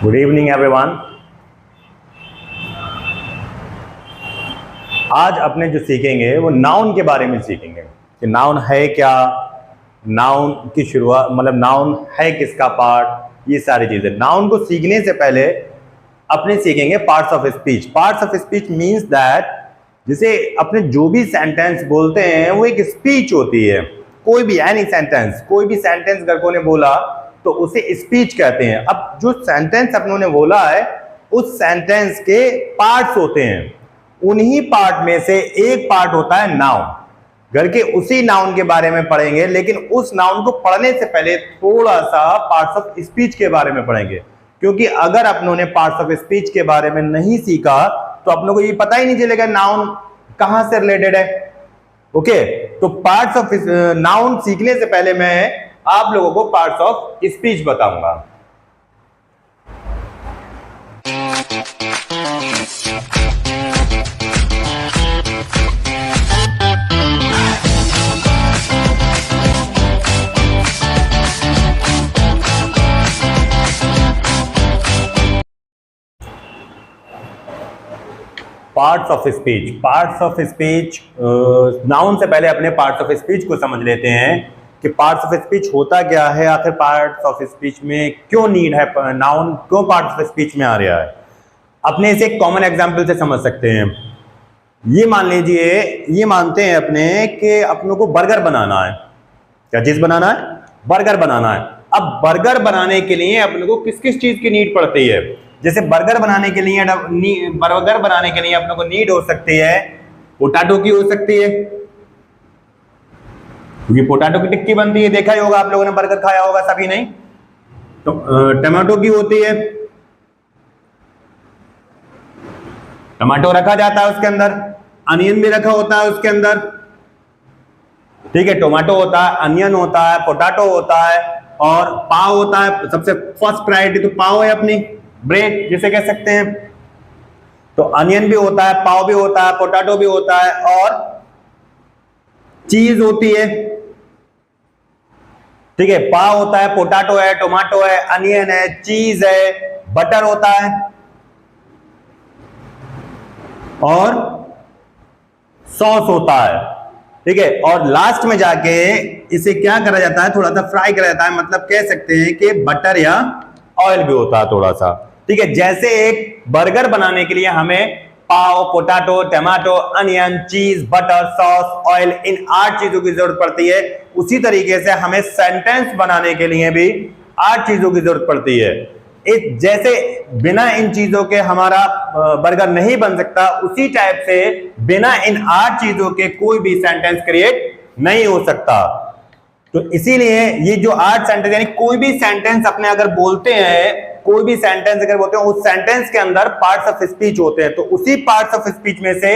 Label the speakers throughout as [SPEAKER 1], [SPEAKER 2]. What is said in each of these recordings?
[SPEAKER 1] Good evening everyone. आज अपने जो सीखेंगे वो नाउन के बारे में सीखेंगे कि नाउन है क्या, नाउन की शुरुआत मतलब नाउन है किसका पार्ट, ये सारी चीजें। नाउन को सीखने से पहले अपने सीखेंगे parts of speech. Parts of speech means that जिसे अपने जो भी सेंटेंस बोलते हैं वो एक स्पीच होती है। कोई भी एनी सेंटेंस, कोई भी सेंटेंस गर्गों ने बोला तो उसे स्पीच कहते हैं। अब जो सेंटेंस अपनों ने बोला है उस सेंटेंस के पार्ट्स होते हैं, उन्हीं पार्ट में से एक पार्ट होता है नाउन। घर के उसी नाउन के बारे में पढ़ेंगे, लेकिन उस नाउन को पढ़ने से पहले थोड़ा सा पार्ट्स ऑफ स्पीच के बारे में पढ़ेंगे, क्योंकि अगर अपनों ने पार्ट्स ऑफ स्पीच के बारे में नहीं सीखा तो अपनों को ये पता ही नहीं चलेगा नाउन कहां से रिलेटेड है। ओके, तो पार्ट्स ऑफ नाउन सीखने से पहले मैं आप लोगों को पार्ट्स ऑफ स्पीच बताऊंगा। Parts of speech, parts of speech, noun से पहले अपने पार्ट्स ऑफ स्पीच को समझ लेते हैं कि पार्ट्स ऑफ स्पीच होता क्या है, आखिर पार्ट्स ऑफ स्पीच में क्यों नीड है, नाउन क्यों पार्ट्स ऑफ स्पीच में आ रहा है। अपने इसे एक कॉमन एग्जांपल से समझ सकते हैं। ये मान लीजिए, ये मानते हैं अपने कि अपनों को बर्गर बनाना है। क्या चीज बनाना है? बर्गर बनाना है। अब बर्गर बनाने के लिए अपने को किस किस चीज की नीड पड़ती है? जैसे बर्गर बनाने के लिए अपने को नीड हो सकती है पोटैटो की, हो सकती है क्योंकि पोटैटो की टिक्की बनती है, देखा ही होगा आप लोगों ने, बर्गर खाया होगा सभी, नहीं तो टमाटो की होती है, टमाटो रखा जाता है उसके अंदर, अनियन भी रखा होता है उसके अंदर। ठीक है, टोमेटो होता है, अनियन होता है, पोटैटो होता है और पाव होता है। सबसे फर्स्ट प्रायोरिटी तो पाव है अपनी, ब्रेड जिसे कह सकते हैं। तो अनियन भी होता है, पाव भी होता है, पोटैटो भी होता है और चीज होती है। ठीक है, पाव होता है, पोटैटो है, टोमेटो है, अनियन है, चीज है, बटर होता है और सॉस होता है। ठीक है, और लास्ट में जाके इसे क्या करा जाता है, थोड़ा सा फ्राई करा जाता है, मतलब कह सकते हैं कि बटर या ऑयल भी होता है थोड़ा सा। ठीक है, जैसे एक बर्गर बनाने के लिए हमें पाव, पोटैटो, टमाटो, अनियन, चीज, बटर, सॉस, ऑयल, इन 8 चीजों की जरूरत पड़ती है, उसी तरीके से हमें सेंटेंस बनाने के लिए भी 8 चीजों की जरूरत पड़ती है। जैसे बिना इन चीजों के हमारा बर्गर नहीं बन सकता, उसी टाइप से बिना इन 8 चीजों के कोई भी सेंटेंस क्रिएट नहीं हो सकता। तो इसीलिए ये जो 8 सेंटेंस, यानी कोई भी सेंटेंस अपने अगर बोलते हैं, कोई भी सेंटेंस अगर बोलते हैं, उस सेंटेंस के अंदर पार्ट्स ऑफ स्पीच होते हैं। तो उसी पार्ट्स ऑफ स्पीच में से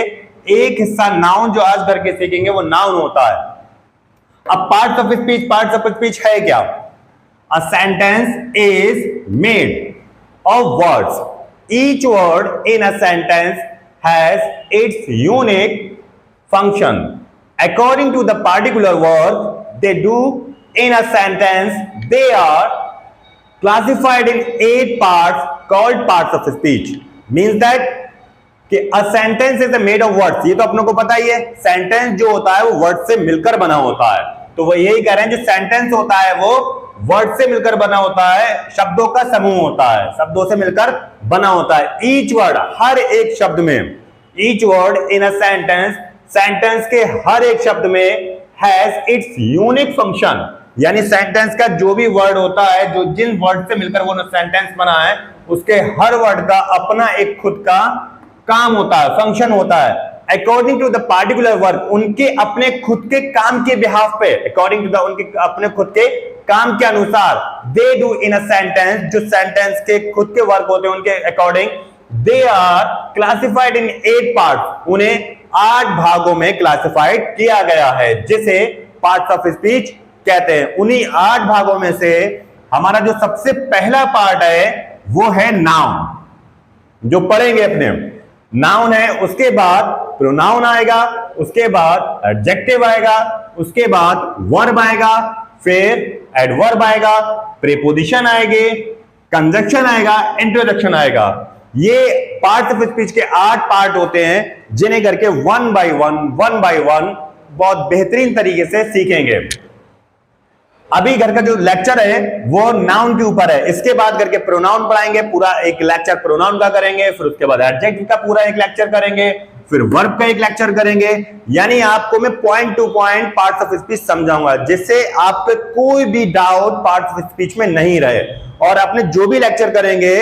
[SPEAKER 1] एक हिस्सा नाउन जो आज करके सीखेंगे वो नाउन होता है। अब पार्ट्स ऑफ स्पीच है क्या? A sentence is made of words. Each word in a sentence has its unique function. According to the particular word they do in a sentence, they are classified in 8 parts called parts of speech. Means that कि a sentence is made of words. ये तो अपनों को पता ही है, sentence जो होता है वो वर्ड से मिलकर बना होता है। तो वो यही कह रहे हैं, जो सेंटेंस होता है वो वर्ड से मिलकर बना होता है, शब्दों का समूह होता है, शब्दों से मिलकर बना होता है। ईच वर्ड, हर एक शब्द में, each word in a sentence, sentence के हर एक शब्द में हैज इट्स यूनिक फंक्शन, यानी सेंटेंस का जो भी वर्ड होता है, जो जिन वर्ड से मिलकर वो सेंटेंस बना है, उसके हर वर्ड का अपना एक खुद का काम होता है, फंक्शन होता है। According to the particular work, उनके अपने खुद के काम के बिहाफ पे, अकॉर्डिंग टू द उनके अपने खुद के काम के अनुसार, they do in a sentence, जो सेंटेंस के खुद के वर्क होते हैं उनके according, they are classified in 8 part, उन्हें 8 भागों में क्लासिफाइड किया गया है, जिसे पार्ट्स ऑफ स्पीच कहते हैं। उन्हीं 8 भागों में से हमारा जो सबसे पहला पार्ट है वो है नाउन, जो पढ़ेंगे अपने। नाउन है, उसके बाद प्रोनाउन आएगा, उसके बाद एडजेक्टिव आएगा, उसके बाद वर्ब आएगा, फिर एडवर्ब आएगा, प्रीपोजिशन आएगी, कंजक्शन आएगा, इंट्रोडक्शन आएगा। ये पार्ट ऑफ स्पीच के 8 पार्ट होते हैं जिन्हें करके वन बाय वन बहुत बेहतरीन तरीके से सीखेंगे। अभी घर का जो लेक्चर है वो नाउन के ऊपर है, इसके बाद करके प्रोनाउन पढ़ाएंगे, पूरा एक लेक्चर प्रोनाउन का करेंगे, फिर उसके बाद एडजेक्टिव का पूरा एक लेक्चर करेंगे, फिर वर्ब का एक लेक्चर करेंगे। यानी आपको मैं point two point parts of speech समझाऊंगा जिससे आप पे कोई भी डाउट पार्ट्स ऑफ स्पीच में नहीं रहे। और आपने जो भी लेक्चर करेंगे,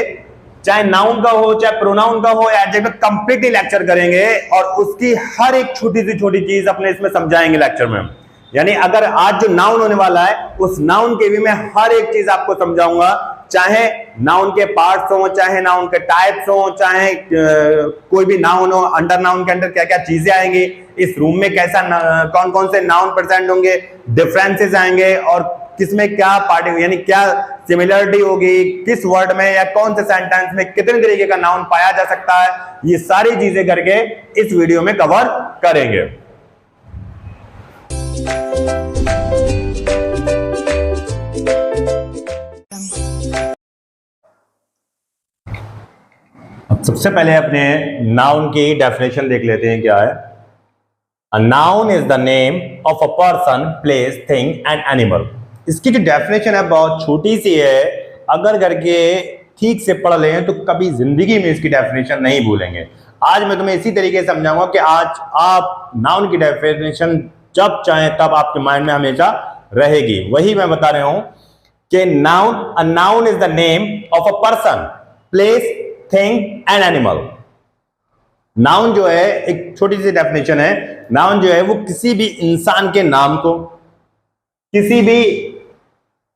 [SPEAKER 1] चाहे नाउन का हो, चाहे प्रोनाउन का हो या एडजेक्टिव, कंप्लीटली लेक्चर करेंगे और उसकी हर एक छोटी से छोटी चीज अपने इसमें समझाएंगे लेक्चर में। यानी अगर आज जो नाउन होने वाला है उस नाउन के भी मैं हर एक चीज आपको समझाऊंगा, चाहे नाउन के पार्ट्स हो, चाहे नाउन के टाइप्स हो, चाहे कोई भी नाउन हो, अंडर नाउन के अंदर क्या क्या चीजें आएंगी, इस रूम में कैसा कौन कौन से नाउन प्रेजेंट होंगे, डिफरेंसेस आएंगे और किसमें क्या पार्ट यानी क्या सिमिलरिटी होगी, किस वर्ड में या कौन से सेंटेंस में कितने तरीके का नाउन पाया जा सकता है, ये सारी चीजें करके इस वीडियो में कवर करेंगे। अब सबसे पहले अपने नाउन की डेफिनेशन देख लेते हैं क्या है। A noun is the name of a person, place, thing and animal. इसकी जो डेफिनेशन है बहुत छोटी सी है, अगर करके ठीक से पढ़ लें तो कभी जिंदगी में इसकी डेफिनेशन नहीं भूलेंगे। आज मैं तुम्हें इसी तरीके से समझाऊंगा कि आज आप नाउन की डेफिनेशन जब चाहें तब आपके माइंड में हमेशा रहेगी। वही मैं बता रहा हूं कि a noun is the name of a person, place, thing and animal. Noun जो है एक छोटी सी डेफिनेशन है, नाउन जो है वो किसी भी इंसान के नाम को, किसी भी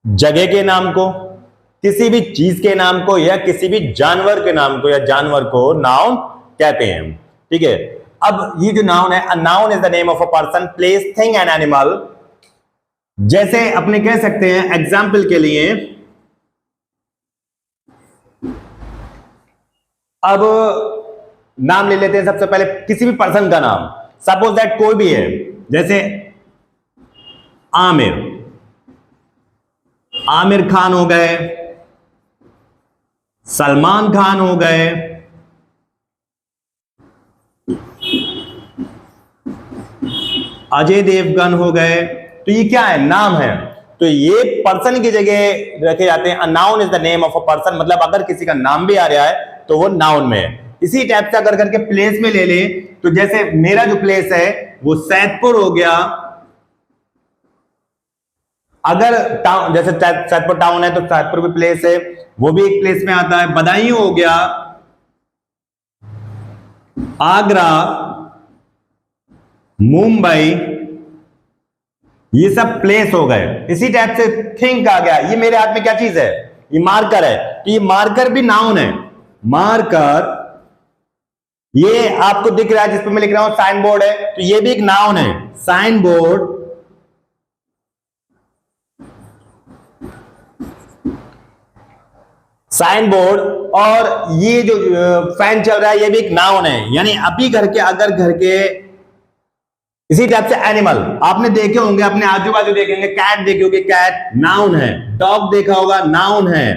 [SPEAKER 1] जगह के नाम को, किसी भी चीज के नाम को या किसी भी जानवर के नाम को या जानवर को नाउन कहते हैं। ठीक है, अब ये जो नाउन है, a noun is the name of a person, place, thing and animal. जैसे अपने कह सकते हैं एग्जाम्पल के लिए, अब नाम ले लेते हैं सबसे पहले किसी भी पर्सन का नाम। सपोज दैट कोई भी है, जैसे आमिर, आमिर खान हो गए, सलमान खान हो गए, अजय देवगन हो गए। तो ये क्या है? नाम है। तो ये पर्सन की जगह रखे जाते हैं। A noun is the name of a person, मतलब अगर किसी का नाम भी आ रहा है तो वो नाउन में है। इसी टाइप से अगर करके प्लेस में ले ले, तो जैसे मेरा जो प्लेस है वो सैदपुर हो गया। अगर टाउन, जैसे सैदपुर टाउन है तो सैदपुर भी प्लेस है, वो भी एक प्लेस में आता है। बदायूं हो गया, आगरा, मुंबई, ये सब प्लेस हो गए। इसी टाइप से थिंक आ गया। ये मेरे हाथ में क्या चीज है? ये मार्कर है, तो ये मार्कर भी नाउन है। मार्कर, ये आपको दिख रहा है जिस पर मैं लिख रहा हूं साइन बोर्ड है, तो ये भी एक नाउन है। Sign board, sign board. और ये जो फैन चल रहा है ये भी एक नाउन है। यानी अभी घर के, अगर घर के, इसी टाइप से एनिमल आपने देखे होंगे, अपने आजू बाजू देखेंगे, कैट देखी होगी, कैट नाउन है। डॉग देखा होगा, नाउन है।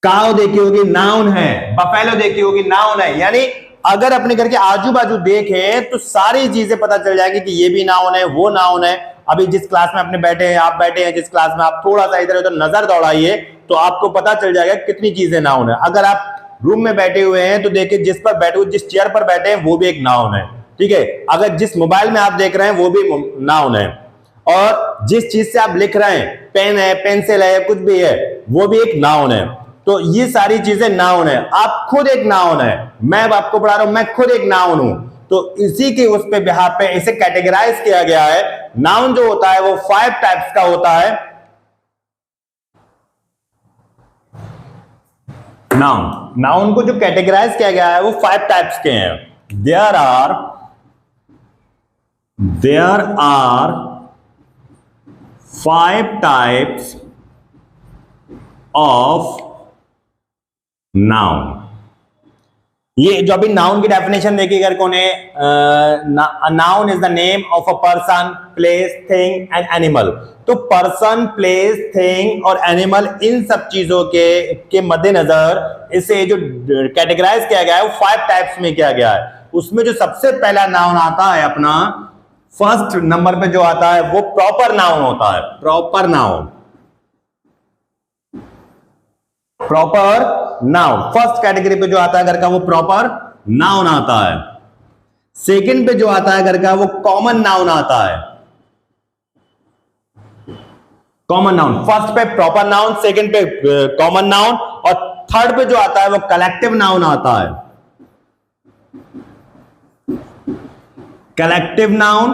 [SPEAKER 1] काऊ देखी होगी, नाउन है। बफेलो देखी होगी, नाउन है। यानी अगर अपने घर के आजू बाजू देखें तो सारी चीजें पता चल जाएगी कि ये भी नाउन है, वो नाउन है। अभी जिस क्लास में अपने बैठे हैं, आप बैठे हैं जिस क्लास में, आप थोड़ा सा इधर उधर नजर दौड़ाइए तो आपको पता चल जाएगा कितनी चीजें नाउन है। अगर आप रूम में बैठे हुए हैं तो देखिए जिस पर बैठे हुए, जिस चेयर पर बैठे हैं वो भी एक नाउन है। ठीक है, अगर जिस मोबाइल में आप देख रहे हैं वो भी नाउन है। और जिस चीज से आप लिख रहे हैं, पेन है, पेंसिल है, कुछ भी है, वो भी एक नाउन है। तो ये सारी चीजें नाउन है। आप खुद एक नाउन है। मैं आपको पढ़ा रहा हूं, मैं खुद एक नाउन हूं। तो इसी के उस पे बिहार पे इसे कैटेगराइज किया गया है। नाउन जो होता है वो 5 टाइप्स का होता है। नाउन को जो कैटेगराइज किया गया है वो 5 टाइप्स के हैं। There are 5 types of noun. ये जो अभी नाउन की डेफिनेशन देखी अगर कोने, noun is the name of a person, place, thing and animal. तो पर्सन, प्लेस, थिंग और एनिमल, इन सब चीजों के मद्देनजर इसे जो कैटेगराइज किया गया है वो 5 टाइप्स में किया गया है। उसमें जो सबसे पहला नाउन आता है अपना, फर्स्ट नंबर पे जो आता है वो प्रॉपर नाउन होता है। Proper noun, proper noun first category पे जो आता है घर का वो प्रॉपर नाउन आता है। सेकंड पे जो आता है घर का वो कॉमन नाउन आता है। कॉमन नाउन, फर्स्ट पे प्रॉपर नाउन, सेकंड पे कॉमन नाउन और थर्ड पे जो आता है वो कलेक्टिव नाउन आता है। Collective noun.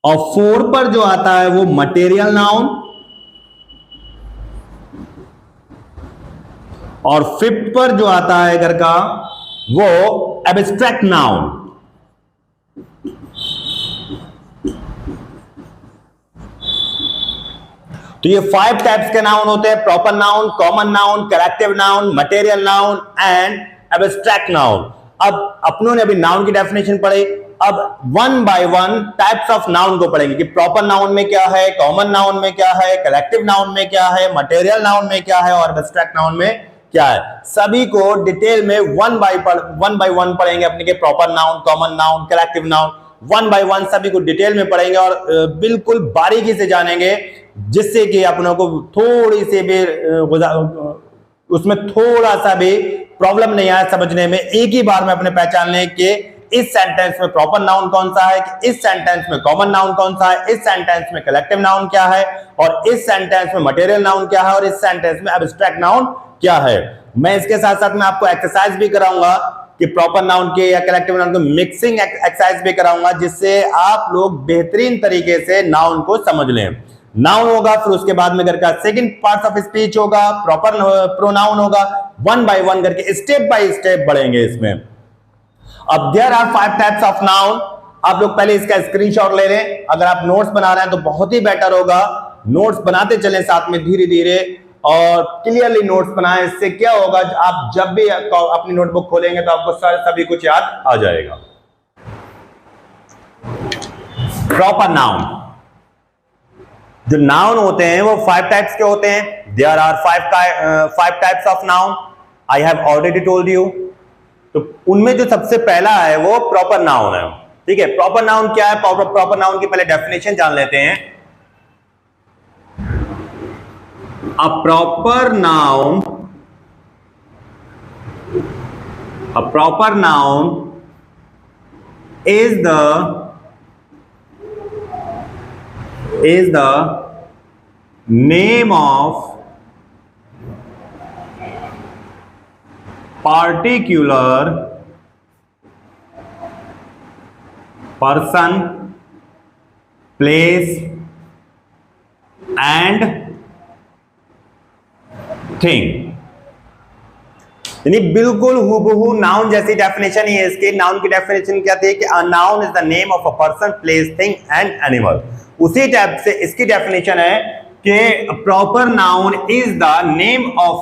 [SPEAKER 1] और फोर पर जो आता है वो मटेरियल नाउन। और फिफ्थ पर जो आता है घर का वो एब्स्ट्रैक्ट नाउन। तो ये 5 टाइप्स के नाउन होते हैं, proper noun, common noun, collective noun, material noun and abstract noun. अब अपनों ने अभी नाउन की डेफिनेशन पढ़ी, अब one by one types of noun को पढ़ेंगे कि प्रॉपर नाउन में क्या है, कॉमन नाउन में क्या है, कलेक्टिव नाउन में क्या है, मटेरियल नाउन में क्या है और एब्स्ट्रैक्ट नाउन में क्या है। सभी को डिटेल में वन बाय वन पढ़ेंगे अपने के, proper noun, common noun, collective noun, one by one सभी को डिटेल में पढ़ेंगे और बिल्कुल बारीकी से जानेंगे, जिससे कि अपनों को थोड़ी सी भी उसमें थोड़ा सा भी प्रॉब्लम नहीं आए समझने में। एक ही बार में अपने पहचान लें कि इस सेंटेंस में प्रॉपर नाउन कौन सा है, कि इस सेंटेंस में कॉमन नाउन कौन सा है, इस सेंटेंस में कलेक्टिव नाउन क्या है और इस सेंटेंस में मटेरियल नाउन क्या है और इस सेंटेंस में एब्स्ट्रैक्ट नाउन क्या है। मैं इसके साथ साथ में आपको एक्सरसाइज भी कराऊंगा कि प्रॉपर नाउन के या कलेक्टिव नाउन के मिक्सिंग एक्सरसाइज भी कराऊंगा, जिससे आप लोग बेहतरीन तरीके से नाउन को समझ लें। नाउन होगा, फिर उसके बाद में करके सेकंड पार्ट ऑफ स्पीच होगा, प्रॉपर प्रोनाउन होगा, वन बाय वन करके स्टेप बाय स्टेप बढ़ेंगे इसमें। अब there are 5 types of noun. आप लोग पहले इसका स्क्रीनशॉट ले लें, अगर आप नोट्स बना रहे हैं तो बहुत ही बेटर होगा। नोट्स बनाते चलें साथ में धीरे धीरे और क्लियरली नोट्स बनाएं। इससे क्या होगा, आप जब भी अपनी नोटबुक खोलेंगे तो आपको सभी कुछ याद आ जाएगा। प्रॉपर नाउन, जो नाउन होते हैं वो 5 टाइप्स के होते हैं। There are 5 types of noun, I have already told you. तो उनमें जो सबसे पहला है वो प्रॉपर नाउन है। ठीक है, प्रॉपर नाउन क्या है, प्रॉपर नाउन की पहले डेफिनेशन जान लेते हैं। A proper noun is the name of particular person, place and thing. यानी बिल्कुल हूबहू नाउन जैसी डेफिनेशन ही है इसकी। नाउन की डेफिनेशन क्या थी कि a noun is the name of a person, place, thing and animal. उसी टाइप से इसकी डेफिनेशन है कि proper noun is the name of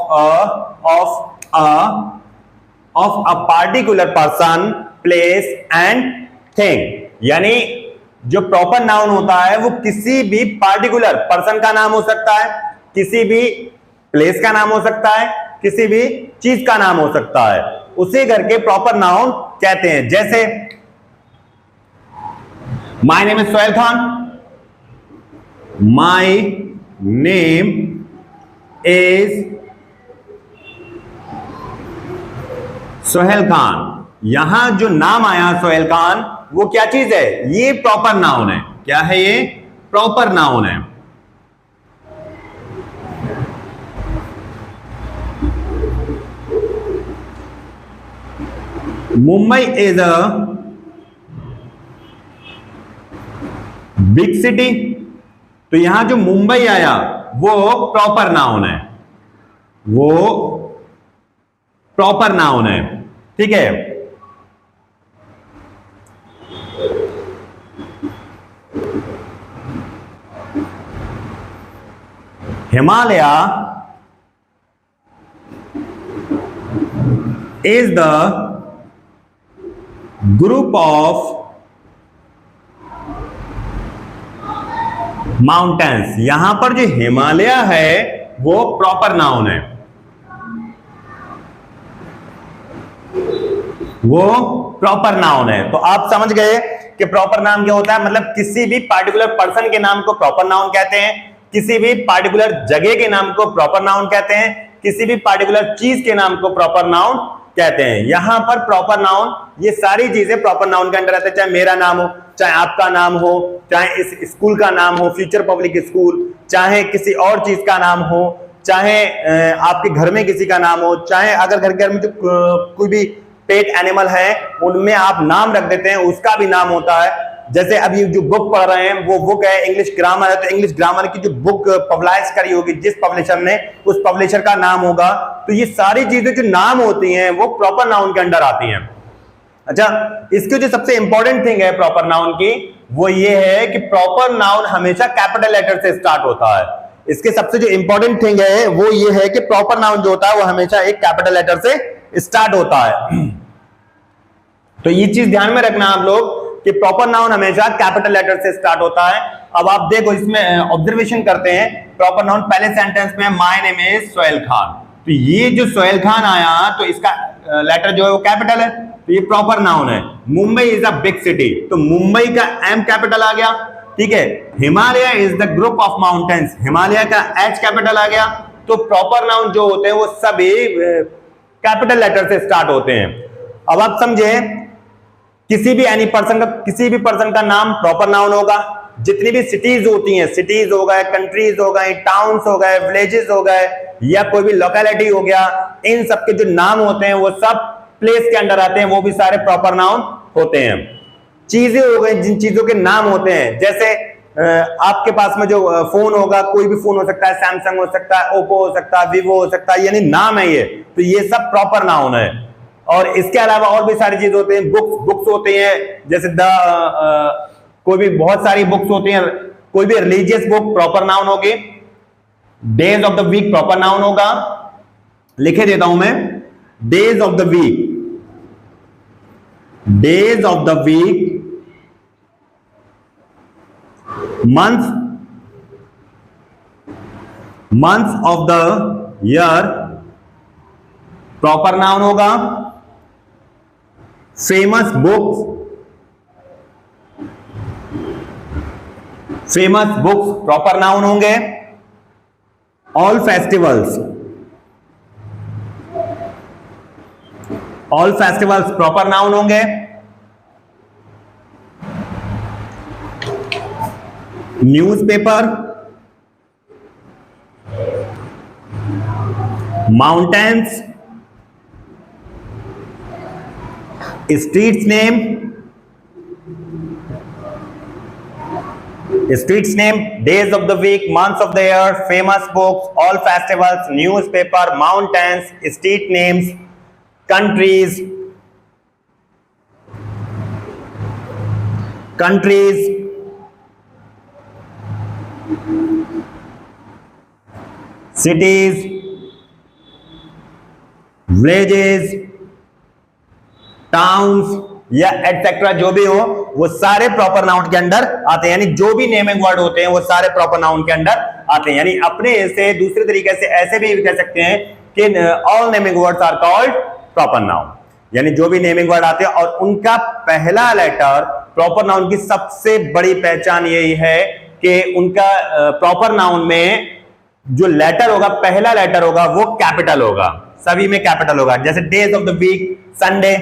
[SPEAKER 1] a particular person, place and thing. यानी जो प्रॉपर नाउन होता है वो किसी भी पार्टिकुलर पर्सन का नाम हो सकता है, किसी भी प्लेस का नाम हो सकता है, किसी भी चीज का नाम हो सकता है, उसे करके प्रॉपर नाउन कहते हैं। जैसे my name is Sohail Khan, my name is Sohail Khan. यहां जो नाम आया सोहेल खान वो क्या चीज है, ये प्रॉपर नाउन है। क्या है ये, प्रॉपर नाउन है। Mumbai is a big city, तो यहां जो मुंबई आया वो प्रॉपर नाउन है, वो प्रॉपर नाउन है। ठीक है, Himalaya is the group of mountains. यहां पर जो हिमालय है वो प्रॉपर नाउन है, वो प्रॉपर नाउन है। तो आप समझ गए कि प्रॉपर नाउन क्या होता है, मतलब किसी भी पार्टिकुलर पर्सन के नाम को प्रॉपर नाउन कहते हैं, किसी भी पार्टिकुलर जगह के नाम को प्रॉपर नाउन कहते हैं, किसी भी पार्टिकुलर चीज के नाम को प्रॉपर नाउन कहते हैं। यहां पर प्रॉपर नाउन, ये सारी चीजें प्रॉपर नाउन के अंदर आते हैं, चाहे मेरा नाम हो, चाहे आपका नाम हो, चाहे इस स्कूल का नाम हो, फ्यूचर पब्लिक स्कूल, चाहे किसी और चीज का नाम हो, चाहे आपके घर में किसी का नाम हो, चाहे अगर घर में जो कोई भी पेट एनिमल है उनमें आप नाम रख देते हैं, उसका भी नाम होता है। जैसे अभी जो बुक पढ़ रहे हैं वो बुक है इंग्लिश ग्रामर है, तो इंग्लिश ग्रामर की जो बुक पब्लिश करी होगी जिस पब्लिशर ने, उस पब्लिशर का नाम होगा। तो ये सारी चीजें जो नाम होती हैं वो प्रॉपर नाउन के अंडर आती हैं। अच्छा, इसकी जो सबसे इंपॉर्टेंट थिंग है प्रॉपर नाउन की, वो ये है कि प्रॉपर नाउन हमेशा कैपिटल लेटर से स्टार्ट होता है। इसके सबसे जो इंपॉर्टेंट थिंग है वो ये है कि प्रॉपर नाउन जो होता है वो हमेशा एक कैपिटल लेटर से स्टार्ट होता है। तो ये चीज ध्यान में रखना आप लोग कि प्रॉपर नाउन हमेशा कैपिटल लेटर से स्टार्ट होता है। अब आप देखो इसमें ऑब्जर्वेशन करते हैं, प्रॉपर नाउन पहले सेंटेंस में my name is Sohail Khan, तो ये जो सोहेल खान आया तो इसका लेटर जो है वो कैपिटल है, तो ये प्रॉपर नाउन है। Mumbai is a big city, तो मुंबई का एम कैपिटल आ गया, ठीक है। Himalaya is the group of mountains, Himalaya का एच कैपिटल आ गया। तो प्रॉपर नाउन जो होते हैं वो सभी कैपिटल लेटर से स्टार्ट होते हैं। अब आप समझे, किसी भी पर्सन का नाम प्रॉपर नाउन होगा। जितनी भी सिटीज होती हैं, सिटीज हो गए, कंट्रीज हो गए, टाउन्स हो गए, विलेजेस हो गए, या कोई भी लोकेलिटी हो गया, इन सबके जो नाम होते हैं वो सब प्लेस के अंडर आते हैं, वो भी सारे प्रॉपर नाउन होते हैं। चीजें हो गई, जिन चीजों के नाम होते हैं, जैसे आपके पास में जो फोन होगा, कोई भी फोन हो सकता है, सैमसंग हो सकता है, ओप्पो हो सकता है, वीवो हो सकता है, यानी नाम है ये, तो ये सब प्रॉपर नाउन है। और इसके अलावा और भी सारी चीज होते हैं, बुक्स होते हैं, जैसे कोई भी बहुत सारी बुक्स होती हैं, कोई भी रिलीजियस बुक प्रॉपर नाउन होगी। Days of the week proper noun होगा, लिखे देता हूं मैं, days of the week, days of the week, month of the year proper noun होगा। फेमस बुक्स प्रॉपर नाउन होंगे। ऑल फेस्टिवल्स प्रॉपर नाउन होंगे। Newspaper, mountains, streets name, days of the week, months of the year, famous books, all festivals, newspaper, mountains, street names, countries, cities, villages, towns या etcetera, जो भी हो वो सारे proper noun के under आते हैं। यानी जो भी नेमिंग वर्ड होते हैं वो सारे प्रॉपर नाउन के अंडर आते हैं। यानी अपने से दूसरे तरीके से ऐसे भी कह सकते हैं कि all naming words are called proper noun. यानी जो भी नेमिंग वर्ड आते हैं और उनका पहला लेटर, प्रॉपर नाउन की सबसे बड़ी पहचान यही है कि उनका प्रॉपर नाउन में जो लेटर होगा, पहला लेटर होगा, वो कैपिटल होगा, सभी में कैपिटल होगा। जैसे days of the week, Sunday,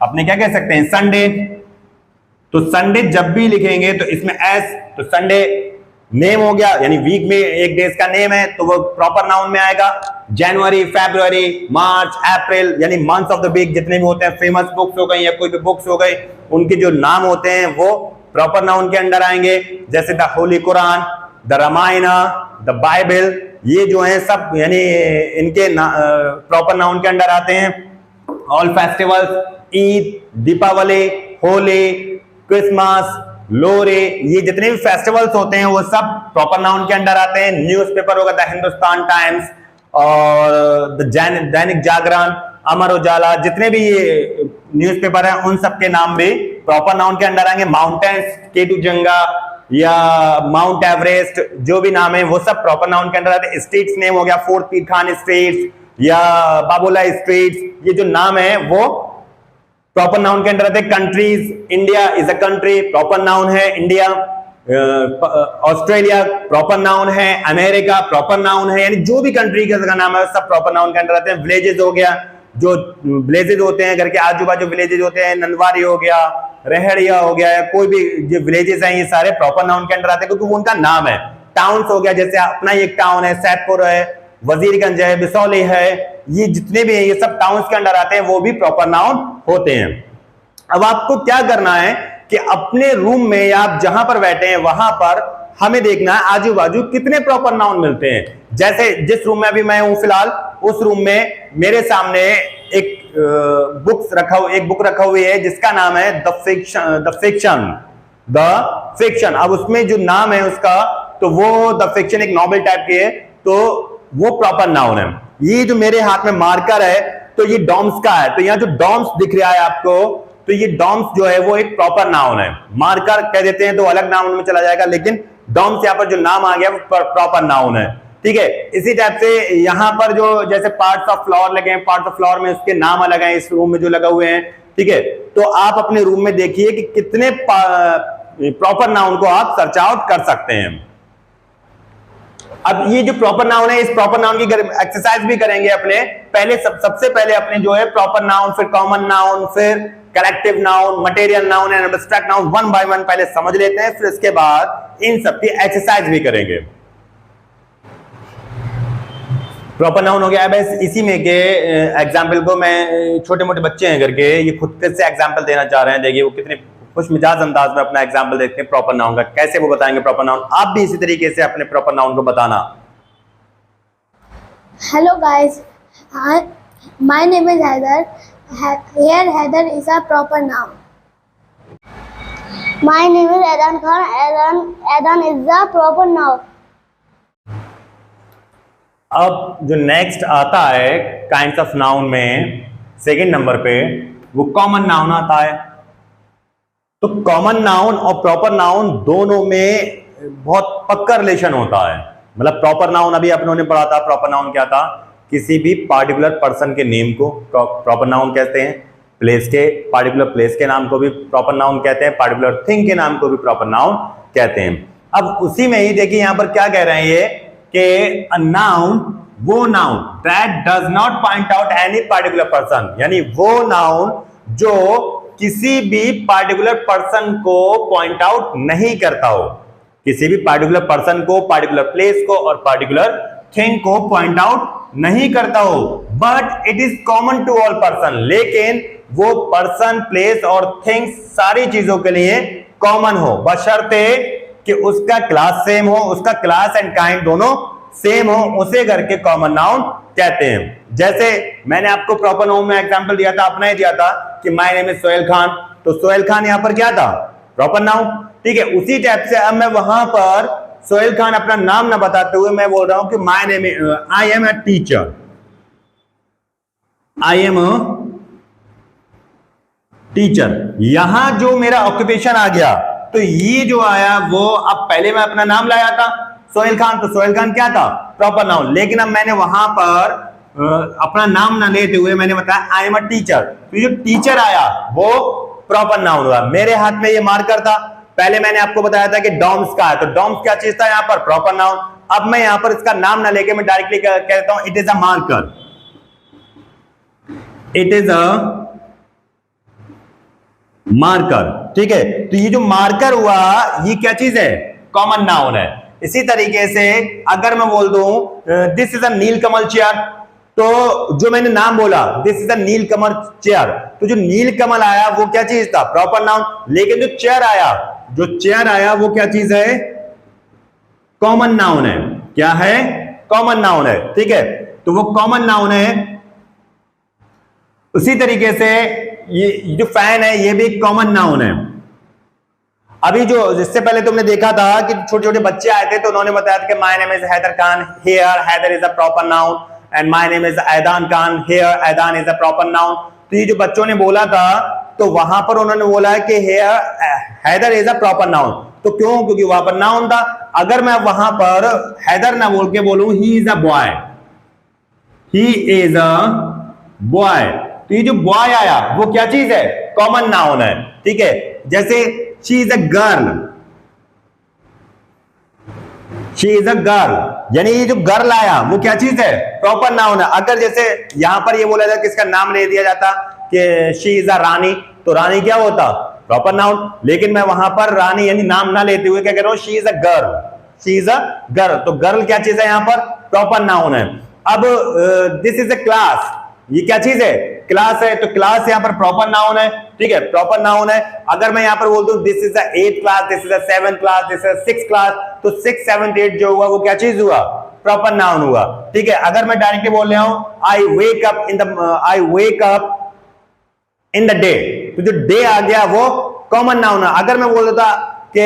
[SPEAKER 1] अपने क्या कह सकते हैं, संडे। तो संडे जब भी लिखेंगे तो इसमें एस, तो संडे नेम हो गया, यानी वीक में एक डेज का नेम है तो वो प्रॉपर नाउन में आएगा। जनवरी, फरवरी, मार्च, अप्रैल, यानी मंथ्स ऑफ द वीक जितने भी होते हैं, फेमस बुक्स हो गई या कोई भी बुक्स हो गई, उनके जो नाम होते हैं वो प्रॉपर नाउन के अंडर आएंगे। जैसे the holy Quran, the Ramayana, the Bible, ये जो है सब यानी इनके प्रॉपर नाउन के अंडर आते हैं। All festivals, Eid, Deepawali, Holi, Christmas, Lohri, ये जितने भी फेस्टिवल्स होते हैं वो सब प्रॉपर नाउन के अंडर आते हैं। न्यूज़पेपर होगा द हिंदुस्तान टाइम्स और द दैनिक जागरण, अमर उजाला, जितने भी ये न्यूज़पेपर हैं उन सबके नाम भी प्रॉपर नाउन के अंडर आएंगे। माउंटेन्स, केटूजंगा या माउंट एवरेस्ट, जो भी नाम है वो सब प्रॉपर नाउन के अंडर आते हैं। स्ट्रीट्स नेम हो गया, फोर्ट पीर खान स्ट्रीट्स या बाबुला स्ट्रीट्स, ये जो नाम है वो प्रॉपर नाउन के अंडर आते हैं। Countries, India is a country, proper noun है इंडिया। ऑस्ट्रेलिया प्रॉपर नाउन है, अमेरिका प्रॉपर नाउन है, यानी जो भी कंट्री का नाम है सब प्रॉपर नाउन के अंडर आते हैं। विलेजेस हो गया, जो विलेजेस होते हैं घर के आजू बाजू विलेजेस होते हैं, नंदवारी हो गया, रहड़िया हो गया, कोई भी जो विलेजेस हैं ये सारे प्रॉपर नाउन के अंडर आते हैं क्योंकि वो उनका नाम है। टाउन्स हो गया, जैसे अपना ही एक टाउन है, सैदपुर है, वजीरगंज है, बिसौली है, ये जितने भी हैं ये सब टाउन्स के अंडर आते हैं, वो भी प्रॉपर नाउन होते हैं। अब आपको क्या करना है कि अपने रूम में या आप जहां पर बैठे हैं वहां पर हमें देखना है आजू बाजू कितने प्रॉपर नाउन मिलते हैं। जैसे जिस रूम में अभी मैं हूं फिलहाल, उस रूम में मेरे सामने एक बुक रखा हुई है जिसका नाम है द फिक्शन। अब उसमें जो नाम है उसका, तो वो द फिक्शन एक नॉवेल टाइप की है, तो वो प्रॉपर नाउन है। ये जो मेरे हाथ में मार्कर है तो ये डॉम्स का है, तो यहाँ जो डॉम्स दिख रहा है आपको, तो ये डॉम्स जो है वो एक प्रॉपर नाउन है। मार्कर कह देते हैं तो अलग नाउन में चला जाएगा, लेकिन डॉम्स यहाँ पर जो नाम आ गया वो प्रॉपर नाउन है। ठीक है, इसी टाइप से यहाँ पर जो जैसे पार्ट्स ऑफ फ्लावर लगे हैं, पार्ट्स ऑफ फ्लावर में उसके नाम अलग हैं, इस रूम में जो लगा हुए हैं। ठीक है, तो आप अपने रूम में देखिए कि कितने प्रॉपर नाउन को आप सर्च आउट कर सकते हैं। अब ये जो प्रॉपर नाउन है, इस प्रॉपर नाउन की एक्सरसाइज भी करेंगे अपने। पहले सबसे पहले अपने जो है प्रॉपर नाउन, फिर कॉमन नाउन, फिर collective noun, material noun and abstract noun one by one पहले समझ लेते हैं, फिर इसके बाद इन सब की एक्सरसाइज भी करेंगे। प्रॉपर नाउन हो गया है। बस इसी में के एग्जाम्पल को मैं, छोटे मोटे बच्चे हैं करके, ये खुद से एग्जाम्पल देना चाह रहे हैं। देखिए वो कितने खुश मिजाज अंदाज में अपना एग्जाम्पल देखते हैं प्रॉपर नाउन का, कैसे वो बताएंगे प्रॉपर नाउन। आप भी इसी तरीके से अपने प्रॉपर नाउन को बताना।
[SPEAKER 2] Hello guys, my name is Heather. Here Heather is a proper noun. My name is Adan Khan. Adan is a proper noun.
[SPEAKER 1] अब जो नेक्स्ट आता है काइंड्स ऑफ नाउन में सेकंड नंबर पे, वो कॉमन नाउन आता है। तो कॉमन नाउन और प्रॉपर नाउन दोनों में बहुत पक्का रिलेशन होता है। मतलब प्रॉपर नाउन अभी अपनों ने पढ़ा था, प्रॉपर नाउन क्या था, किसी भी पार्टिकुलर पर्सन के नेम को प्रॉपर नाउन कहते हैं, पार्टिकुलर प्लेस के नाम को भी प्रॉपर नाउन कहते हैं, पार्टिकुलर थिंग के नाम को भी प्रॉपर नाउन कहते हैं। अब उसी में ही देखिए यहां पर क्या कह रहे हैं ये कि अ नाउन, वो noun that does not point out any particular person, यानी वो नाउन जो किसी भी पार्टिकुलर पर्सन को पॉइंट आउट नहीं करता हो, किसी भी पार्टिकुलर पर्सन को, पार्टिकुलर प्लेस को और पार्टिकुलर थिंग को पॉइंट आउट नहीं करता हो, but it is common to all person, लेकिन वो पर्सन, प्लेस और थिंग्स सारी चीजों के लिए कॉमन हो, बशर्ते कि उसका क्लास सेम हो, उसका क्लास एंड काइंड दोनों सेम हो, उसे करके कॉमन नाउन कहते हैं। जैसे मैंने आपको प्रॉपर नाउन में एग्जांपल दिया था, अपना ही दिया था कि my name is Sohail Khan, तो सोहेल खान यहां पर क्या था, प्रॉपर नाउन। ठीक है, उसी टाइप से अब मैं वहां पर सोहेल खान अपना नाम ना बताते हुए मैं बोल रहा हूं कि my name, I am a teacher, I am a teacher. यहां जो मेरा ऑक्यूपेशन आ गया, तो ये जो आया वो, अब पहले मैं अपना नाम लाया था सोहेल खान, तो सोहेल खान क्या था, प्रॉपर नाउन, लेकिन अब मैंने वहां पर अपना नाम ना लेते हुए मैंने बताया आई एम अ टीचर, तो जो टीचर आया वो प्रॉपर नाउन हुआ। मेरे हाथ में ये मार्कर था, पहले मैंने आपको बताया था कि डॉम्स का है, तो डॉम्स क्या चीज था यहाँ पर, प्रॉपर नाउन। अब मैं यहां पर इसका नाम ना लेके मैं डायरेक्टली कहता हूं it is a marker, it is a marker. ठीक है, तो ये जो मार्कर हुआ ये क्या चीज है, कॉमन नाउन है। इसी तरीके से अगर मैं बोल दूं this is a Nilkamal chair, तो जो मैंने नाम बोला this is a Nilkamal chair, तो जो नीलकमल आया वो क्या चीज था, प्रॉपर नाउन, लेकिन जो चेयर आया वो क्या चीज है, कॉमन नाउन है। क्या है, कॉमन नाउन है। ठीक है, तो वो कॉमन नाउन है। उसी तरीके से ये जो फैन है ये भी कॉमन नाउन है। अभी जो जिससे पहले तुमने देखा था कि छोटे छोटे बच्चे आए थे, तो उन्होंने बताया था कि my name is Haider Khan, here Haider is a proper noun, and my name is Aidan Khan, here Aidan is a proper noun. तो ये जो बच्चों ने बोला था तो वहां पर उन्होंने बोला है कि Heather is a proper noun. तो क्यों? क्योंकि वहां पर नाउन था। अगर मैं वहां पर हैदर ना बोल के बोलूं he is a boy, he is a boy, तो ये जो बॉय आया वो क्या चीज है? कॉमन नाउन है। ठीक है, जैसे she is a girl, she is a girl, यानी ये जो गर्ल आया वो क्या चीज है? प्रॉपर नाउन है। अगर जैसे यहां पर ये बोला जाता किसका नाम ले दिया जाता कि शी इज अ रानी, तो रानी क्या होता? Proper noun. लेकिन मैं वहां पर रानी यानी नाम ना लेते हुए क्या कह रहा हूं? She is a girl, she is a girl. तो गर्ल क्या चीज है? यहां पर प्रॉपर नाउन है। अब दिस इज अ क्लास, ये क्या चीज है? क्लास है। तो क्लास यहाँ पर प्रॉपर नाउन है। ठीक है, प्रॉपर नाउन है। अगर मैं यहाँ पर बोल दूं this is the 8th class, this is the 7th class, this is 6th class, तो 6, 7, 8 जो हुआ वो क्या चीज हुआ? प्रॉपर नाउन हुआ। ठीक है, अगर मैं डायरेक्टली बोल रहा हूं I wake up in the, I wake up in the day, तो जो डे आ गया वो कॉमन नाउन है। अगर मैं बोल देता कि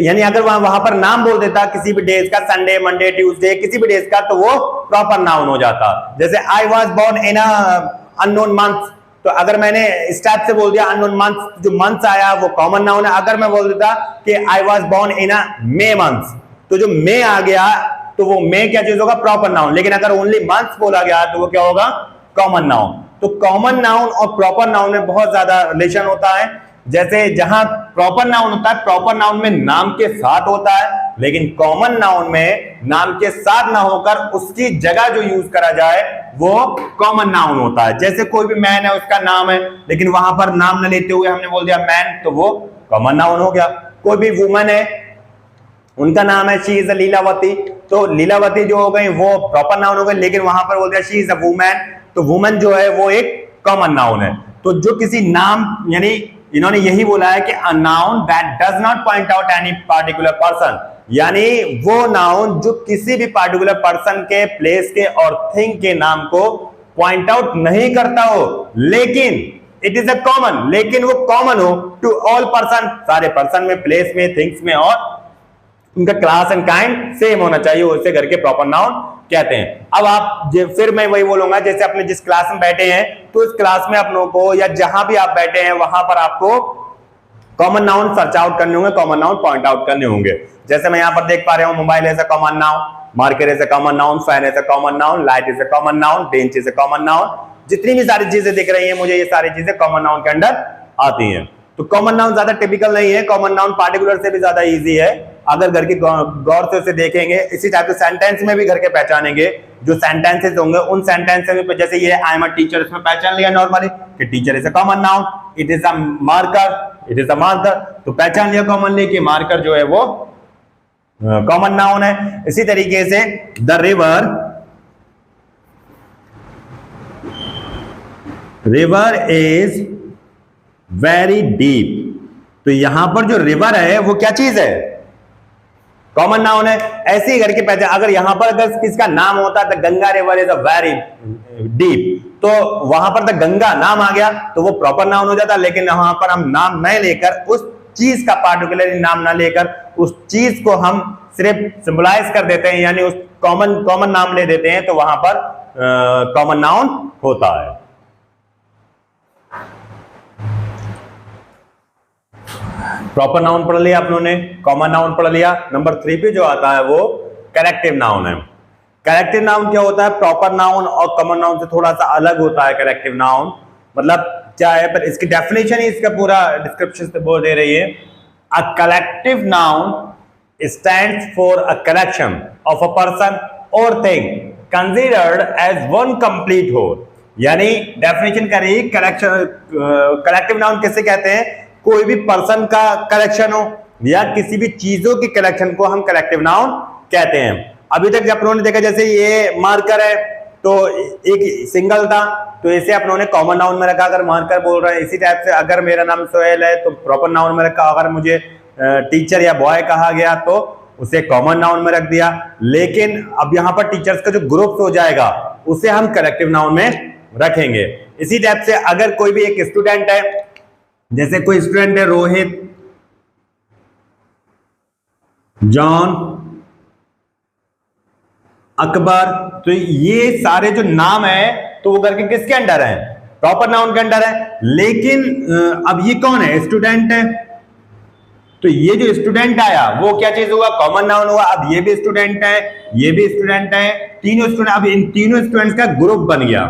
[SPEAKER 1] यानी अगर वहां पर नाम बोल देता किसी भी डेज का, संडे, मंडे, ट्यूसडे, किसी भी डेज का, तो वो प्रॉपर नाउन हो जाता। जैसे I was born in a unknown month, तो अगर मैंने इस टाइप से बोल दिया अननोन मंथ, जो मंथ आया वो कॉमन नाउन है। अगर मैं बोल देता कि I was born in a May month, तो जो मे आ गया तो वो मे क्या चीज होगा? Proper noun. लेकिन अगर ओनली मंथ बोला गया तो वो क्या होगा? Common noun. तो कॉमन नाउन और प्रॉपर नाउन में बहुत ज्यादा रिलेशन होता है। जैसे जहां प्रॉपर नाउन होता है, प्रॉपर नाउन में नाम के साथ होता है, लेकिन कॉमन नाउन में नाम के साथ ना होकर उसकी जगह जो यूज करा जाए वो कॉमन नाउन होता है। जैसे कोई भी मैन है, उसका नाम है, लेकिन वहां पर नाम न लेते हुए हमने बोल दिया मैन, तो वो कॉमन नाउन हो गया। कोई भी वुमन है, उनका नाम है शी इज अ लीलावती, तो लीलावती जो हो गई वो प्रॉपर नाउन हो गई, लेकिन वहां पर बोल दिया शी इज अ वुमन, तो वुमन जो है वो एक कॉमन नाउन है। तो जो किसी नाम, यानी इन्होंने यही बोला है कि a noun that does not point out any particular person, यानी वो नाउन जो किसी भी पार्टिकुलर पर्सन के, प्लेस के और थिंग के नाम को पॉइंट आउट नहीं करता हो, लेकिन इट इज अ कॉमन, लेकिन वो कॉमन हो टू ऑल पर्सन, सारे पर्सन में, प्लेस में, थिंग्स में, और उनका क्लास एंड काइंड सेम होना चाहिए, उसे घर के प्रॉपर नाउन कहते हैं। अब आप फिर मैं वही बोलूंगा, जैसे अपने जिस क्लास में बैठे हैं, तो इस क्लास में अपनों को या जहां भी आप बैठे हैं वहां पर आपको कॉमन नाउन सर्च आउट करने होंगे, कॉमन नाउन पॉइंट आउट करने होंगे। जैसे मैं यहां पर देख पा रहा हूं, mobile is a common noun, marker is a common noun, fan is a common noun, light is a common noun, bench is a common noun. जितनी भी सारी चीजें दिख रही हैं मुझे, ये सारी चीजें कॉमन नाउन के अंडर आती हैं। तो कॉमन नाउन ज्यादा टिपिकल नहीं है, कॉमन नाउन पार्टिकुलर से भी ज्यादा इजी है। अगर घर के गौर से उसे देखेंगे, इसी टाइप के सेंटेंस में भी घर के पहचानेंगे, जो सेंटेंसेस होंगे उन सेंटेंसेस में, जैसे ये आई एम अ टीचर, इसमें पहचान लिया नॉर्मली कि teacher is a common noun, it is a marker, it is a marker, तो पहचान लिया कॉमनली कि मार्कर जो है वो कॉमन नाउन है। इसी तरीके से the river, river is very deep, तो यहां पर जो रिवर है वो क्या चीज है? कॉमन नाउन है। ऐसे ही करके पहचान, अगर यहां पर अगर किसका नाम होता the Ganga river is a very deep, तो वहां पर द गंगा नाम आ गया तो वो प्रॉपर नाउन हो जाता, लेकिन वहां पर हम नाम नहीं लेकर, उस चीज का पार्टिकुलर नाम ना लेकर, उस चीज को हम सिर्फ सिंबलाइज कर देते हैं, यानी उस कॉमन नाम ले देते हैं, तो वहां पर कॉमन नाउन होता है। प्रॉपर नाउन पढ़ लिया आप लोगों ने, कॉमन नाउन पढ़ लिया। नंबर 3 पे जो आता है वो करेक्टिव नाउन है। करेक्टिव नाउन क्या होता है? प्रॉपर नाउन और कॉमन नाउन से थोड़ा सा अलग होता है करेक्टिव नाउन। मतलब क्या है, पर इसकी डेफिनेशन ही इसका पूरा डिस्क्रिप्शन से बोल दे रही है। A collective noun stands for a collection of a person और thing considered as one complete whole. यानी डेफिनेशन करिए, कलेक्टिव नाउन किसे कहते हैं? कोई भी पर्सन का कलेक्शन हो या किसी भी चीजों की कलेक्शन को हम कलेक्टिव नाउन कहते हैं। अभी तक जब अपनों ने देखा, जैसे ये मार्कर है तो एक सिंगल था, तो इसे अपनों ने कॉमन नाउन में रखा, अगर मार्कर बोल रहे हैं। इसी टाइप से अगर मेरा नाम सोहेल है तो प्रॉपर नाउन में रखा, अगर मुझे टीचर या बॉय कहा गया तो उसे कॉमन नाउन में रख दिया। लेकिन अब यहां पर टीचर्स का जो ग्रुप हो जाएगा उसे हम कलेक्टिव नाउन में रखेंगे। इसी टाइप से अगर कोई भी एक स्टूडेंट है, जैसे कोई स्टूडेंट है रोहित, जॉन, अकबर। तो ये सारे जो नाम है तो वो करके किसके अंडर है, प्रॉपर नाउन के अंडर है। लेकिन अब ये कौन है, स्टूडेंट है, तो ये जो स्टूडेंट आया वो क्या चीज हुआ, कॉमन नाउन हुआ। अब ये भी स्टूडेंट है, ये भी स्टूडेंट है, तीनों स्टूडेंट, अब इन तीनों स्टूडेंट्स का ग्रुप बन गया।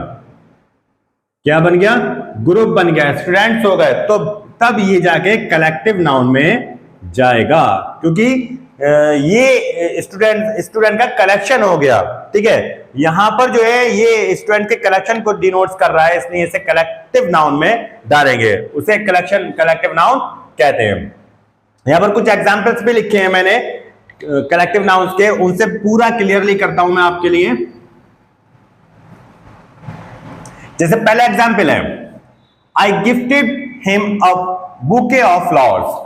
[SPEAKER 1] क्या बन गया, ग्रुप बन गया, स्टूडेंट्स हो गए। तो तब ये जाके कलेक्टिव नाउन में जाएगा, क्योंकि ये स्टूडेंट का कलेक्शन हो गया। ठीक है, यहां पर जो है ये स्टूडेंट के कलेक्शन को डिनोट्स कर रहा है, इसलिए इसे कलेक्टिव नाउन में डालेंगे, उसे कलेक्टिव नाउन कहते हैं। यहां पर कुछ एग्जांपल्स भी लिखे हैं मैंने कलेक्टिव नाउन्स के, उनसे पूरा क्लियरली करता हूं मैं आपके लिए। जैसे पहला एग्जांपल है, I gifted him a bouquet of flowers.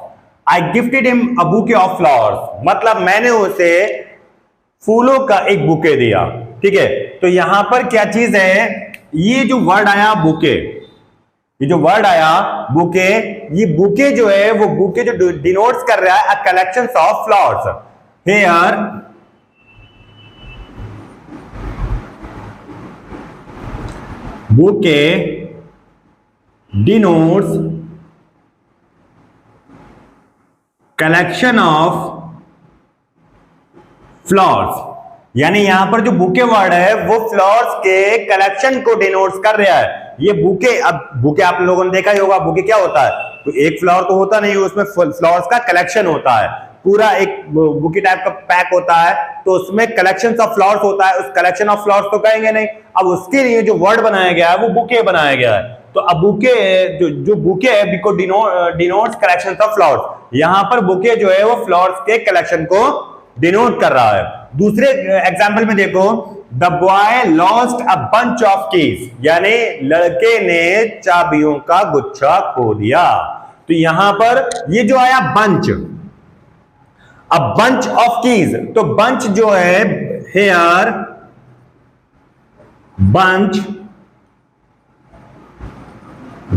[SPEAKER 1] I gifted him a bouquet of flowers मतलब मैंने उसे फूलों का एक बुके दिया। ठीक है, तो यहां पर क्या चीज है, ये जो वर्ड आया बुके, ये जो वर्ड आया बुके, ये बुके जो है वो बुके जो डिनोट्स कर रहा है अ collection of flowers. Here bouquet denotes collection of flowers, यानी यहां पर जो बुके वर्ड है वो फ्लावर्स के कलेक्शन को डिनोट्स कर रहा है। ये बुके, अब बुके आप लोगों ने देखा ही होगा, बुके क्या होता है, तो एक फ्लावर तो होता नहीं, उसमें फ्लावर्स का कलेक्शन होता है, पूरा एक बुके टाइप का पैक होता है, तो उसमें कलेक्शन ऑफ फ्लावर्स होता है। उस कलेक्शन ऑफ फ्लावर्स तो कहेंगे नहीं, अब उसके लिए जो वर्ड बनाया गया है वो बुके बनाया गया है। तो अब बुके जो बुके है बिको डिनोट्स कलेक्शन ऑफ फ्लावर्स, यहां पर बुके जो है वो फ्लावर्स के कलेक्शन को डिनोट कर रहा है। दूसरे एग्जांपल में देखो, the boy lost a bunch of keys, यानी लड़के ने चाबियों का गुच्छा खो दिया। तो यहां पर ये जो आया बंच, अब बंच ऑफ कीज, तो बंच जो है here bunch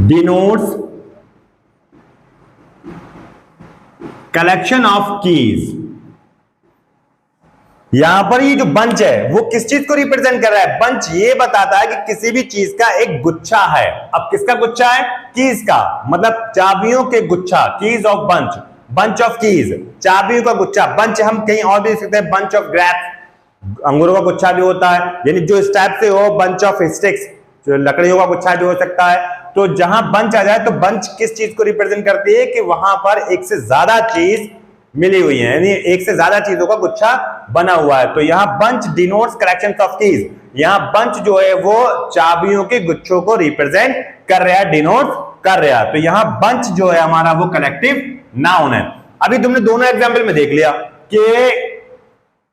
[SPEAKER 1] denotes collection of keys. यहां पर ये जो बंच है वो किस चीज को रिप्रेजेंट कर रहा है, बंच ये बताता है कि किसी भी चीज का एक गुच्छा है। अब किसका गुच्छा है, कीज का, मतलब चाबियों के गुच्छा, keys of bunch, bunch of keys, चाबियों का गुच्छा। बंच हम कहीं और भी देख सकते हैं, बंच ऑफ ग्रेप्स, अंगूरों का गुच्छा भी होता है, यानी जो इस टाइप से हो, बंच ऑफ स्टिक्स, जो लकड़ियों का गुच्छा भी हो सकता है। तो जहां बंच आ जाए तो बंच किस चीज को रिप्रेजेंट करती है, कि वहां पर एक से ज्यादा चीज मिली हुई है, यानी एक से ज्यादा चीजों का गुच्छा बना हुआ है। तो यहां bunch denotes collection of keys, यहां बंच जो है वो चाबियों के गुच्छों को रिप्रेजेंट कर रहा है, डिनोट कर रहा है। तो यहां बंच जो है हमारा वो कलेक्टिव नाउन है। अभी तुमने दोनों एग्जाम्पल में देख लिया कि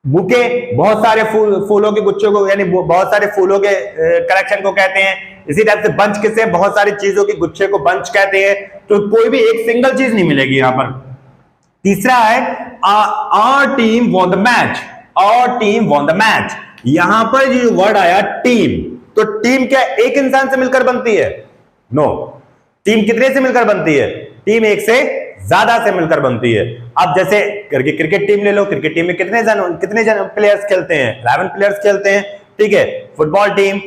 [SPEAKER 1] बुके बहुत सारे फूलों के गुच्छों को, यानी बहुत सारे फूलों के कलेक्शन को कहते हैं। इसी टाइप से बंच किसे, बहुत सारी चीजों के गुच्छे को बंच कहते हैं। तो कोई भी एक सिंगल चीज नहीं मिलेगी यहां पर। तीसरा है our team won the match, our team won the match. यहां पर जो वर्ड आया टीम, तो टीम क्या एक इंसान से मिलकर बनती है, नो, टीम कितने से मिलकर बनती है, टीम एक से ज्यादा से मिलकर बनती है। अब जैसे करके क्रिकेट टीम ले लो, क्रिकेट टीम में कितने जन प्लेयर्स खेलते हैं, 11 प्लेयर्स खेलते हैं। ठीक है, फुटबॉल टीम,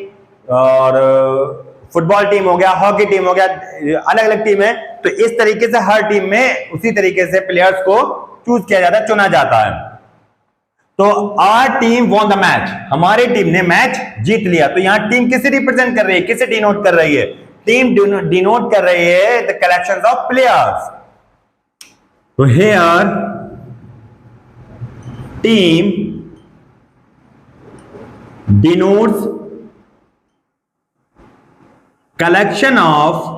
[SPEAKER 1] और फुटबॉल टीम हो गया, हॉकी टीम हो गया, अलग अलग टीम है। तो इस तरीके से हर टीम में उसी तरीके से प्लेयर्स को चूज किया जाता है, चुना जाता है। तो our team won the match, हमारी टीम ने मैच जीत लिया। तो यहां टीम किसे रिप्रेजेंट कर रही है, किसे डिनोट कर रही है, टीम डिनोट कर रही है द कलेक्शन ऑफ प्लेयर्स। तो here team denotes collection of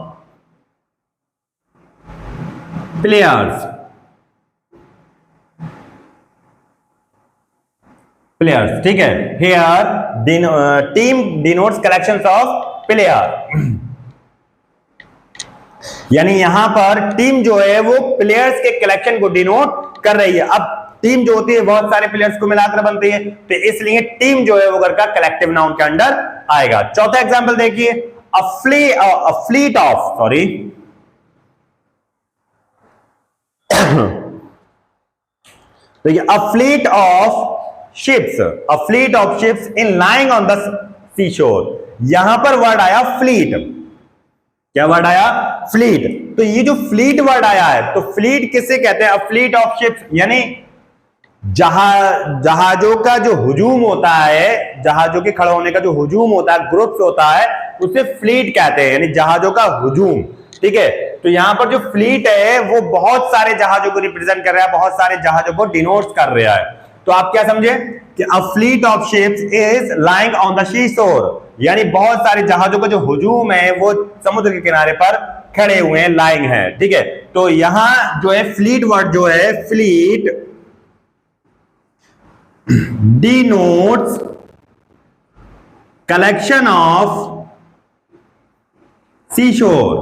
[SPEAKER 1] players, players. ठीक है, here team denotes collection of player, यानी यहां पर टीम जो है वो प्लेयर्स के कलेक्शन को डिनोट कर रही है। अब टीम जो होती है बहुत सारे प्लेयर्स को मिलाकर बनती है, तो इसलिए टीम जो है वो घर का कलेक्टिव नाउन के अंडर आएगा। चौथा एग्जांपल देखिए, अ फ्लीट ऑफ, सॉरी, देखिए, a fleet of ships, a fleet of ships in lying on the sea shore. यहां पर वर्ड आया फ्लीट। क्या वर्ड आया? फ्लीट। तो ये जो फ्लीट वर्ड आया है, तो फ्लीट किसे कहते हैं? अ फ्लीट ऑफ शिप्स, यानी जहाजों का जो हुजूम होता है, जहाजों के खड़े होने का जो हुजूम होता है, ग्रुप्स होता है, उसे फ्लीट कहते हैं, यानी जहाजों का हुजूम। ठीक है, तो यहां पर जो फ्लीट है वो बहुत सारे जहाजों को रिप्रेजेंट कर रहा है, बहुत सारे जहाजों को डिनोट कर रहा है। तो आप क्या समझे कि a fleet of ships is lying on the sea shore, यानी बहुत सारे जहाजों का जो हुजूम है वो समुद्र के किनारे पर खड़े हुए हैं, लाइंग है। ठीक है, तो यहां जो है फ्लीट वर्ड जो है, fleet denotes collection of seashore,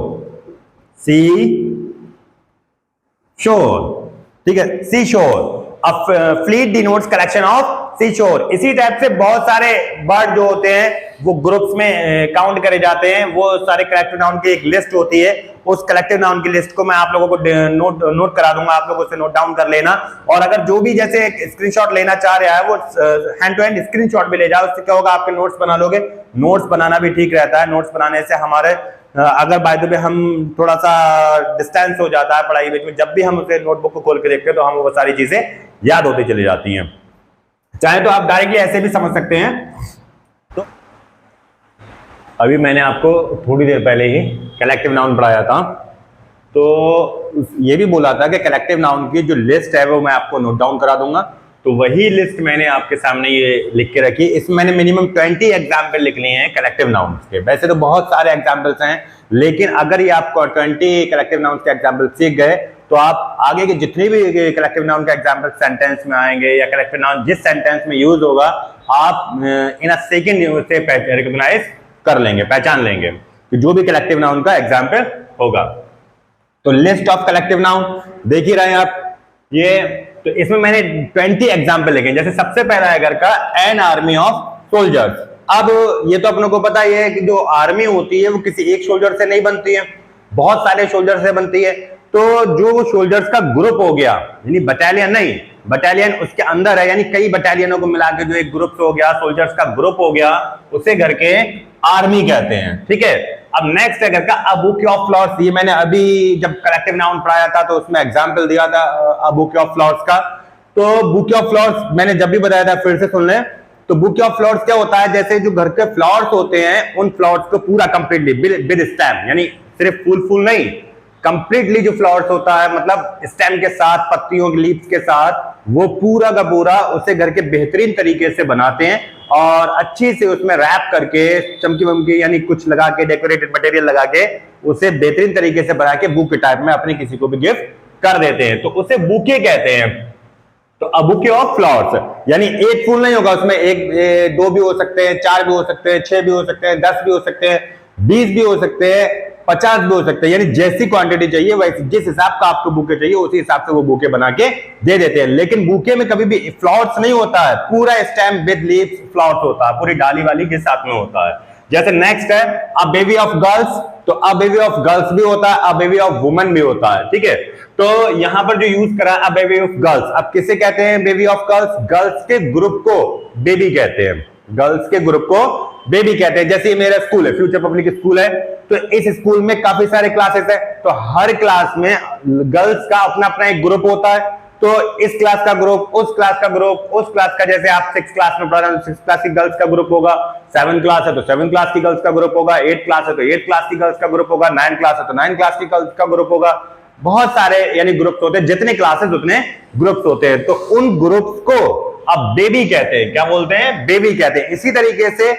[SPEAKER 1] ठीक है, seashore। अब fleet denotes collection of seashore. इसी टाइप से बहुत सारे वर्ड जो होते हैं वो ग्रुप्स में काउंट करे जाते हैं, वो सारे कलेक्टिव नाउन की एक लिस्ट होती है। उस कलेक्टिव नाउन की लिस्ट को मैं आप लोगों को नोट करा दूंगा, आप लोगों से नोट डाउन कर लेना। और अगर जो भी जैसे स्क्रीनशॉट लेना चाह रहा है वो हैंड टू हैंड स्क्रीनशॉट भी ले जाओ, उससे क्या होगा, आपके नोट्स बना लोगे। नोट्स बनाना भी ठीक रहता है, नोट्स बनाने से हमारे अगर बाय द वे हम थोड़ा सा डिस्टेंस हो जाता है पढ़ाई बीच में, जब भी हम उसे नोटबुक को खोल के देखते हैं तो हम वो सारी चीजें याद होती चली जाती हैं। चाहे तो आप डायरेक्टली ऐसे भी समझ सकते हैं। तो अभी मैंने आपको थोड़ी देर पहले ही कलेक्टिव नाउन पढ़ाया था, तो ये भी बोला था कि कलेक्टिव नाउन की जो लिस्ट है वो मैं आपको नोट डाउन करा दूंगा। तो वही लिस्ट मैंने आपके सामने ये लिख के रखी। इसमें मैंने मिनिमम 20 एग्जाम्पल लिख लिए हैं कलेक्टिव नाउन्स के। वैसे तो बहुत सारे एग्जाम्पल्स हैं, लेकिन अगर ये आपको 20 कलेक्टिव नाउन्स के एग्जाम्पल सीख गए तो आप आगे के जितने भी कलेक्टिव नाउन के एग्जाम्पल सेंटेंस में आएंगे या कलेक्टिव नाउन जिस सेंटेंस में यूज होगा, आप इन अ सेकेंड उसे रिकॉग्नाइज कर लेंगे, पहचान लेंगे कि जो भी कलेक्टिव नाउन का एग्जाम्पल होगा। तो लिस्ट ऑफ कलेक्टिव नाउन देख ही रहे हैं आप ये। तो इसमें मैंने 20 एग्जाम्पल लिखे। जैसे सबसे पहला है घर का एन आर्मी ऑफ सोल्जर्स। अब ये तो अपनों को पता ही है कि जो आर्मी होती है वो किसी एक सोल्जर से नहीं बनती है, बहुत सारे सोल्जर से बनती है। तो जो सोल्जर्स का ग्रुप हो गया, यानी बटालियन नहीं, बटालियन उसके अंदर है, यानी कई बटालियनों को मिला के जो एक ग्रुप हो गया, सोल्जर्स का ग्रुप हो गया, उसे घर के आर्मी कहते हैं। ठीक है, अब नेक्स्ट है घर का अ बुके ऑफ फ्लावर्स। ये मैंने अभी जब कलेक्टिव नाउन पढ़ाया था तो उसमें एग्जांपल दिया था अ बुके ऑफ फ्लावर्स का। तो बुके ऑफ फ्लावर्स मैंने जब भी बताया था, फिर से सुन लें। तो बुके ऑफ फ्लावर्स क्या होता है, जैसे जो घर के फ्लावर्स होते हैं उन फ्लावर्स को पूरा कंप्लीटली विद स्टेम, यानी सिर्फ फूल नहीं, कंप्लीटली जो फ्लावर्स होता है मतलब स्टेम के साथ, पत्तियों के लीव्स के साथ, वो पूरा का पूरा उसे घर के बेहतरीन तरीके से बनाते हैं और अच्छी से उसमें रैप करके चमकी वमकी यानी कुछ लगा के, डेकोरेटेड मटेरियल लगा के उसे बेहतरीन तरीके से बना के बुके टाइप में अपने किसी को भी गिफ्ट कर देते हैं, तो उसे बुके कहते हैं। तो अ बुके ऑफ फ्लावर्स यानी एक फूल नहीं होगा उसमें, एक दो भी हो सकते हैं, 4 भी हो सकते हैं, 6 भी हो सकते हैं, 10 भी हो सकते हैं, 20 भी हो सकते हैं, 50 भी हो सकते हैं, यानी जैसी क्वांटिटी चाहिए वैसे जिस हिसाब का आपको बुके चाहिए उसी हिसाब से वो बुके बना के दे देते हैं। लेकिन बुके में कभी भी फ्लावर्स नहीं होता है, पूरा स्टेम विद लीव्स फ्लावर्स होता है, पूरी डाली वाली के साथ में होता है। जैसे नेक्स्ट है अ बेबी ऑफ गर्ल्स। तो अ बेबी ऑफ गर्ल्स भी होता है, अ बेबी ऑफ वुमेन भी होता है। ठीक है, तो यहां पर जो यूज करा अ बेबी ऑफ गर्ल्स, अब किसे कहते हैं बेबी ऑफ गर्ल्स? गर्ल्स के ग्रुप को बेबी कहते हैं, गर्ल्स के ग्रुप को बेबी कहते हैं। जैसे मेरा स्कूल है, फ्यूचर पब्लिक स्कूल है, तो इस स्कूल में काफी सारे क्लासेस है, तो हर क्लास में गर्ल्स का अपना अपना एक ग्रुप होता है। तो इस क्लास का ग्रुप, उस क्लास का ग्रुप, उस क्लास का, जैसे आप 6 क्लास में पढ़ रहे हैं 6 क्लास की गर्ल्स का ग्रुप होगा, 7 क्लास है तो 7 क्लास की गर्ल्स का ग्रुप होगा, 8 क्लास है तो 8 क्लास की गर्ल्स का ग्रुप होगा, 9 क्लास है तो 9 क्लास की गर्ल्स का ग्रुप होगा। बहुत सारे यानी ग्रुप्स होते हैं, जितने क्लासेस उतने ग्रुप्स होते हैं, तो उन ग्रुप्स को अब बेबी कहते हैं। क्या बोलते हैं? बेबी कहते हैं। इसी तरीके से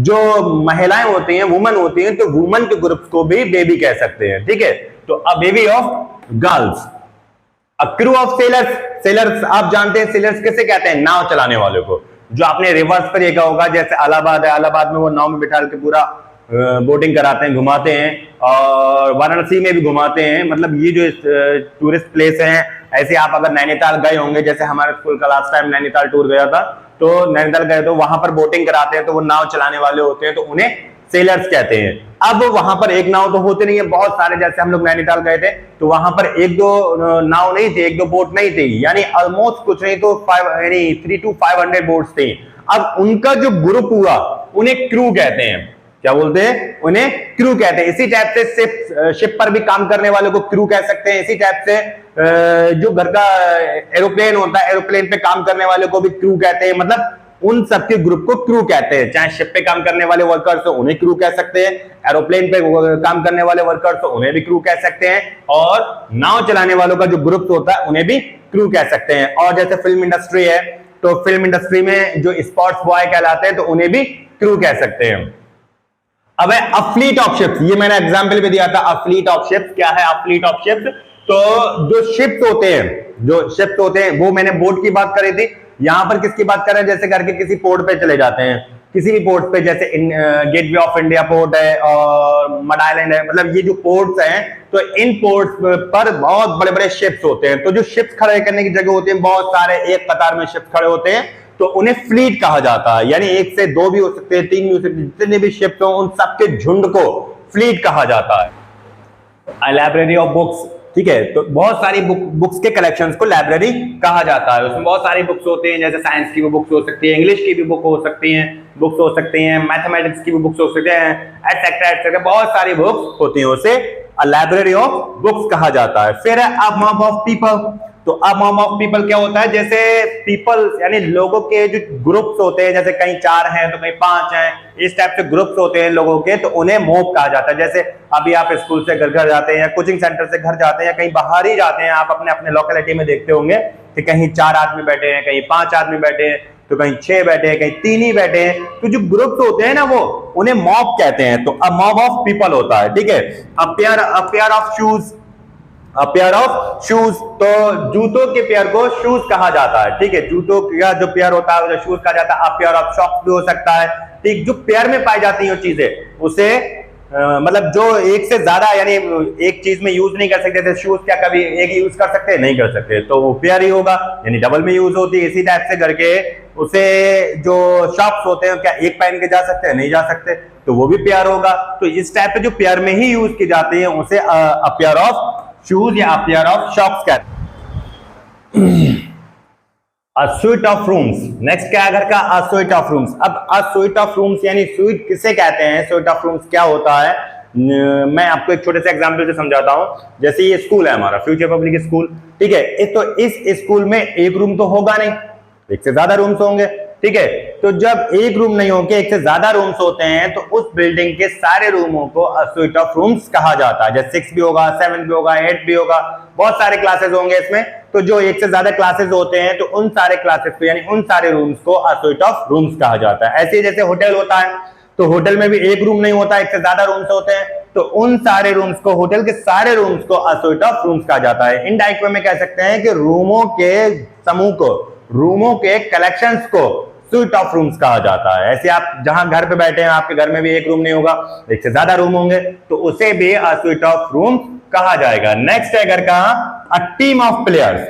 [SPEAKER 1] जो महिलाएं होती हैं, वुमन होती हैं, तो वुमन के ग्रुप्स को भी बेबी कह सकते हैं। ठीक है, तो अ baby of girls. A crew of sellers. Sellers आप जानते हैं, सेलर्स किसे कहते हैं? नाव चलाने वालों को। जो आपने रिवर्स पर देखा होगा, जैसे इलाहाबाद है, इलाहाबाद में वो नाव में बिठा के पूरा बोटिंग कराते हैं, घुमाते हैं, और वाराणसी में भी घुमाते हैं। मतलब ये जो टूरिस्ट प्लेस है, ऐसे आप अगर नैनीताल गए होंगे, जैसे हमारे स्कूल का लास्ट टाइम नैनीताल टूर गया था, तो नैनीताल गए तो वहां पर बोटिंग कराते हैं, तो वो नाव चलाने वाले होते हैं, तो उन्हें सेलर्स कहते हैं। अब वहां पर एक नाव तो होते नहीं है, बहुत सारे, जैसे हम लोग नैनीताल गए थे तो वहां पर एक दो नाव नहीं थी, एक दो बोट नहीं थी, यानी ऑलमोस्ट कुछ नहीं तो 300 to 500 बोट्स थी। अब उनका जो ग्रुप हुआ उन्हें क्रू कहते हैं। क्या बोलते हैं? उन्हें क्रू कहते हैं। इसी टाइप से शिप पर भी काम करने वालों को क्रू कह सकते हैं। इसी टाइप से जो घर का एरोप्लेन होता है, एरोप्लेन पे काम करने वालों को भी क्रू कहते हैं। मतलब उन सबके ग्रुप को क्रू कहते हैं। चाहे शिप पे काम करने वाले वर्कर्स हो उन्हें क्रू कह सकते हैं, एरोप्लेन पे काम करने वाले वर्कर्स हो उन्हें भी क्रू कह सकते हैं, और नाव चलाने वालों का जो ग्रुप होता है उन्हें भी क्रू कह सकते हैं। और जैसे फिल्म इंडस्ट्री है तो फिल्म इंडस्ट्री में जो स्पोर्ट्स बॉय कहलाते हैं तो उन्हें भी क्रू कह सकते हैं। अब है अ फ्लीट ऑफ शिप्स, ये मैंने एग्जांपल भी दिया था। अ फ्लीट ऑफ शिप्स क्या है? अ फ्लीट ऑफ शिप्स, तो जो शिप्स होते हैं वो मैंने बोट की बात करी थी। यहां पर किसकी बात कर रहे हैं? जैसे करके किसी पोर्ट पे चले जाते हैं, किसी भी पोर्ट पे, जैसे गेटवे ऑफ इंडिया पोर्ट है और मड आइलैंड है, मतलब ये जो पोर्ट्स हैं तो इन पोर्ट्स पर बहुत बड़े बड़े शिप्स होते हैं। तो जो शिप्स खड़े करने की जगह होती है, बहुत सारे एक कतार में शिप्स खड़े होते हैं, तो उन्हें फ्लीट कहा जाता है। यानी एक से दो भी हो सकते हैं, तीन भी हो सकते हैं, जितने भी शिप्स हो उन सबके झुंड को फ्लीट कहा जाता है। लाइब्रेरी ऑफ बुक्स, ठीक है, तो बहुत सारी बुक्स के कलेक्शंस को लाइब्रेरी कहा जाता है। उसमें बहुत सारी बुक्स होती हैं, जैसे साइंस की भी बुक्स हो सकती है, इंग्लिश की भी बुक हो सकती हैं, मैथमेटिक्स की भी बुक्स हो सकते हैं, एटसेट्रा एटसेट्रा, बहुत सारी बुक्स होती हैं। उसे लाइब्रेरी ऑफ बुक्स कहा जाता है। फिर है अ मॉब ऑफ पीपल, तो अ मॉब ऑफ पीपल क्या होता है? जैसे पीपल यानी लोगों के जो ग्रुप्स होते हैं, जैसे कहीं 4 हैं तो कहीं 5 हैं, इस टाइप से ग्रुप्स होते हैं लोगों के, तो उन्हें मॉब कहा जाता है। जैसे अभी आप स्कूल से घर जाते हैं या कोचिंग सेंटर से घर जाते हैं या कहीं बाहर ही जाते हैं, आप अपने अपने लोकेलिटी में देखते होंगे कि कहीं 4 आदमी बैठे हैं, कहीं 5 आदमी बैठे हैं, तो कहीं 6 बैठे हैं, कहीं 3 ही बैठे हैं। तो जो ग्रुप्स होते हैं ना वो उन्हें मॉब कहते हैं। तो अ मॉब ऑफ पीपल होता है, ठीक है। A pair of shoes, a pair of shoes, तो जूतों के पेयर को शूज कहा जाता है, ठीक है। जूतों का जो पेयर होता है उसे शूज कहा जाता है। अ पेयर ऑफ सॉक्स भी हो सकता है, ठीक। जो पेयर में पाई जाती है चीजें उसे मतलब जो एक से ज्यादा यानी एक चीज में यूज नहीं कर सकते थे, शूज क्या कभी एक ही यूज कर सकते हैं? नहीं कर सकते, तो वो पेयर ही होगा, यानी डबल में यूज होती है। इसी टाइप से करके उसे जो शॉक्स होते हैं क्या एक पहन के जा सकते हैं? नहीं जा सकते, तो वो भी पेयर होगा। तो इस टाइप पे जो पेयर में ही यूज की जाती है उसे अ पेयर ऑफ शूज या अ पेयर ऑफ शॉक्स कहते हैं। A sweet of rooms, next क्या है घर का? A sweet of rooms. अब अ स्वीट ऑफ रूम्स यानी स्वीट किसे कहते हैं? स्वीट ऑफ रूम्स क्या होता है? मैं आपको एक छोटे से एग्जांपल से समझाता हूं। जैसे ये स्कूल है हमारा फ्यूचर पब्लिक स्कूल, ठीक है। तो इस स्कूल में एक रूम तो होगा नहीं, एक से ज्यादा रूम्स होंगे, ठीक है। तो जब एक रूम नहीं होके एक से ज्यादा रूम्स होते हैं तो उस बिल्डिंग के सारे रूमों को अ स्वीट ऑफ रूम्स कहा जाता है। जैसे 6 भी होगा, 7 भी होगा, 8 भी होगा, बहुत सारे क्लासेस होंगे इसमें। तो जो एक से ज्यादा क्लासेस होते हैं तो उन सारे क्लासेस को यानी उन सारे रूम्स को अ स्वीट ऑफ रूम्स कहा जाता है। ऐसे जैसे होटल होता है तो होटल में भी एक रूम नहीं होता, एक से ज्यादा रूम्स होते हैं, तो उन सारे रूम्स को, होटल के सारे रूम्स को अ स्वीट ऑफ रूम्स कहा जाता है। इनडायरेक्ट वे में कह सकते हैं कि रूमों के समूह को, रूमों के कलेक्शंस को स्वीट ऑफ रूम्स कहा जाता है। ऐसे आप जहां घर पे बैठे हैं, आपके घर में भी एक रूम नहीं होगा, एक से ज्यादा रूम होंगे, तो उसे भी अ स्वीट ऑफ रूम कहा जाएगा। नेक्स्ट है घर का अ टीम ऑफ प्लेयर्स।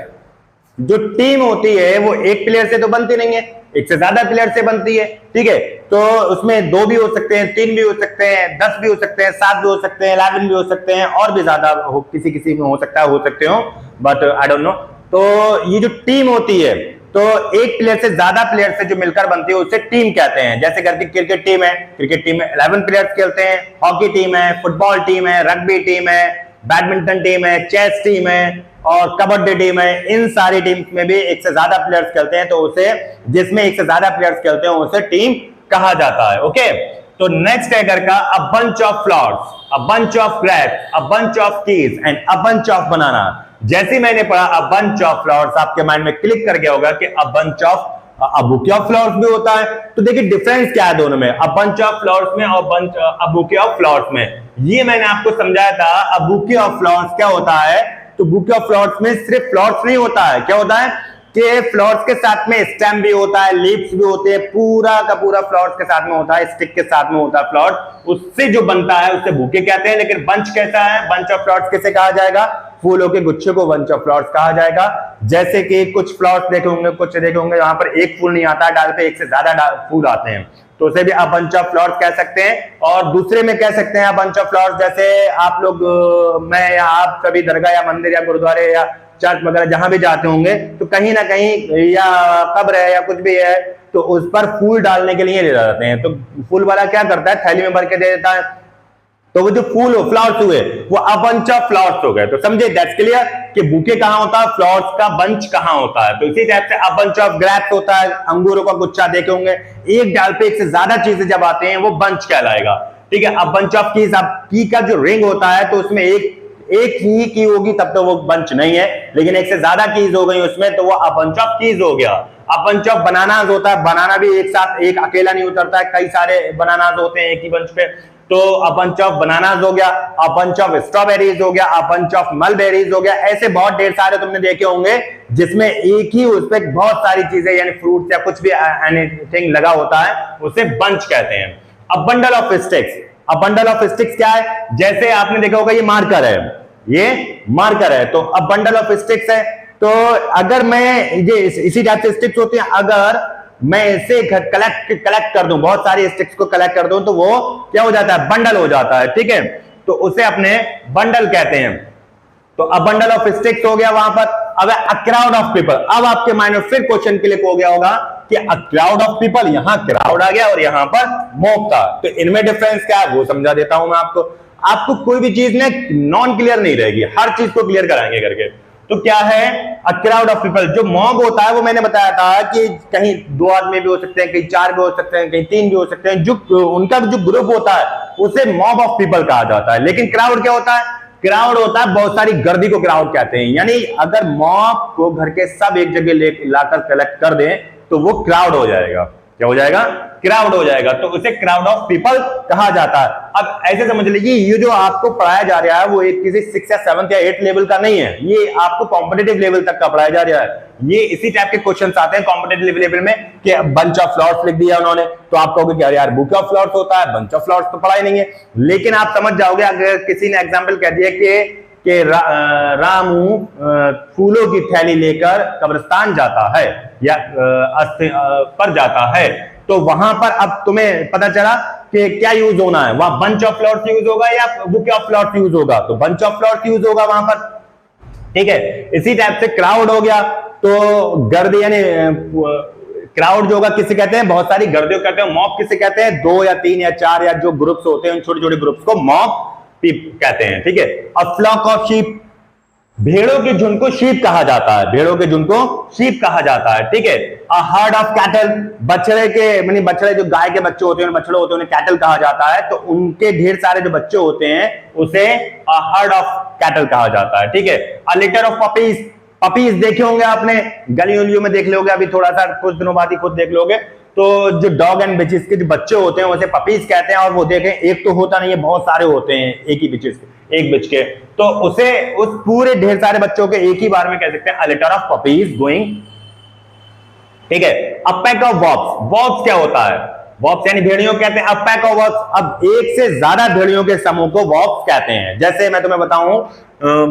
[SPEAKER 1] जो टीम होती है वो एक प्लेयर से तो बनती नहीं है, एक से ज्यादा प्लेयर से बनती है, ठीक है। तो उसमें 2 भी हो सकते हैं, 3 भी हो सकते हैं, 10 भी हो सकते हैं, 7 भी हो सकते हैं, 11 भी हो सकते हैं, और भी ज्यादा किसी किसी में हो सकता है, हो सकते हो, बट आई डोंट नो। तो ये जो टीम होती है तो एक प्लेयर से ज्यादा प्लेयर से जो मिलकर बनती है उसे टीम कहते हैं। जैसे करके क्रिकेट टीम है, क्रिकेट टीम में 11 प्लेयर्स खेलते हैं, हॉकी टीम है, फुटबॉल टीम है, रग्बी टीम है, बैडमिंटन टीम है, चेस टीम है और कबड्डी टीम है। इन सारी टीम्स में भी एक से ज्यादा प्लेयर्स खेलते हैं, तो उसे, जिसमें एक से ज्यादा प्लेयर्स खेलते हैं उसे टीम कहा जाता है। ओके, तो नेक्स्ट है घर का a bunch of flowers, a bunch of grapes, a bunch of keys and a bunch of बनाना। जैसे मैंने पढ़ा अ बंच ऑफ फ्लावर्स, आपके माइंड में क्लिक कर गया होगा कि a bunch of, a bouquet of flowers भी होता है। तो देखिए डिफरेंस क्या है दोनों में, अ बंच ऑफ फ्लावर्स में और अ बुके ऑफ फ्लावर्स में। ये मैंने आपको समझाया था। अ बुके ऑफ फ्लावर्स क्या होता है? तो बुके ऑफ फ्लावर्स में सिर्फ फ्लावर्स नहीं होता है, क्या होता है कि फ्लावर्स के साथ में स्टेम भी होता है, लीव्स भी होते हैं, पूरा का पूरा फ्लावर्स के साथ में होता है, स्टिक के साथ में होता है फ्लावर्स, उससे जो बनता है उसे बुके कहते हैं। लेकिन बंच कैसा है? बंच ऑफ फ्लावर्स किसे कहा जाएगा? फूलों के गुच्छे को बंच ऑफ फ्लावर्स कहा जाएगा। जैसे कि कुछ फ्लावर्स देखे होंगे, कुछ देखे होंगे यहाँ पर एक फूल नहीं आता है डाल पे, एक से ज्यादा फूल आते हैं, तो उसे भी अ बंच ऑफ फ्लावर्स कह सकते हैं। और दूसरे में कह सकते हैं अ बंच ऑफ फ्लावर्स, जैसे आप लोग मैं या आप सभी दरगाह या मंदिर या गुरुद्वारे या चर्च वगैरह जहां भी जाते होंगे तो कहीं ना कहीं या कब्र है या कुछ भी है तो उस पर फूल डालने के लिए ले जाते हैं। तो फूल वाला क्या करता है, थैली में भर के दे देता है, तो वो जो फूल हो फ्लावर्स हुए वो अ बंच ऑफ फ्लावर्स हो गए। तो समझे, दैट्स क्लियर कि बुके कहां होता है, फ्लावर्स का बंच कहां होता है। तो इसी टाइप से अ बंच ऑफ ग्रेप्स होता है, अंगूरों का गुच्छा देखे होंगे, एक डाल पे एक से ज्यादा चीजें जब आते हैं वो बंच कहलाएगा। ठीक है, अ बंच ऑफ कीज, अब की का जो रिंग होता है तो उसमें एक ही की होगी तब तो वो बंच नहीं है, लेकिन एक से ज्यादा कीज हो गई उसमें तो वो अ बंच ऑफ कीज हो गया। अ बंच ऑफ बनानास होता है, बनाना भी एक साथ एक अकेला नहीं उतरता है, कई सारे बनानास होते हैं एक ही बंच पे, तो अ बंच ऑफ बनानास हो गया, अ बंच ऑफ स्ट्रॉबेरीज हो गया, अ बंच ऑफ मलबेरीज हो गया। ऐसे बहुत ढेर सारे तुमने देखे होंगे जिसमें एक ही उस पर बहुत सारी चीजें यानी फ्रूट्स या कुछ भी एनीथिंग लगा होता है, उसे बंच कहते हैं। A bundle of sticks, a bundle of sticks क्या है, जैसे आपने देखा होगा ये मार्कर है, ये मार्कर है, तो अ बंडल ऑफ स्टिक्स है। तो अगर मैं ये इसी टाइप से स्टिक्स होती हैं, अगर मैं इसे कलेक्ट कर दूं, बहुत सारी स्टिक्स को कलेक्ट कर दूं तो वो क्या हो जाता है, बंडल हो जाता है। ठीक है, तो उसे अपने बंडल कहते हैं। तो अ बंडल ऑफ स्टिक्स हो गया वहां पर। अब अ क्राउड ऑफ पीपल, अब आपके माइंड में फिर क्वेश्चन क्लिक हो गया होगा कि अ क्राउड ऑफ पीपल, यहां क्राउड आ गया और यहां पर मॉब था, तो इनमें डिफरेंस क्या है वो समझा देता हूं मैं आपको। आपको कोई भी चीज ने नॉन क्लियर नहीं रहेगी, हर चीज को क्लियर कराएंगे करके। तो क्या है अ क्राउड ऑफ पीपल, जो मॉब होता है वो मैंने बताया था कि कहीं 2 आदमी भी हो सकते हैं, कहीं 4 भी हो सकते हैं, कहीं 3 भी हो सकते हैं, जो उनका जो ग्रुप होता है उसे मॉब ऑफ पीपल कहा जाता है। लेकिन क्राउड क्या होता है, क्राउड होता है बहुत सारी गर्दी को क्राउड कहते हैं, यानी अगर मॉब को घर के सब एक जगह लाकर कलेक्ट कर दें तो वो क्राउड हो जाएगा। क्या हो जाएगा, क्राउड हो जाएगा, तो उसे क्राउड ऑफ पीपल कहा जाता है। अब ऐसे समझ लीजिए ये जो आपको पढ़ाया जा रहा है वो एक किसी 6 या 7 या 8 लेवल का नहीं है, ये आपको कॉम्पिटिटिव लेवल तक का पढ़ाया जा रहा है। ये इसी टाइप के क्वेश्चंस आते हैं कॉम्पिटिटिव लेवल में कि बंच ऑफ फ्लावर्स लिख दिया उन्होंने, तो आप कहोगे क्या यार बुके ऑफ फ्लावर्स होता है, बंच ऑफ फ्लावर्स तो पढ़ा ही नहीं है। लेकिन आप समझ जाओगे अगर किसी ने एग्जाम्पल कह दिया कि रामू फूलों की थैली लेकर कब्रिस्तान जाता है या अस्थि पर जाता है, तो वहां पर अब तुम्हें पता चला कि क्या यूज होना है, वहां बंच ऑफ फ्लावर्स यूज होगा या बुके ऑफ फ्लावर्स यूज होगा, तो बंच ऑफ फ्लावर्स यूज होगा वहां पर। ठीक है, इसी टाइप से क्राउड हो गया, तो गर्द यानी क्राउड जो होगा किसे कहते हैं, बहुत सारी गर्दियों कहते हैं। मॉब किसे कहते हैं, 2 या 3 या 4 या जो ग्रुप्स होते हैं उन छोटे छोटे ग्रुप्स को मॉब कहते हैं। ठीक है, अ फ्लॉक ऑफ शीप, भेड़ों के झुंड को शीप कहा जाता है, भेड़ों के झुंड को शीप कहा जाता है। ठीक है, अ हर्ड ऑफ कैटल, बछड़े के माने बछड़े जो गाय के बच्चे होते हैं बछड़े होते हैं उन्हें कैटल कहा जाता है, तो उनके ढेर सारे जो बच्चे होते हैं उसे अ हर्ड ऑफ कैटल कहा जाता है। ठीक है, अ लिटर ऑफ पपीज, पपीज देखे होंगे आपने गली उलियों में देख लोगे, अभी थोड़ा सा कुछ दिनों बाद ही खुद देख लोगे, तो जो डॉग एंड बिचेस के जो बच्चे होते हैं उसे पपीज कहते हैं। और वो देखें एक तो होता नहीं है, बहुत सारे होते हैं एक ही बिचेस के, एक बिच के, तो उसे उस पूरे ढेर सारे बच्चों के एक ही बार में कह सकते हैं अ लिटर ऑफ पपीज गोइंग। ठीक है, अ पैक ऑफ वॉप्स, वॉप्स क्या होता है, वॉप्स यानी भेड़ियों कहते हैं। अ पैक ऑफ वॉप्स, अब एक से ज्यादा भेड़ियों के समूह को वॉप्स कहते हैं। जैसे मैं तुम्हें बताऊं,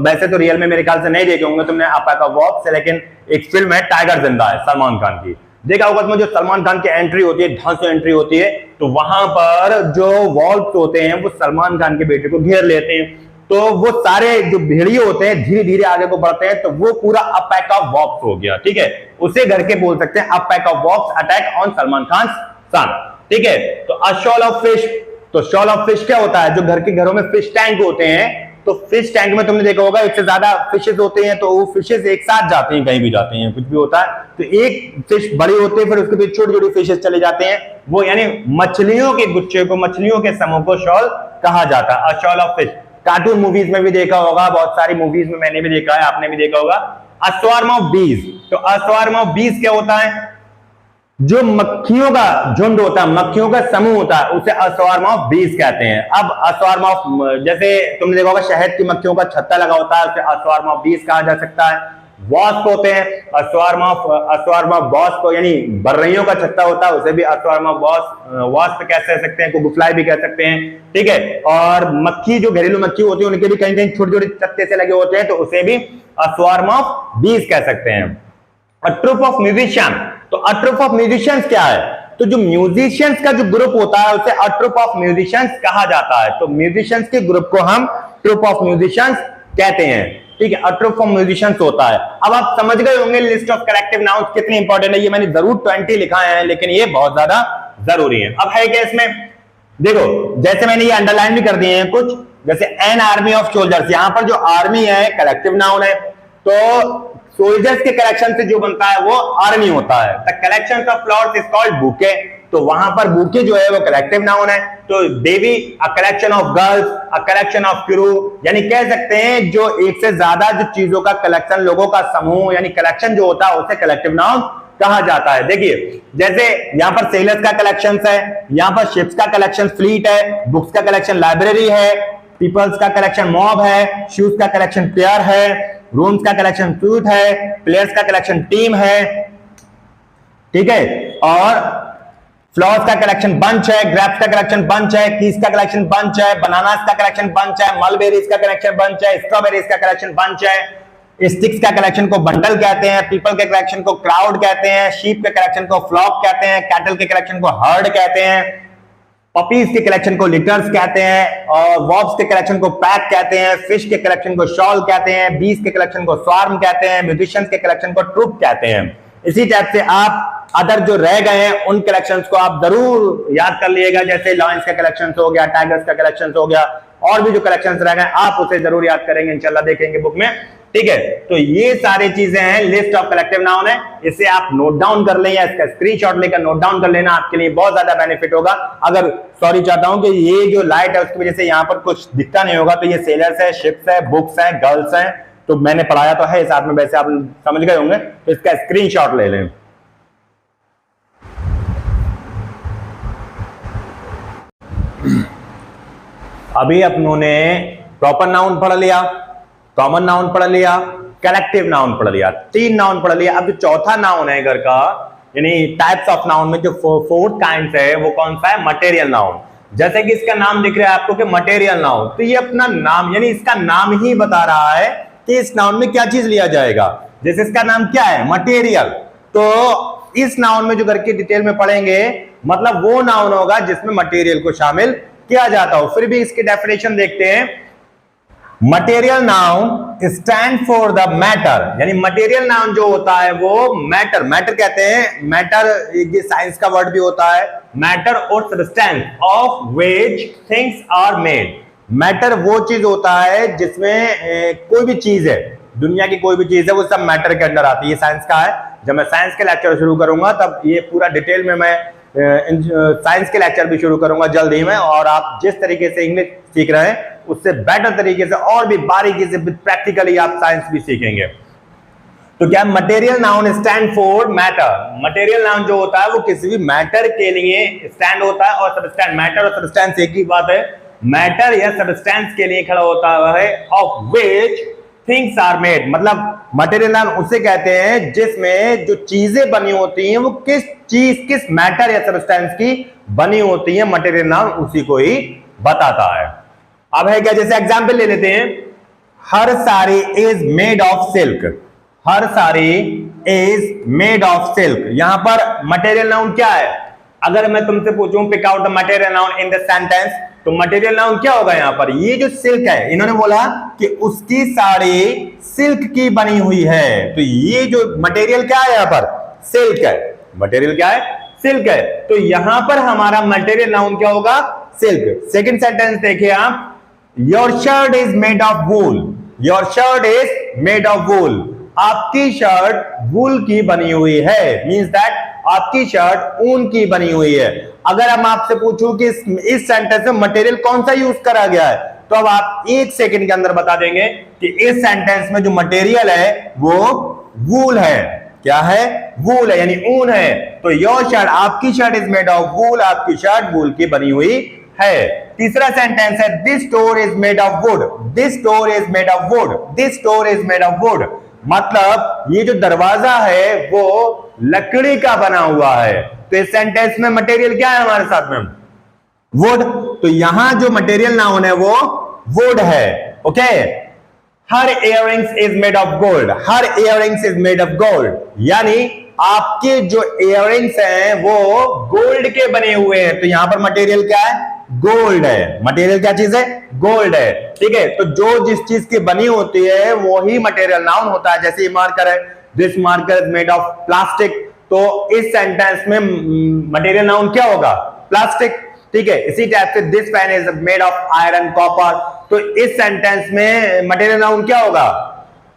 [SPEAKER 1] वैसे तो रियल में मेरे ख्याल से नहीं देखे होंगे तुमने अ पैक ऑफ वॉप्स, लेकिन एक फिल्म है टाइगर जिंदा है सलमान खान की, देखा होगा तुमने, जो सलमान खान की एंट्री होती है, ढंग से एंट्री होती है, तो वहां पर जो वॉल्व्स होते हैं वो सलमान खान के बेटे को घेर लेते हैं, तो वो सारे जो भेड़िए होते हैं धीरे धीरे आगे को बढ़ते हैं, तो वो पूरा अ पैक ऑफ वॉप्स हो गया। ठीक है, उसे घर के बोल सकते हैं a pack of wasps attack on Salman Khan son. ठीक है, तो अ शॉल ऑफ फिश, तो शॉल ऑफ फिश क्या होता है, जो घर के घरों में फिश टैंक होते हैं, तो फिश टैंक में तुमने देखा होगा एक से ज्यादा फिशेस होते हैं, तो वो फिशेस एक साथ जाते हैं, कहीं भी जाते हैं, कुछ भी होता है, तो एक फिश बड़ी होती है फिर उसके पीछे छोटी छोटी फिशेस चले जाते हैं, वो यानी मछलियों के गुच्छे को, मछलियों के समूह को शॉल कहा जाता है, a shoal of fish. Cartoon movies में भी देखा होगा, बहुत सारी मूवीज में मैंने भी देखा है, आपने भी देखा होगा, अ स्वार्म ऑफ बीज, तो अ स्वार्म ऑफ बीज क्या होता है, जो मक्खियों का झुंड होता है, मक्खियों का समूह होता है, उसे अ स्वार्म ऑफ बीज कहते हैं। अब अ स्वार्म ऑफ, जैसे तुमने देखा होगा शहद की मक्खियों का छत्ता लगा होता है, उसे अ स्वार्म ऑफ बीज कहा जा सकता है। वॉस्प होते हैं, अ स्वार्म ऑफ वॉस्प, यानी बर्रइयों का छत्ता होता है, उसे भी अ स्वार्म ऑफ वॉस्प कह सकते हैं, कुकुफ्लाई भी कह सकते हैं। ठीक है, और मक्खी जो घरेलू मक्खी होती है उनके भी कहीं कहीं छोटे छोटे छत्ते से लगे होते हैं, तो उसे भी अ स्वार्म ऑफ बीज कह सकते हैं। अ ट्रुप ऑफ म्यूजिशियन, तो अ ट्रुप ऑफ म्यूजिशियंस क्या है, तो जो म्यूजिशियंस का जो ग्रुप होता है उसे अ ट्रुप ऑफ म्यूजिशियंस कहा जाता है। तो म्यूजिशियंस के ग्रुप को हम ट्रुप ऑफ म्यूजिशियंस कहते हैं, ठीक है, अ ट्रुप ऑफ म्यूजिशियंस होता है। अब आप समझ गए होंगे लिस्ट ऑफ कलेक्टिव नाउन्स कितनी इंपॉर्टेंट है। ये मैंने जरूर 20 लिखा है, लेकिन ये बहुत ज्यादा जरूरी है। अब है क्या इसमें, देखो जैसे मैंने ये अंडरलाइन भी कर दिए हैं कुछ, जैसे एन आर्मी ऑफ सोल्जर्स, यहां पर जो आर्मी है कलेक्टिव नाउन है, तो सोल्जर्स के कलेक्शन से जो बनता है वो आर्मी होता है। The collection of flowers is called bouquet, तो वहां पर बुके जो है वो कलेक्टिव नाउन है। तो देवी a collection of girls, a collection of crew, यानी कह सकते हैं जो एक से ज्यादा जो चीजों का कलेक्शन, लोगों का समूह, यानी कलेक्शन जो होता है उसे कलेक्टिव नाउन कहा जाता है। देखिए जैसे यहां पर सेलर्स का कलेक्शन है, यहां पर शिप्स का कलेक्शन फ्लीट है, बुक्स का कलेक्शन लाइब्रेरी है, पीपल्स का कलेक्शन मॉब है, शूज का कलेक्शन पेयर है, रूम्स का कलेक्शन सूट है, प्लेयर्स का कलेक्शन टीम है, ठीक है, और फ्लावर्स का कलेक्शन बंच है, ग्रेप्स का कलेक्शन बंच है, कीज का कलेक्शन बंच है, बनानास का कलेक्शन बंच है, मलबेरीज का कलेक्शन बंच है, स्ट्रॉबेरीज का कलेक्शन बंच है, स्टिक्स का कलेक्शन को बंडल कहते हैं, पीपल के कलेक्शन को क्राउड कहते हैं, शीप के कलेक्शन को फ्लॉक कहते हैं, कैटल के कलेक्शन को हर्ड कहते हैं, पपीज के कलेक्शन को लिटर्स कहते हैं, और वॉब्स के कलेक्शन को पैक कहते हैं, फिश के कलेक्शन को शॉल कहते हैं, बीस के कलेक्शन को स्वार्म कहते हैं, म्यूजिशियंस के कलेक्शन को ट्रुप कहते हैं। इसी टाइप से आप अदर जो रह गए हैं उन कलेक्शंस को आप जरूर याद कर लिएगा, जैसे लॉयंस का कलेक्शन हो गया, टाइगर्स का कलेक्शन हो गया, और भी जो कलेक्शंस रह गए आप उसे जरूर याद करेंगे, इंशाल्लाह देखेंगे बुक में, ठीक है। तो ये सारी चीजें हैं, लिस्ट ऑफ कलेक्टिव नाउन है, इसे आप नोट डाउन कर लें या इसका स्क्रीनशॉट लेकर नोट डाउन कर लेना, आपके लिए बहुत ज्यादा बेनिफिट होगा। अगर सॉरी चाहता हूं कि ये जो लाइट है उसकी वजह से यहाँ पर कुछ दिखता नहीं होगा, तो ये सेलर्स है, शिप्स है, बुक्स है, गर्ल्स है, तो मैंने पढ़ाया तो है साथ में, वैसे आप समझ गए होंगे, तो इसका स्क्रीनशॉट ले लें। अभी अपनों ने प्रॉपर नाउन पढ़ लिया, कॉमन नाउन पढ़ लिया, कलेक्टिव नाउन पढ़ लिया, 3 नाउन पढ़ लिया। अब जो चौथा नाउन है घर का, यानी टाइप्स ऑफ नाउन में जो 4th काइंड है वो कौन सा है, मटेरियल नाउन। जैसे कि इसका नाम दिख रहा है आपको कि मटेरियल नाउन, तो ये अपना नाम, यानी इसका नाम ही बता रहा है कि इस नाउन में क्या चीज लिया जाएगा। जैसे इसका नाम क्या है, मटेरियल, तो इस नाउन में जो घर की डिटेल में पढ़ेंगे, मतलब वो नाउन होगा जिसमें मटेरियल को शामिल किया जाता हो। फिर भी इसकी डेफिनेशन देखते हैं। Material noun stand for the matter, यानी मटेरियल नाउन जो होता है वो मैटर, मैटर कहते हैं, मैटर ये साइंस का वर्ड भी होता है, मैटर और substance of which things are made. Matter वो चीज होता है जिसमें कोई भी चीज है, दुनिया की कोई भी चीज है वो सब मैटर के अंदर आती है। ये साइंस का है, जब मैं साइंस के लेक्चर शुरू करूंगा तब ये पूरा डिटेल में मैं साइंस के लेक्चर भी शुरू करूंगा जल्द ही में, और आप जिस तरीके से इंग्लिश सीख रहे हैं उससे बेटर तरीके से और भी बारीकी से प्रैक्टिकली आप साइंस भी सीखेंगे। तो क्या material noun stand for matter, material noun जो होता है वो किसी भी मैटर के लिए स्टैंड होता है, और सब्सटेंस, मैटर और सब्सटेंस एक ही बात है, मैटर या सब्सटेंस के लिए खड़ा होता है, of which things are made, मतलब मटेरियल नाउन उसे कहते हैं जिसमें जो चीजें बनी होती हैं वो किस चीज, किस मैटर या सब्सटेंस की बनी होती है, मटेरियल नाउन उसी को ही बताता है। अब है क्या, जैसे एग्जांपल ले लेते हैं, her sari is made of silk, her sari is made of silk, यहां पर मटेरियल नाउन क्या है। अगर मैं तुमसे पूछूं pick out the material noun in the sentence, तो मटेरियल नाउन क्या होगा यहां पर, ये जो सिल्क है, इन्होंने बोला कि उसकी साड़ी सिल्क की बनी हुई है, तो ये जो मटेरियल क्या है यहां पर, सिल्क है, मटेरियल क्या है, सिल्क है, तो यहां पर हमारा मटेरियल नाउन क्या होगा, सिल्क। सेकंड सेंटेंस देखिए आप, your shirt is made of wool, your shirt is made of wool, आपकी शर्ट वूल की बनी हुई है, मींस दैट आपकी शर्ट ऊन की बनी हुई है। अगर हम आपसे पूछूं कि इस सेंटेंस में मटेरियल कौन सा यूज करा गया है, तो अब आप 1 सेकंड के अंदर बता देंगे कि इस सेंटेंस में जो मटेरियल है वो वूल है। क्या है, वूल है, यानी ऊन है। तो योर शर्ट, आपकी shirt is made of wool, आपकी शर्ट वूल की बनी हुई है। तीसरा सेंटेंस है, this door is made of would, this door is made of would, this door is made of would, मतलब ये जो दरवाजा है वो लकड़ी का बना हुआ है। तो इस सेंटेंस में मटेरियल क्या है हमारे साथ में, वुड, तो यहां जो मटेरियल नाउन है वो वुड है। Okay, her earrings is made of gold, her earrings is made of gold, यानी आपके जो इयररिंग्स हैं वो गोल्ड के बने हुए हैं, तो यहां पर मटेरियल क्या है? गोल्ड है। मटेरियल क्या चीज है? गोल्ड है। ठीक है, तो जो जिस चीज की बनी होती है वो ही मटेरियल नाउन होता है। जैसे ये मार्कर है, this marker is made of plastic, तो इस सेंटेंस में मटेरियल नाउन क्या होगा? प्लास्टिक। ठीक है, इसी टाइप से this pen is made of iron copper, तो इस सेंटेंस में मटेरियल नाउन क्या होगा?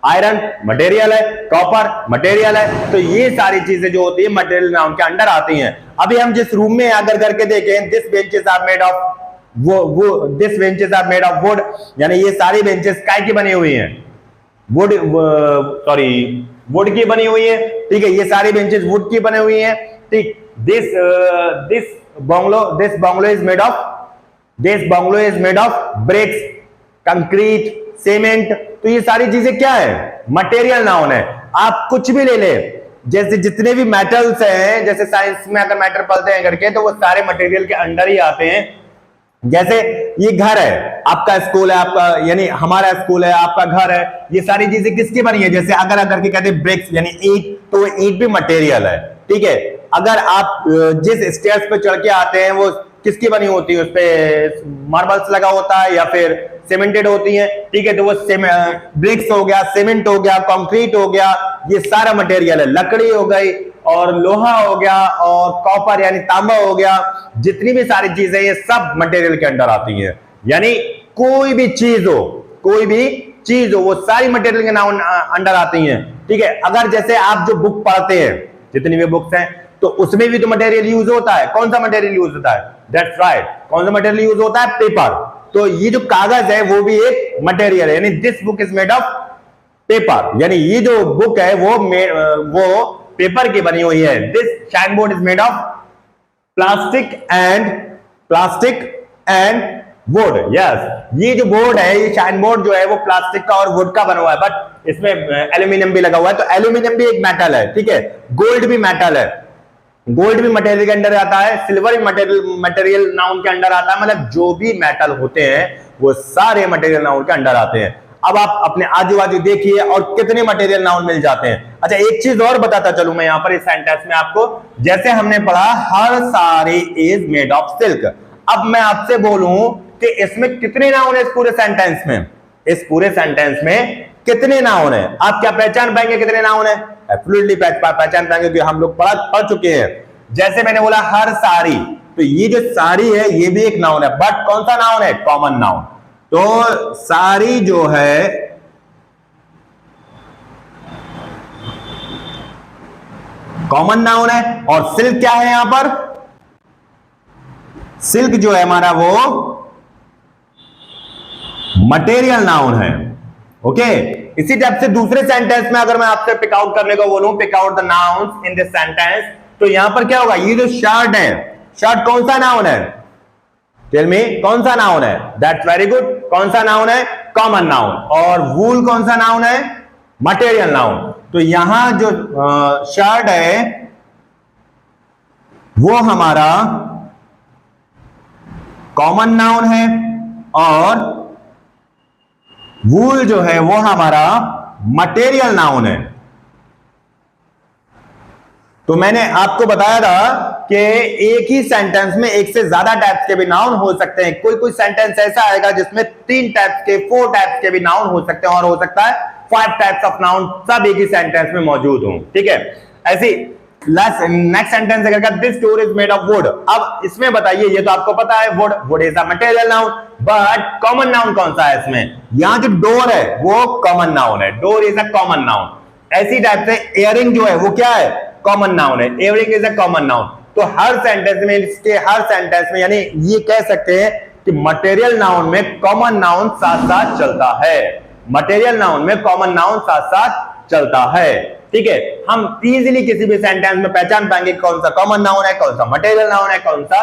[SPEAKER 1] आयरन मटेरियल है, कॉपर मटेरियल है, तो ये सारी चीजें जो होती है मटेरियल नाउन के अंडर आती हैं। अभी हम जिस रूम में अगर करके देखें, this benches are made of this benches are made of wood, यानी ये सारी बेंचेस काय की बनी हुई हैं? वुड, सॉरी वुड की बनी हुई है। ठीक है, ये सारी बेंचेस वुड की बनी हुई है। ठीक, this bungalow is made of BRICS, concrete, cement, तो ये सारी चीजें क्या है? मटेरियल नाउन है। आप कुछ भी ले ले, जैसे जितने भी मेटल्स हैं, जैसे साइंस में अगर मैटर पढ़ते हैं करके, तो वो सारे मटेरियल के अंडर ही आते हैं। जैसे ये घर है, आपका स्कूल है, आपका यानी हमारा स्कूल है, आपका घर है, ये सारी चीजें किसकी बनी है? जैसे अगर करके कहते हैं ब्रिक्स यानी ईंट, तो वो ईंट भी मटेरियल है। ठीक है, अगर आप जिस स्टेयर्स पे चढ़ के आते हैं वो किसकी बनी होती है? उस पे मार्बल्स लगा होता है या फिर सीमेंटेड होती है। ठीक है, तो वो ब्रिक्स हो गया, सीमेंट हो गया, कंक्रीट हो गया, ये सारा मटेरियल है। लकड़ी हो गई और लोहा हो गया और कॉपर यानी तांबा हो गया, जितनी भी सारी चीजें ये सब मटेरियल के अंडर आती हैं। यानी कोई भी चीज हो वो सारी मटेरियल के नाम अंडर आती हैं। ठीक है, अगर जैसे आप जो बुक पढ़ते हैं, जितनी भी बुक्स हैं, तो उसमें भी तो मटेरियल यूज होता है। कौन सा मटेरियल यूज होता है? दैट्स राइट, कौन सा मटेरियल यूज होता है? पेपर। तो ये जो कागज है वो भी एक मटेरियल है, यानी this book is made of paper, यानी ये जो बुक है वो पेपर की बनी हुई है। This shine board is made of plastic and would. Yes, ये जो बोर्ड है, ये शाइन बोर्ड जो है वो प्लास्टिक का और वुड का बना हुआ है, बट इसमें एल्यूमिनियम भी लगा हुआ है, तो एल्यूमिनियम भी एक मेटल है। ठीक है, गोल्ड भी मेटल है, गोल्ड भी मटेरियल के अंडर आता है, सिल्वर भी मटेरियल नाउन के अंडर आता है। मतलब जो भी मेटल होते हैं वो सारे मटेरियल नाउन के अंडर आते हैं। अब आप अपने आजू बाजू देखिए और कितने मटेरियल नाउन मिल जाते हैं। अच्छा, एक चीज और बताता चलूं मैं यहां पर इस सेंटेंस में आपको, जैसे हमने पढ़ा her sari is made of silk. अब मैं आपसे बोलूं कि इसमें कितने नाउन है? इस पूरे सेंटेंस में कितने नाउन है? आप क्या पहचान पाएंगे कितने नाउन है? एब्सोल्युटली पहचान पाएंगे, क्योंकि हम लोग पढ़ चुके हैं। जैसे मैंने बोला हर साड़ी, तो ये जो साड़ी है ये भी एक नाउन है, बट कौन सा नाउन है? Common noun. तो साड़ी जो है कॉमन नाउन है, और सिल्क क्या है? यहां पर सिल्क जो है हमारा वो मटेरियल नाउन है। ओके, इसी टाइप से दूसरे सेंटेंस में अगर मैं आपसे पिक आउट करने को बोलूं, pick out the nouns in this sentence, तो यहां पर क्या होगा? ये जो शर्ट है, शर्ट कौन सा नाउन है? टेल मी, कौन सा नाउन है? दैट्स वेरी गुड, कौन सा नाउन है? Common noun. और वूल कौन सा नाउन है? Material noun. तो यहां जो शर्ट है वो हमारा कॉमन नाउन है, और वूल जो है वो हमारा मटेरियल नाउन है। तो मैंने आपको बताया था कि एक ही सेंटेंस में एक से ज्यादा टाइप्स के भी नाउन हो सकते हैं। कोई सेंटेंस ऐसा आएगा जिसमें 3 टाइप्स के, 4 टाइप्स के भी नाउन हो सकते हैं, और हो सकता है 5 टाइप्स ऑफ नाउन सब एक ही सेंटेंस में मौजूद हों। ठीक है, ऐसी नेक्स्ट सेंटेंस अगर this door is made of would. अब इसमें बताइए, ये तो आपको पता है would is a material noun, but common noun कौन सा है इसमें? यहां जो डोर है वो कॉमन नाउन है, door is a common noun. ऐसी टाइप से इयरिंग जो है वो क्या है? कॉमन नाउन है, earring is a common noun. तो हर सेंटेंस में यानी ये कह सकते हैं कि मटेरियल नाउन में कॉमन नाउन साथ साथ चलता है, मटेरियल नाउन में कॉमन नाउन साथ साथ चलता है। ठीक है, हम इजीली किसी भी सेंटेंस में पहचान पाएंगे कौन सा कॉमन नाउन है, कौन सा मटेरियल नाउन है, कौन सा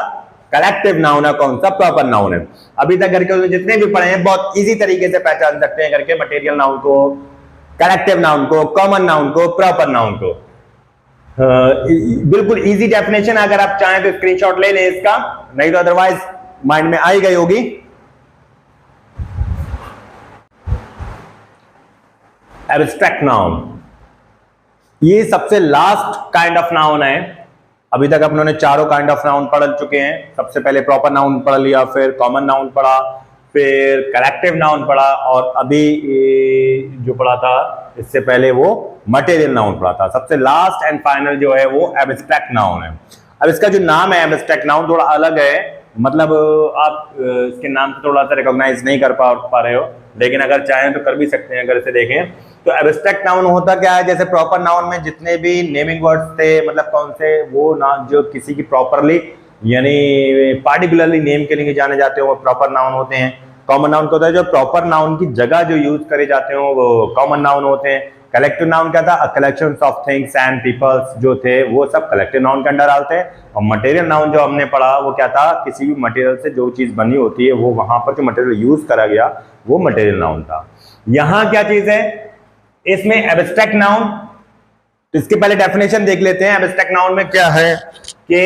[SPEAKER 1] कलेक्टिव नाउन है, कौन सा प्रॉपर नाउन है। अभी तक करके जितने भी पढ़े हैं बहुत इजी तरीके से पहचान सकते हैं करके मटेरियल नाउन को, कलेक्टिव नाउन को, कॉमन नाउन को, प्रॉपर नाउन को। बिल्कुल इजी डेफिनेशन, अगर आप चाहें तो स्क्रीनशॉट ले लें इसका, नहीं तो अदरवाइज माइंड में आई गई होगी। एब्स्ट्रैक्ट नाउन, ये सबसे लास्ट काइंड ऑफ नाउन है। अभी तक अपनों ने चारों काइंड ऑफ नाउन पढ़ चुके हैं। सबसे पहले प्रॉपर नाउन पढ़ लिया, फिर कॉमन नाउन पढ़ा, फिर कलेक्टिव नाउन पढ़ा, और अभी जो पढ़ा था इससे पहले वो मटेरियल नाउन पढ़ा था। सबसे लास्ट एंड फाइनल जो है वो एब्स्ट्रैक्ट नाउन है। अब इसका जो नाम है एब्स्ट्रैक्ट नाउन थोड़ा अलग है, मतलब आप इसके नाम से थोड़ा सा रिकॉग्नाइज नहीं कर पा रहे हो, लेकिन अगर चाहें तो कर भी सकते हैं। अगर इसे देखें तो एब्स्ट्रैक्ट नाउन होता क्या है, जैसे प्रॉपर नाउन में जितने भी नेमिंग वर्ड्स थे, मतलब कौन से वो नाम जो किसी की प्रॉपरली यानी पार्टिकुलरली नेम के लिए जाने जाते हो वो प्रॉपर नाउन होते हैं। कॉमन नाउन क्या होता है, जो प्रॉपर नाउन की जगह जो यूज करे जाते हो वो कॉमन नाउन होते हैं। कलेक्टिव नाउन क्या था, collection of things and peoples जो थे वो सब कलेक्टिव नाउन के अंडर आते हैं। और मटेरियल नाउन जो हमने पढ़ा वो क्या था, किसी भी मटेरियल से जो चीज बनी होती है वो वहां पर जो मटेरियल यूज करा गया वो मटेरियल नाउन था। यहां क्या चीज है इसमें एब्स्ट्रैक्ट नाउन, इसके पहले डेफिनेशन देख लेते हैं। एब्स्ट्रैक्ट नाउन में क्या है कि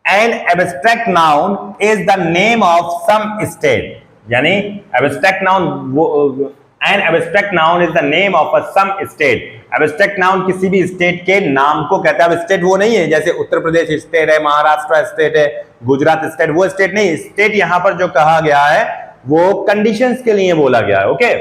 [SPEAKER 1] an abstract noun is the name of some state, यानी abstract noun an abstract noun is the name of a some state. Abstract noun किसी भी स्टेट के नाम को कहता है। अब स्टेट वो नहीं है जैसे उत्तर प्रदेश स्टेट है, महाराष्ट्र स्टेट है, गुजरात स्टेट, वो स्टेट नहीं। स्टेट यहां पर जो कहा गया है वो कंडीशंस के लिए बोला गया है। ओके,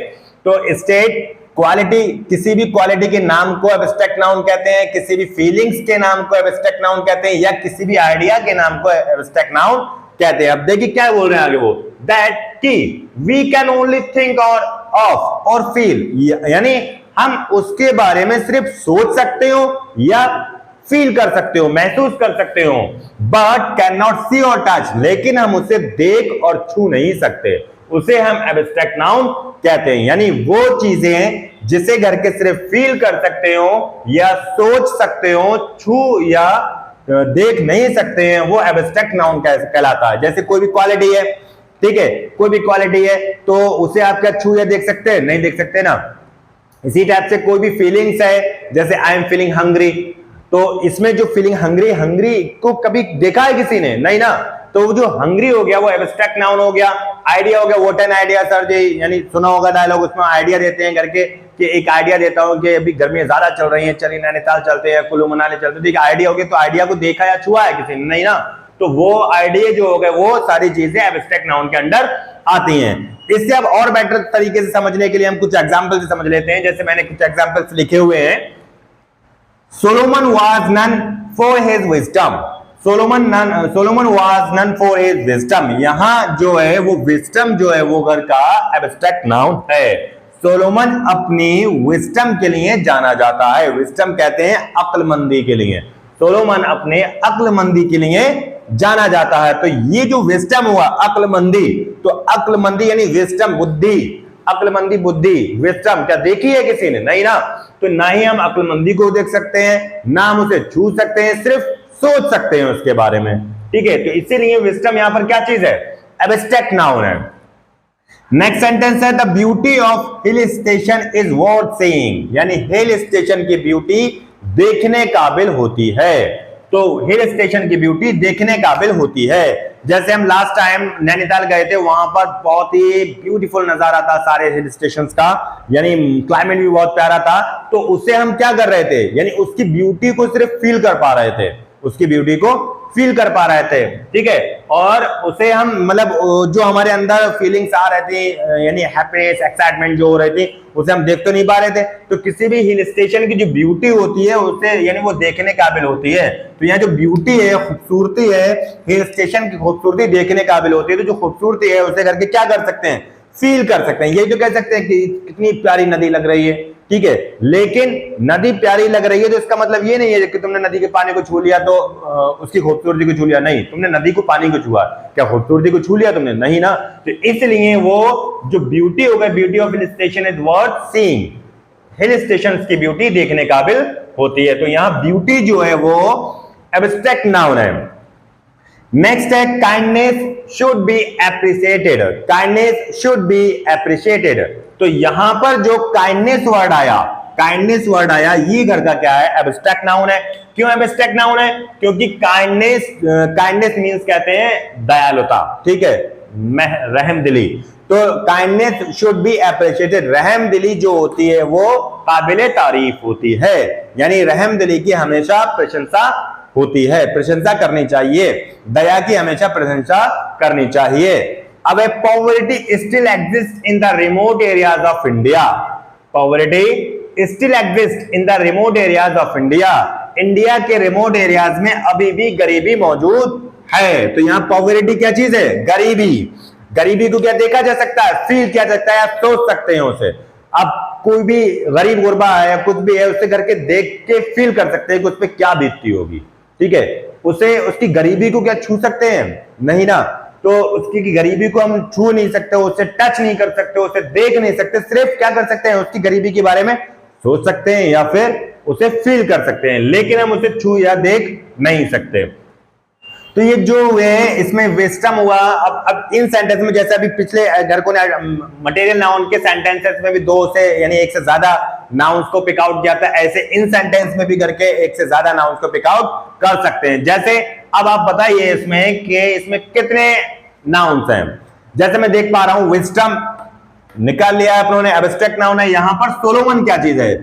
[SPEAKER 1] तो स्टेट क्वालिटी, किसी भी क्वालिटी के नाम को एब्स्ट्रैक्ट नाउन कहते हैं, किसी भी फीलिंग्स के नाम को एब्स्ट्रैक्ट नाउन कहते हैं, या किसी भी आइडिया के नाम को एब्स्ट्रैक्ट नाउन कहते हैं। अब देखिए क्या बोल रहे हैं आगे वो, दैट की we can only think of और फील, यानी हम उसके बारे में सिर्फ सोच सकते हो या फील कर सकते हो, महसूस कर सकते हो, बट कैन नॉट सी और टच, लेकिन हम उसे देख और छू नहीं सकते, उसे हम एब्स्ट्रैक्ट नाउन कहते हैं। यानी वो चीजें जिसे घर के सिर्फ फील कर सकते हो या सोच सकते हो, छू या देख नहीं सकते हैं, वो एब्स्ट्रैक्ट नाउन कहलाता है। जैसे कोई भी क्वालिटी है, ठीक है, कोई भी क्वालिटी है तो उसे आप क्या छू या देख सकते हैं, नहीं देख सकते ना। इसी टाइप से कोई भी फीलिंग्स है, जैसे आई एम फीलिंग हंग्री, तो इसमें जो फीलिंग हंग्री को कभी देखा है किसी ने, नहीं ना, तो जो हंग्री हो गया वो एब्स्ट्रैक्ट नाउन हो गया। आइडिया हो गया, व्हाट एन आइडिया सर जी, यानी सुना होगा डायलॉग, उसमें आइडिया देते हैं करके कि एक आइडिया देता हूं कि अभी गर्मियां ज्यादा चल रही हैं, चलिए नैनीताल चलते हैं, कुल्लू मनाली चलते हैं। तो एक आइडिया हो गया, तो आइडिया को देखा या छुआ है किसी ने, नहीं ना, तो वो आइडिया जो हो गए वो सारी चीजें एब्स्ट्रैक्ट नाउन के अंडर आती हैं। इससे अब और बेटर तरीके से समझने के लिए हम कुछ एग्जाम्पल से समझ लेते हैं। जैसे मैंने कुछ एग्जाम्पल्स लिखे हुए हैं। Solomon was none for his wisdom, Solomon was none for his wisdom, यहां जो है वो विजडम जो है वो घर का एब्स्ट्रैक्ट नाउन है। सोलोमन अपनी विजडम के लिए जाना जाता है। विजडम कहते हैं अक्लमंदी के लिए, सोलोमन अपने अक्लमंदी के लिए जाना जाता है। तो ये जो विजडम हुआ अक्लमंदी, तो अक्लमंदी यानी विजडम बुद्धि, अक्लमंदी बुद्धि, विजडम क्या देखी है किसी ने, नहीं ना, तो ना ही हम अक्लमंदी को देख सकते हैं, ना हम उसे छू सकते हैं, सिर्फ सोच सकते हैं उसके बारे में, ठीक है। तो इसीलिए विजडम यहां पर क्या चीज है, एब्स्ट्रैक्ट नाउन है। नेक्स्ट सेंटेंस है the beauty of hill station is worth seeing, यानी हिल स्टेशन की ब्यूटी देखने काबिल होती है। तो हिल स्टेशन की ब्यूटी देखने काबिल होती है। जैसे हम लास्ट टाइम नैनीताल गए थे, वहां पर बहुत ही ब्यूटीफुल नजारा था सारे हिल स्टेशंस का, यानी क्लाइमेट भी बहुत प्यारा था। तो उसे हम क्या कर रहे थे, यानी उसकी ब्यूटी को सिर्फ फील कर पा रहे थे, उसकी ब्यूटी को फील कर पा रहे थे, ठीक है। और उसे हम मतलब जो हमारे अंदर फीलिंग्स आ रहे थे, यानी हैप्पीनेस, एक्साइटमेंट जो हो रहे थे, उसे हम देख तो नहीं पा रहे थे। तो किसी भी हिल स्टेशन की जो ब्यूटी होती है उसे यानी वो देखने काबिल होती है। तो यहाँ जो ब्यूटी है, खूबसूरती है, हिल स्टेशन की खूबसूरती देखने काबिल होती है। तो जो खूबसूरती है उसे करके क्या कर सकते हैं, फील कर सकते हैं। ये जो कह सकते हैं कि कितनी प्यारी नदी लग रही है, ठीक है, लेकिन नदी प्यारी लग रही है तो इसका मतलब ये नहीं है कि तुमने नदी के पानी को छू लिया तो उसकी खूबसूरती को छू लिया, नहीं, तुमने नदी को पानी को छुआ, क्या खूबसूरती को छू लिया तुमने, नहीं ना। तो इसलिए वो जो ब्यूटी हो गई, beauty of hill station is worth seeing, hill station की ब्यूटी देखने काबिल होती है। तो यहां ब्यूटी जो है वो एब्स्ट्रैक्ट नाउन है। नेक्स्ट है kindness should be appreciated, kindness should be appreciated. तो यहां पर जो काइंडनेस वर्ड आया, काइंडनेस वर्ड आया, ये घर का क्या है, एब्स्ट्रैक्ट नाउन है। क्यों एब्स्ट्रैक्ट नाउन है, क्योंकि काइंडनेस मींस कहते हैं दयालुता, ठीक है, रहमदिली। तो काइंडनेस शुड बी अप्रिशिएटेड, रहम दिली जो होती है वो काबिले तारीफ होती है, यानी रहम दिली की हमेशा प्रशंसा होती है, प्रशंसा करनी चाहिए, दया की हमेशा प्रशंसा करनी चाहिए। अब poverty still exist in the remote areas of India, poverty still exist in the remote areas of India, India के रिमोट एरियाज में अभी भी गरीबी मौजूद है। तो यहां पॉवर्टी क्या चीज है? गरीबी। गरीबी को क्या देखा जा सकता है? फील किया जा सकता है, आप सोच सकते हैं उसे। अब कोई भी गरीब गुरबा है या कुछ भी है, उससे करके देख के फील कर सकते हैं कि उस पर क्या बीतती होगी, ठीक है। उसे उसकी गरीबी को क्या छू सकते हैं? नहीं ना। तो उसकी गरीबी को हम छू नहीं सकते, उसे टच नहीं कर सकते, उसे देख नहीं सकते, सिर्फ क्या कर सकते हैं? उसकी गरीबी के बारे में सोच सकते हैं या फिर उसे फील कर सकते हैं, लेकिन हम उसे छू या देख नहीं सकते। तो ये जो है इसमें विस्डम हुआ। अब इन सेंटेंस में जैसे अभी पिछले घर को मटेरियल नाउन के सेंटेंसेस में भी दो से यानी एक से ज्यादा नाउन्स को पिक आउट किया था, ऐसे इन सेंटेंस में भी करके एक से ज्यादा नाउन्स को पिक आउट कर सकते हैं। जैसे अब आप बताइए इसमें कि इसमें कितने नाउन्स हैं। जैसे मैं देख पा रहा हूं विस्डम निकाल लिया अपनों ने, एब्स्ट्रैक्ट नाउन है। यहां पर सोलोमन क्या चीज है?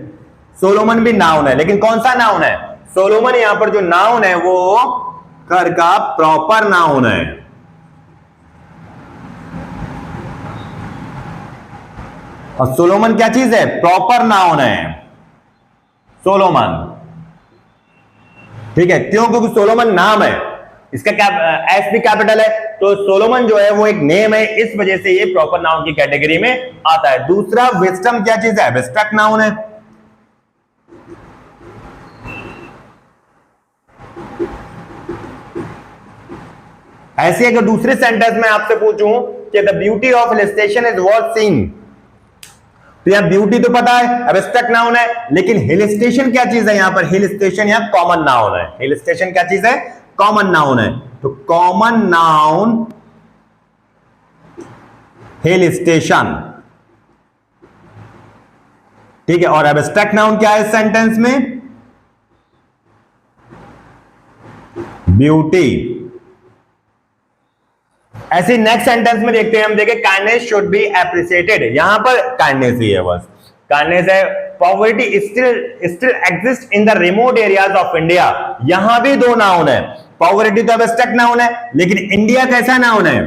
[SPEAKER 1] सोलोमन भी नाउन है, लेकिन कौन सा नाउन है? सोलोमन यहां पर जो नाउन है वो घर का प्रॉपर नाउन है। और सोलोमन क्या चीज है? प्रॉपर नाउन है सोलोमन, ठीक है। क्यों? क्योंकि सोलोमन नाम है, इसका एस भी कैपिटल है, तो सोलोमन जो है वो एक नेम है, इस वजह से ये प्रॉपर नाउन की कैटेगरी में आता है। दूसरा विस्डम क्या चीज है? एब्स्ट्रैक्ट नाउन है। ऐसे अगर दूसरे सेंटेंस में आपसे पूछूं कि the beauty of hill station is worth seeing, तो यहां ब्यूटी तो पता है, एब्स्ट्रैक्ट नाउन है, लेकिन हिल स्टेशन क्या चीज है? यहां पर हिल स्टेशन यहां कॉमन नाउन है। हिल स्टेशन क्या चीज है? कॉमन नाउन है। तो कॉमन नाउन हिल स्टेशन, ठीक है। और एब्स्ट्रैक्ट नाउन क्या है इस सेंटेंस में? ब्यूटी। ऐसे नेक्स्ट सेंटेंस में देखते हैं हम, देखें काइंडनेस शुड बी एप्रिशिएटेड, यहां पर काइंडनेस ही है, बस काइंडनेस है। Poverty still exist in the remote areas of India, यहां भी दो नाउन है। पॉवर्टी तो एब्स्ट्रैक्ट नाउन है, लेकिन इंडिया कैसा नाउन है?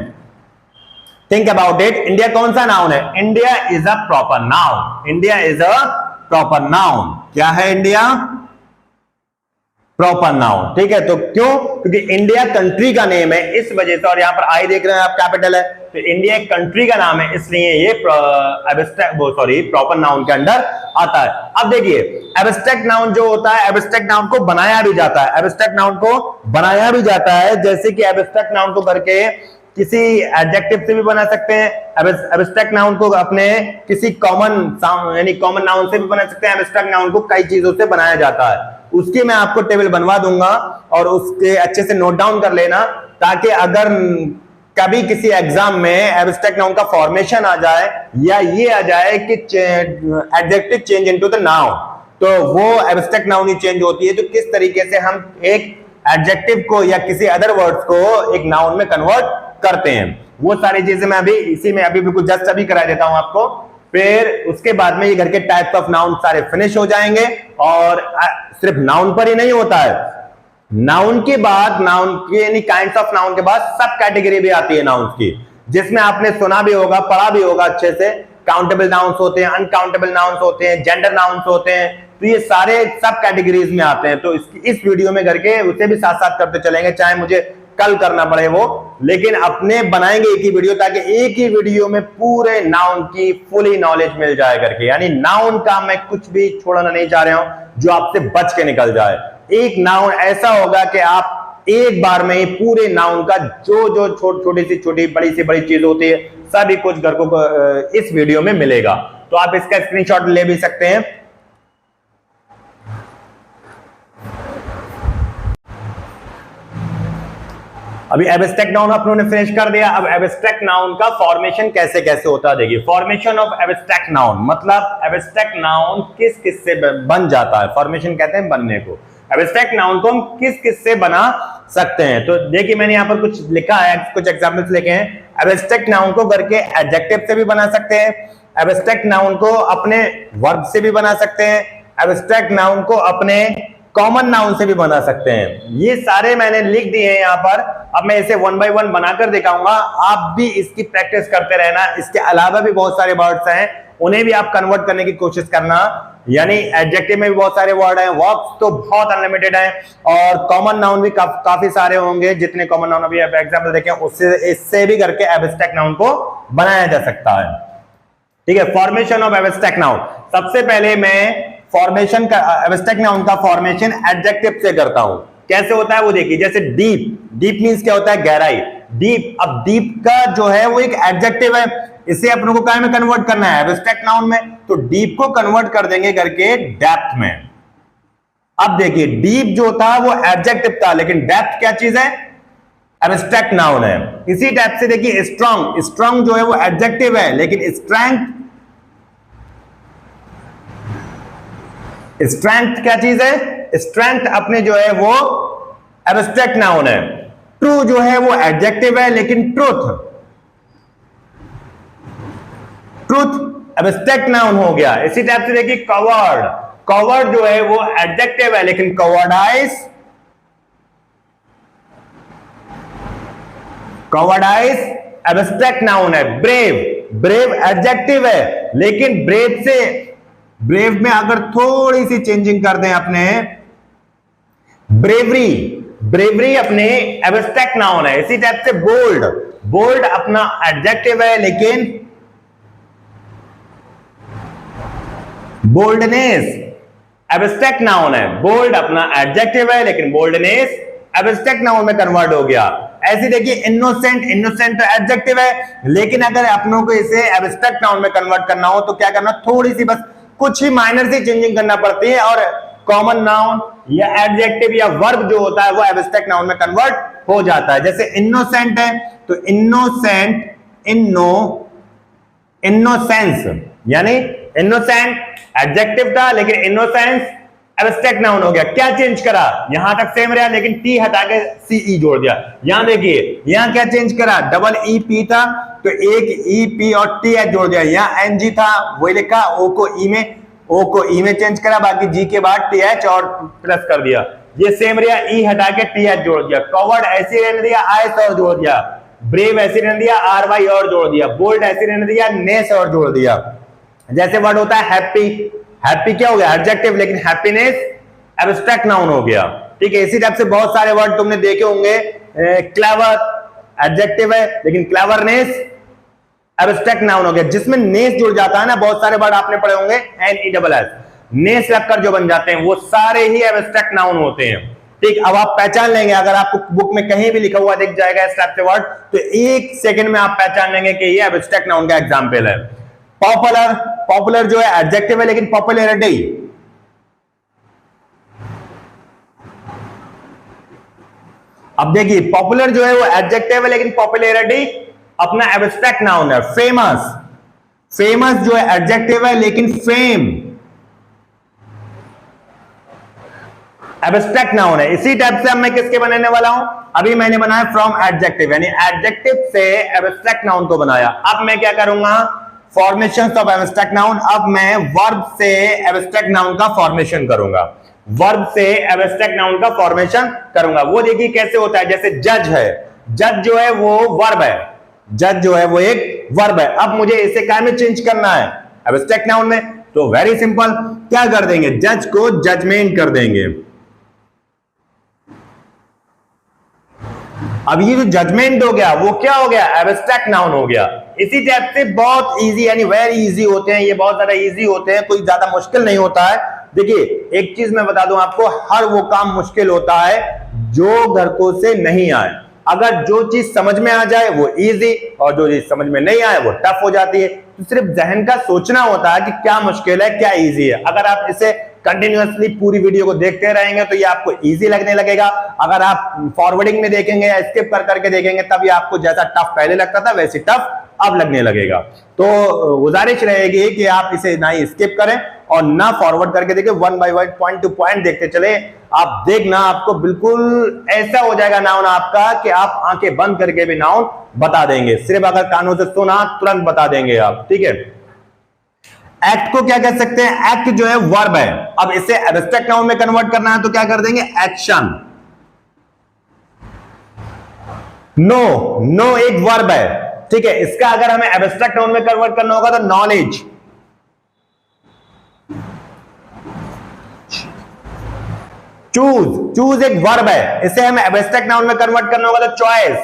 [SPEAKER 1] Think about it. इंडिया कौन सा नाउन है? India is a proper noun. India is a proper noun. क्या है इंडिया? प्रॉपर नाउन, ठीक है। तो क्यों? क्योंकि इंडिया कंट्री का नेम है, इस वजह से। और यहां पर आई देख रहे हैं आप, कैपिटल है, तो इंडिया एक कंट्री का नाम है, इसलिए ये प्रॉपर नाउन के अंडर आता है। अब देखिए एब्स्ट्रैक्ट नाउन जो होता है, एब्स्ट्रैक्ट नाउन को बनाया भी जाता है, एब्स्ट्रैक्ट नाउन को बनाया भी जाता है। जैसे कि एब्स्ट्रैक्ट नाउन को करके किसी एडजेक्टिव से भी बना सकते हैं, एब्स्ट्रैक्ट नाउन को अपने किसी कॉमन यानी कॉमन नाउन से भी बना सकते हैं। एब्स्ट्रैक्ट नाउन को कई चीजों से बनाया जाता है, उसकी मैं आपको टेबल बनवा दूंगा और उसके अच्छे से नोट डाउन कर लेना, ताकि अगर कभी किसी एग्जाम में एब्स्ट्रैक्ट नाउन का फॉर्मेशन आ जाए या ये आ जाए कि adjective change into the noun, तो वो एब्स्ट्रैक्ट नाउन ही चेंज होती है। तो किस तरीके से हम एक एडजेक्टिव को या किसी अदर वर्ड्स को एक नाउन में कन्वर्ट करते हैं, वो सारी चीजें मैं अभी इसी में अभी बिल्कुल जस्ट अभी करा देता हूं आपको। फिर उसके बाद में ये घर के टाइप्स ऑफ नाउन सारे फिनिश हो जाएंगे। और सिर्फ नाउन पर ही नहीं होता है, नाउन के बाद नाउन के यानी काइंड्स ऑफ नाउन के बाद सब कैटेगरी भी आती है नाउन्स की, जिसमें आपने सुना भी होगा, पढ़ा भी होगा अच्छे से। काउंटेबल नाउन्स होते हैं, अनकाउंटेबल नाउन्स होते हैं, जेंडर नाउन्स होते हैं, तो ये सारे सब कैटेगरीज में आते हैं। तो इस वीडियो में करके उसे भी साथ साथ करते चलेंगे, चाहे मुझे कल करना पड़े वो, लेकिन अपने बनाएंगे एक ही वीडियो, ताकि एक ही वीडियो में पूरे नाउन की फुली नॉलेज मिल जाए करके। यानी नाउन का मैं कुछ भी छोड़ना नहीं चाह रहा हूं जो आपसे बच के निकल जाए। एक नाउन ऐसा होगा कि आप एक बार में ही पूरे नाउन का जो छोटी से बड़ी चीज होती है, सभी कुछ घर को इस वीडियो में मिलेगा। तो आप इसका स्क्रीनशॉट ले भी सकते हैं। अभी एब्स्ट्रैक्ट नाउन अपनों ने फिनिश कर दिया। अब एब्स्ट्रैक्ट नाउन का फॉर्मेशन कैसे कैसे होता है, देखिए फॉर्मेशन ऑफ एब्स्ट्रैक्ट नाउन, मतलब एब्स्ट्रैक्ट नाउन किस किस से बन जाता है। फॉर्मेशन कहते हैं बनने को। एब्स्ट्रैक्ट नाउन को हम किस किस से बना सकते हैं। तो देखिए मैंने यहाँ पर कुछ लिखा है, कुछ एग्जाम्पल्स लिखे हैं। एब्स्ट्रैक्ट नाउन को करके एडजेक्टिव से भी बना सकते हैं, एब्स्ट्रैक्ट नाउन को अपने वर्ब से भी बना सकते हैं, एब्स्ट्रैक्ट नाउन को अपने कॉमन नाउन से भी बना सकते हैं। ये सारे मैंने लिख दिए हैं यहाँ पर। अब मैं इसे वन बाय वन बनाकर दिखाऊंगा, आप भी इसकी प्रैक्टिस करते रहना। इसके अलावा भी बहुत सारे वर्ड्स हैं, उन्हें भी आप कन्वर्ट करने की कोशिश करना। यानी एडजेक्टिव में भी बहुत सारे वर्ड हैं, वर्ब्स तो बहुत अनलिमिटेड हैं, और कॉमन नाउन भी काफी सारे होंगे। जितने कॉमन नाउन अभी एग्जाम्पल देखें उससे इससे भी करके एब्स्ट्रैक्ट नाउन को बनाया जा सकता है। ठीक है, फॉर्मेशन ऑफ एब्स्ट्रैक्ट नाउन। सबसे पहले मैं फॉर्मेशन का एब्स्ट्रैक्ट नाउन का फॉर्मेशन एडजेक्टिव से करता हूं। कैसे होता है वो देखिए। जैसे डीप, डीप मींस क्या होता है, गहराई। डीप, अब डीप का जो है वो एक एडजेक्टिव है, इसे अपनों को क्या में कन्वर्ट करना है, एब्स्ट्रैक्ट नाउन में। तो डीप को कन्वर्ट कर देंगे करके डेप्थ में। अब देखिए डीप जो था वो एडजेक्टिव था, लेकिन डेप्थ क्या चीज है, एब्स्ट्रैक्ट नाउन है। इसी टाइप से देखिए स्ट्रांग, स्ट्रांग जो है वो एडजेक्टिव है, लेकिन स्ट्रेंथ क्या चीज है, स्ट्रेंथ अपने जो है वो एब्स्ट्रैक्ट नाउन है। ट्रू जो है वो एडजेक्टिव है, लेकिन ट्रूथ एब्स्ट्रैक्ट नाउन हो गया। इसी टाइप से देखिए कवर्ड, कवर्ड जो है वो एडजेक्टिव है, लेकिन कवर्डाइज एब्स्ट्रैक्ट नाउन है। ब्रेव, ब्रेव एडजेक्टिव है, लेकिन ब्रेव में अगर थोड़ी सी चेंजिंग कर दें अपने, ब्रेवरी अपने एब्स्ट्रैक्ट नाउन है। इसी टाइप से बोल्ड, बोल्ड अपना एडजेक्टिव है, लेकिन बोल्डनेस एब्स्ट्रैक्ट नाउन है। बोल्ड अपना एडजेक्टिव है, लेकिन बोल्डनेस एब्स्ट्रैक्ट नाउन में कन्वर्ट हो गया। ऐसे देखिए इनोसेंट, इनोसेंट एडजेक्टिव है, लेकिन अगर अपनों को इसे एब्स्ट्रैक्ट नाउन में कन्वर्ट करना हो तो क्या करना, थोड़ी सी बस कुछ ही माइनर सी चेंजिंग करना पड़ती है, और कॉमन नाउन या एडजेक्टिव या वर्ब जो होता है वो एब्स्ट्रैक्ट नाउन में कन्वर्ट हो जाता है। जैसे इनोसेंट है तो इनोसेंट, इनोसेंस, यानी इनोसेंट एडजेक्टिव था, लेकिन इनोसेंस एब्स्ट्रैक्ट नाउन हो गया। क्या चेंज करा, यहां तक सेम रहा, लेकिन टी हटा के सीई जोड़ दिया। यहां देखिए यहां क्या चेंज करा, डबल ई पी था तो एक ई पी और टी एच जोड़ दिया। यहां एन जी था वही लिखा, ओ को ई में चेंज करा, बाकी जी के बाद टी एच और प्लस कर दिया। ये सेम रहा, ई हटा के टी एच जोड़ दिया। कवर्ड ऐसे रहने दिया, आई और जोड़ दिया। ब्रेव ऐसे रहने दिया, आर वाई और जोड़ दिया। बोल्ड ऐसे रहने दिया, नेस और जोड़ दिया। जैसे वर्ड होता है हैप्पी, हैप्पी क्या हो गया, एडजेक्टिव, लेकिन हैप्पीनेस एब्स्ट्रैक्ट नाउन हो गया। ठीक है, इसी टाइप से बहुत सारे वर्ड तुमने देखे होंगे। क्लेवर एडजेक्टिव है, लेकिन क्लेवरनेस एब्स्ट्रैक्ट नाउन हो गया। जिसमें नेस जुड़ जाता है ना, बहुत सारे वर्ड आपने पढ़े होंगे, NESS, नेस लगकर जो बन जाते हैं वो सारे ही एब्स्ट्रैक्ट नाउन होते हैं। ठीक, अब आप पहचान लेंगे, अगर आपको बुक में कहीं भी लिखा हुआ दिख जाएगा इस टाइप से वर्ड, तो एक सेकंड में आप पहचान लेंगे कि ये एब्स्ट्रैक्ट नाउन का एग्जाम्पल है। पॉपुलर, पॉपुलर जो है एडजेक्टिव है, लेकिन पॉपुलैरिटी, अब देखिए पॉपुलर जो है वो एडजेक्टिव है, लेकिन पॉपुलैरिटी अपना एब्स्ट्रैक्ट नाउन है। फेमस, फेमस जो है एडजेक्टिव है, लेकिन फेम एब्स्ट्रैक्ट नाउन है। इसी टाइप से अब मैं किसके बनाने वाला हूं, अभी मैंने बनाया फ्रॉम एडजेक्टिव, यानी एडजेक्टिव से एब्स्ट्रैक्ट नाउन को बनाया। अब मैं क्या करूंगा, फॉर्मेशंस ऑफ एब्स्ट्रैक्ट नाउन। अब मैं वर्ब से एब्स्ट्रैक्ट नाउन का फॉर्मेशन करूंगा, वर्ब से एब्स्ट्रैक्ट नाउन का फॉर्मेशन करूंगा। वो देखिए कैसे होता है। जैसे जज है, जज जो है वो वर्ब है, जज जो है वो एक वर्ब है। अब मुझे इसे क्या में चेंज करना है, एब्स्ट्रैक्ट नाउन में। तो वेरी सिंपल, क्या कर देंगे, जज को जजमेंट कर देंगे। अब ये जो जजमेंट हो गया वो क्या हो गया, एब्स्ट्रैक्ट नाउन हो गया। इसी टाइप से बहुत इजी, यानी वेरी इजी होते हैं, ये बहुत ज्यादा इजी होते हैं, कोई ज्यादा मुश्किल नहीं होता है। देखिए एक चीज मैं बता दूं आपको, हर वो काम मुश्किल होता है जो घर को से नहीं आए। अगर जो चीज समझ में आ जाए वो इजी, और जो चीज समझ में नहीं आए वो टफ हो जाती है। तो सिर्फ जहन का सोचना होता है कि क्या मुश्किल है क्या इजी है। अगर आप इसे कंटिन्यूअसली पूरी वीडियो को देखते रहेंगे तो ये आपको इजी लगने लगेगा। अगर आप फॉरवर्डिंग में देखेंगे या स्किप कर करके देखेंगे तब ये आपको जैसा टफ पहले लगता था वैसे टफ अब लगने लगेगा। तो गुजारिश रहेगी कि आप इसे ना ही स्किप करें और ना फॉरवर्ड करके देखें, one by one, point two point देखते चले। आप देखना, आपको बिल्कुल ऐसा हो जाएगा नाउन आपका कि आप आंखें बंद करके भी नाउन बता देंगे, सिर्फ अगर कानों से सुना तुरंत बता देंगे आप, ठीक है। एक्ट को क्या कह सकते हैं? एक्ट जो है वर्ब है। अब इसे एब्स्ट्रैक्ट नाउन में कन्वर्ट करना है तो क्या कर देंगे? एक्शन। नो, नो एक वर्ब है, ठीक है। इसका अगर हमें एब्स्ट्रैक्ट नाउन में कन्वर्ट करना होगा तो नॉलेज। चूज, चूज एक वर्ब है, इसे हमें एब्स्ट्रैक्ट नाउन में कन्वर्ट करना होगा तो चॉइस।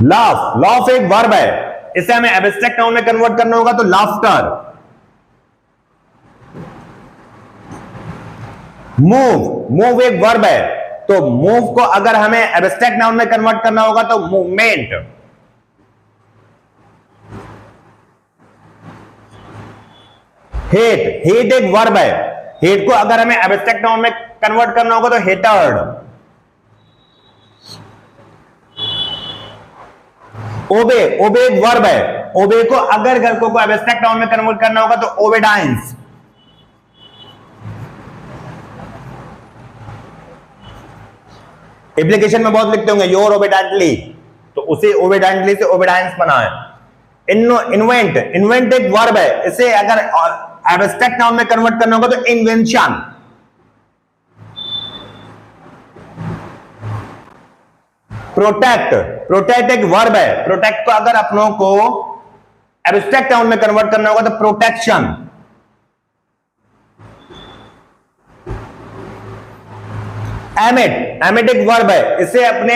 [SPEAKER 1] लाफ, लाफ एक वर्ब है, इसे हमें एब्स्ट्रैक्ट नाउन में कन्वर्ट करना होगा तो लाफ्टर। मूव, मूव एक वर्ब है, तो मूव को अगर हमें एब्स्ट्रैक्ट नाउन में कन्वर्ट करना होगा तो मूवमेंट। हेट, हेट एक वर्ब है, हेट को अगर हमें एब्स्ट्रैक्ट नाउन में कन्वर्ट करना होगा तो हेटर्ड। ओबे, ओबे एक वर्ब है, ओबे को अगर घर को एब्स्ट्रैक्ट नाउन में कन्वर्ट करना होगा तो ओबेडाइंस। एप्लीकेशन में बहुत लिखते होंगे योर ओबेडेंटली, तो उसे ओबेडेंटली से ओबेडाइंस बना है। इन्वेंट, इन्वेंट एक वर्ब है, इसे अगर एब्स्ट्रैक्ट नाउन में कन्वर्ट करना होगा तो इन्वेंशन। प्रोटेक्ट, प्रोटेक्ट एक वर्ब है, प्रोटेक्ट को अगर अपनों को एब्स्ट्रैक्ट नाउन में कन्वर्ट करना होगा तो प्रोटेक्शन। एमिट, एमिट एक वर्ब है, इसे अपने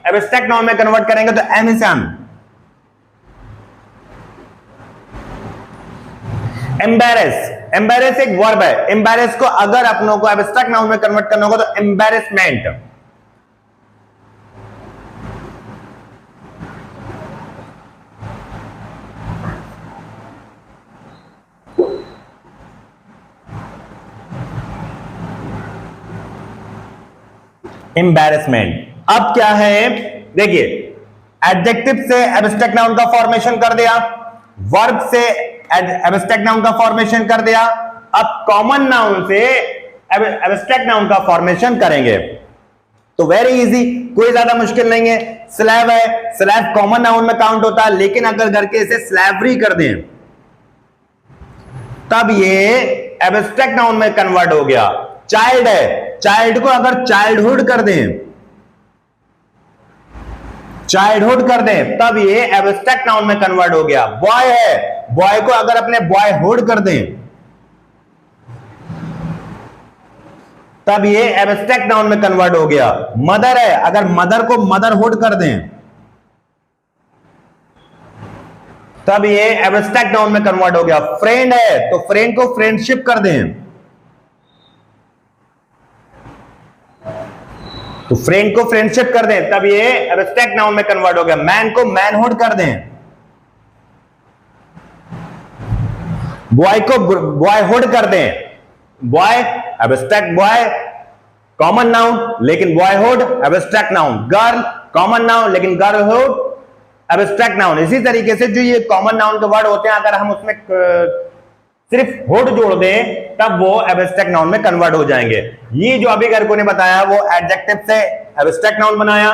[SPEAKER 1] एब्स्ट्रैक्ट नाउन में कन्वर्ट करेंगे तो एमिशन। एम्बैरेस, एम्बैरेस एक वर्ब है, एम्बैरेस को अगर अपनों को एब्स्ट्रैक्ट नाउन में कन्वर्ट करना होगा तो एम्बैरेसमेंट। एम्बैरेसमेंट। अब क्या है, देखिए एडजेक्टिव से एब्स्ट्रैक्ट नाउन का फॉर्मेशन कर दिया, वर्ब से एब्स्ट्रैक्ट नाउन का फॉर्मेशन कर दिया, अब कॉमन नाउन से एब्स्ट्रैक्ट नाउन का फॉर्मेशन करेंगे। तो वेरी इजी, कोई ज्यादा मुश्किल नहीं है। स्लैब है, स्लैब कॉमन नाउन में काउंट होता है, लेकिन अगर करके इसे स्लैवरी कर दें तब ये एब्स्ट्रैक्ट नाउन में कन्वर्ट हो गया। चाइल्ड है, चाइल्ड को अगर चाइल्डहुड कर दें, चाइल्डहुड कर दें तब ये एब्स्ट्रैक्ट नाउन में कन्वर्ट हो गया। बॉय है, बॉय को अगर अपने बॉयहुड कर दें तब ये एब्स्ट्रैक्ट नाउन में कन्वर्ट हो गया। मदर है, अगर मदर को मदरहुड कर दें तब ये एब्स्ट्रैक्ट नाउन में कन्वर्ट हो गया। फ्रेंड है, तो फ्रेंड को फ्रेंडशिप कर दें तो फ्रेंड को फ्रेंडशिप कर दें तब ये एब्स्ट्रैक्ट नाउन में कन्वर्ट हो गया। मैन को मैनहुड कर दें, बॉय को बॉयहुड कर दें, boy abstract boy common noun लेकिन boyhood abstract noun, girl common noun लेकिन गर्लहुड एब्स्ट्रैक्ट नाउन। इसी तरीके से जो ये कॉमन नाउन के वर्ड होते हैं अगर हम उसमें सिर्फ हुड जोड़ दें तब वो एब्स्ट्रैक्ट नाउन में कन्वर्ट हो जाएंगे। ये जो अभी घर को ने बताया वो एडजेक्टिव से एब्स्ट्रैक्ट नाउन बनाया,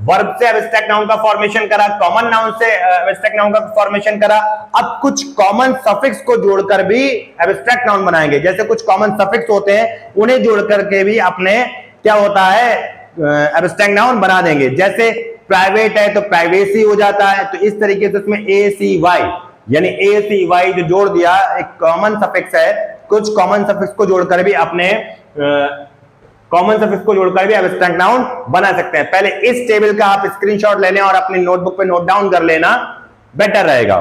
[SPEAKER 1] वर्ब से एब्स्ट्रैक्ट नाउन का फॉर्मेशन करा, कॉमन नाउन से एब्स्ट्रैक्ट नाउन का फॉर्मेशन करा। अब कुछ कॉमन सफिक्स को जोड़कर भी एब्स्ट्रैक्ट नाउन बनाएंगे। जैसे कुछ कॉमन सफिक्स होते हैं उन्हें जोड़ करके भी अपने क्या होता है एब्स्ट्रैक्ट नाउन बना देंगे। जैसे प्राइवेट है तो प्राइवेसी हो जाता है, तो इस तरीके से उसमें ACY यानी ACY जो जोड़ दिया एक कॉमन सफिक्स है। कुछ कॉमन सफिक्स को जोड़कर भी अपने कॉमन सफिक्स को जोड़कर भी एब्स्ट्रैक्ट नाउन बना सकते हैं। पहले इस टेबल का आप स्क्रीनशॉट ले लें और अपनी नोटबुक पे नोट डाउन कर लेना, बेटर रहेगा।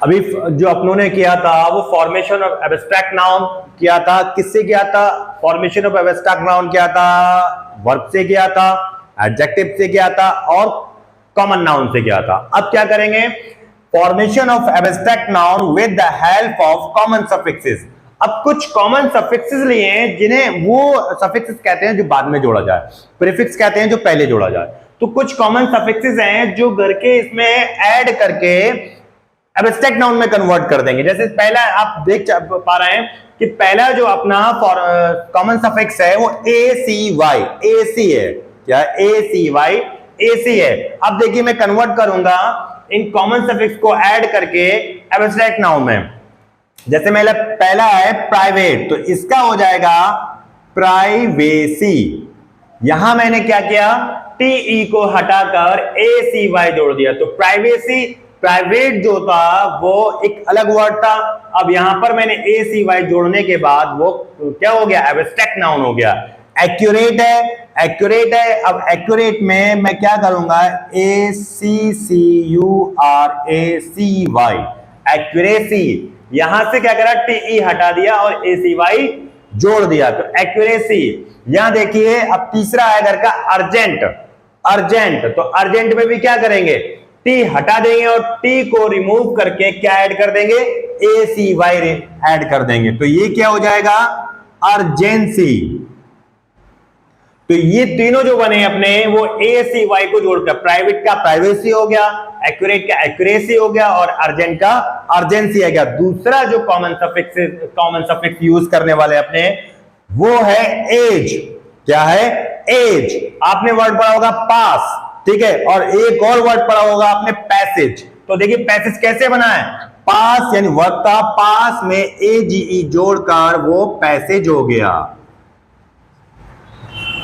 [SPEAKER 1] अभी जो अपनों ने किया था वो फॉर्मेशन ऑफ एब्स्ट्रैक्ट नाउन किया था। किससे किया था? फॉर्मेशन ऑफ एब्स्ट्रैक्ट नाउन किया था, वर्ब से किया था, एडजेक्टिव से किया था और कॉमन नाउन से किया था। अब क्या करेंगे? Formation of abstract noun with the help of common suffixes. अब कुछ कॉमन सफिक्सेस लिए हैं जिन्हें वो सफिक्सेस कहते हैं जो बाद में जोड़ा जाए, प्रीफिक्स कहते हैं जो पहले जोड़ा जाए। तो कुछ कॉमन सफिक्सेस हैं जो घर के इसमें ऐड करके एब्स्ट्रैक्ट नाउन में कन्वर्ट कर देंगे। जैसे पहला आप देख पा रहे हैं कि पहला जो अपना कॉमन सफिक्स है वो ACY, AC है। क्या ACY, AC है। अब देखिए मैं कन्वर्ट करूंगा इन कॉमन सफिक्स को ऐड करके एब्स्ट्रैक्ट नाउन में। जैसे मेरा पहला है प्राइवेट, तो इसका हो जाएगा प्राइवेसी। यहां मैंने क्या किया, TE को हटाकर ACY जोड़ दिया, तो प्राइवेसी, प्राइवेट जो था वो एक अलग वर्ड था। अब यहां पर मैंने ACY जोड़ने के बाद वो क्या हो गया, एब्स्ट्रैक्ट नाउन हो गया। एक्यूरेट है, एक्यूरेट है। अब एक्यूरेट में मैं क्या करूंगा, ACCURACY, एक्यूरेसी। यहां से क्या करा, TE हटा दिया और ACY जोड़ दिया, तो एक्यूरेसी। यहां देखिए अब तीसरा है घर का अर्जेंट, अर्जेंट। तो अर्जेंट में भी क्या करेंगे, T हटा देंगे और T को रिमूव करके क्या ऐड कर देंगे, ACY ऐड कर देंगे, तो ये क्या हो जाएगा, अर्जेंसी। तो ये तीनों जो बने अपने वो ACY को जोड़कर, प्राइवेट का प्राइवेसी हो गया, एक्यूरेट का एक्यूरेसी हो गया और अर्जेंट का अर्जेंसी है गया। दूसरा जो कॉमन सफिक्स यूज करने वाले अपने वो है एज। क्या है, एज। आपने वर्ड पढ़ा होगा पास, ठीक है, और एक और वर्ड पढ़ा होगा आपने पैसेज। तो देखिए पैसेज कैसे बना है, पास यानी वर्ड का पास में AGE जोड़कर वो पैसेज हो गया।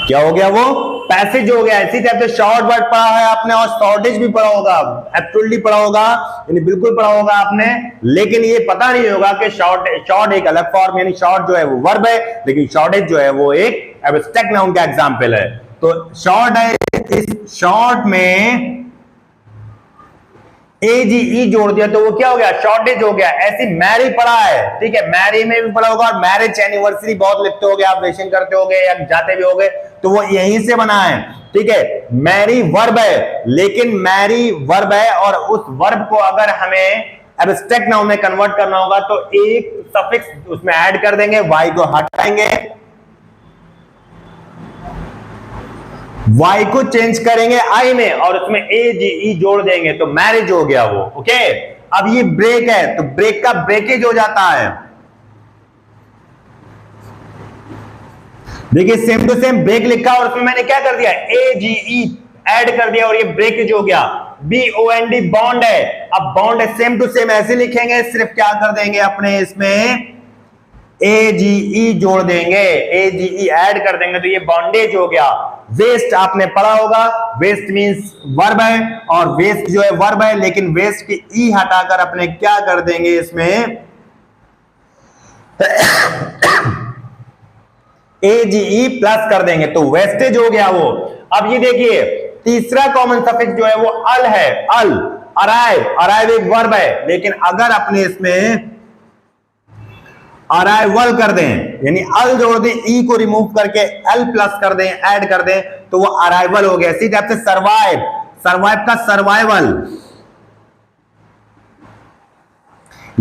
[SPEAKER 1] क्या हो गया, वो पैसेज हो गया। इसी टाइप से शॉर्ट वर्ड पढ़ा है आपने और शॉर्टेज भी पढ़ा होगा, एब्सोल्युटली पढ़ा होगा, यानी बिल्कुल पढ़ा होगा आपने, लेकिन ये पता नहीं होगा कि शॉर्ट एक अलग फॉर्म, यानी शॉर्ट जो है वो वर्ब है, लेकिन शॉर्टेज जो है वो एक एब्स्ट्रैक्ट नाउन का एग्जांपल है। तो शॉर्ट है, इस शॉर्ट में AGE जोड़ दिया तो वो क्या हो गया, शॉर्टेज हो गया। ऐसी मैरी पढ़ा है, ठीक है, मैरी में भी पढ़ा होगा और मैरिज एनिवर्सरी बहुत लिखते होगे आप, वेशन करते होगे या जाते भी होगे, तो वो यहीं से बना है, ठीक है। मैरी वर्ब है, लेकिन मैरी वर्ब है और उस वर्ब को अगर हमें एब्स्ट्रैक्ट नाउन में कन्वर्ट करना होगा तो एक सफिक्स उसमें ऐड कर देंगे, वाई को हटाएंगे, Y को चेंज करेंगे I में और उसमें AGE जोड़ देंगे, तो मैरिज हो गया वो, ओके। अब ये ब्रेक है, तो ब्रेक का ब्रेकेज हो जाता है। देखिए सेम टू सेम ब्रेक लिखा और उसमें मैंने क्या कर दिया, AGE ऐड कर दिया और ये ब्रेकेज हो गया। BOND बॉन्ड है, अब बॉन्ड है, सेम टू सेम ऐसे लिखेंगे, सिर्फ क्या कर देंगे अपने इसमें AGE जोड़ देंगे, AGE ऐड कर देंगे, तो ये बॉन्डेज हो गया। वेस्ट आपने पढ़ा होगा, वेस्ट मींस वर्ब है और वेस्ट जो है वर्ब है, लेकिन वेस्ट की ई हटाकर अपने क्या कर देंगे इसमें AGE प्लस कर देंगे, तो वेस्टेज हो गया वो। अब ये देखिए तीसरा कॉमन सफिक्स जो है वो अल है, अल, अराइव। अराइव एक वर्ब है, लेकिन अगर अपने इसमें अराइवल कर दें, यानी अल जोड़ दें, ई को रिमूव करके एल प्लस कर दें, ऐड कर दें, तो वो अराइवल हो गया। इसी टाइप से सर्वाइव, सर्वाइव का सर्वाइवल,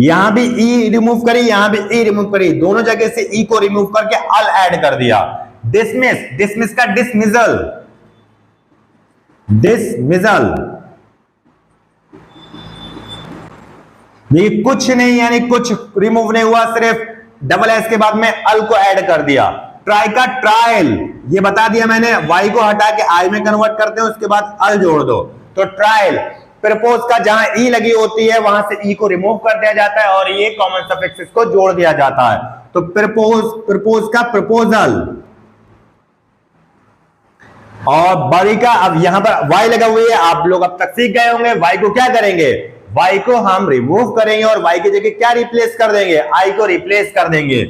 [SPEAKER 1] यहां भी ई रिमूव करी, यहां भी ई रिमूव करी, दोनों जगह से ई को रिमूव करके अल ऐड कर दिया। डिसमिस, डिसमिस का डिसमिजल, डिसमिजल, ये कुछ नहीं, यानी कुछ रिमूव नहीं हुआ, सिर्फ डबल एस के बाद में अल को ऐड कर दिया। ट्राई का ट्रायल, ये बता दिया मैंने, वाई को हटा के आई में कन्वर्ट करते हैं, उसके बाद अल जोड़ दो, तो ट्रायल। प्रपोज का जहां ई लगी होती है वहां से ई को रिमूव कर दिया जाता है और ये कॉमन सफिक्स को जोड़ दिया जाता है, तो प्रपोज, प्रपोज का प्रपोजल। और बड़ी का, अब यहां पर वाई लगा हुई है, आप लोग अब तक सीख गए होंगे, वाई को क्या करेंगे, वाई को हम रिमूव करेंगे और वाई की जगह क्या रिप्लेस कर देंगे, आई को रिप्लेस कर देंगे,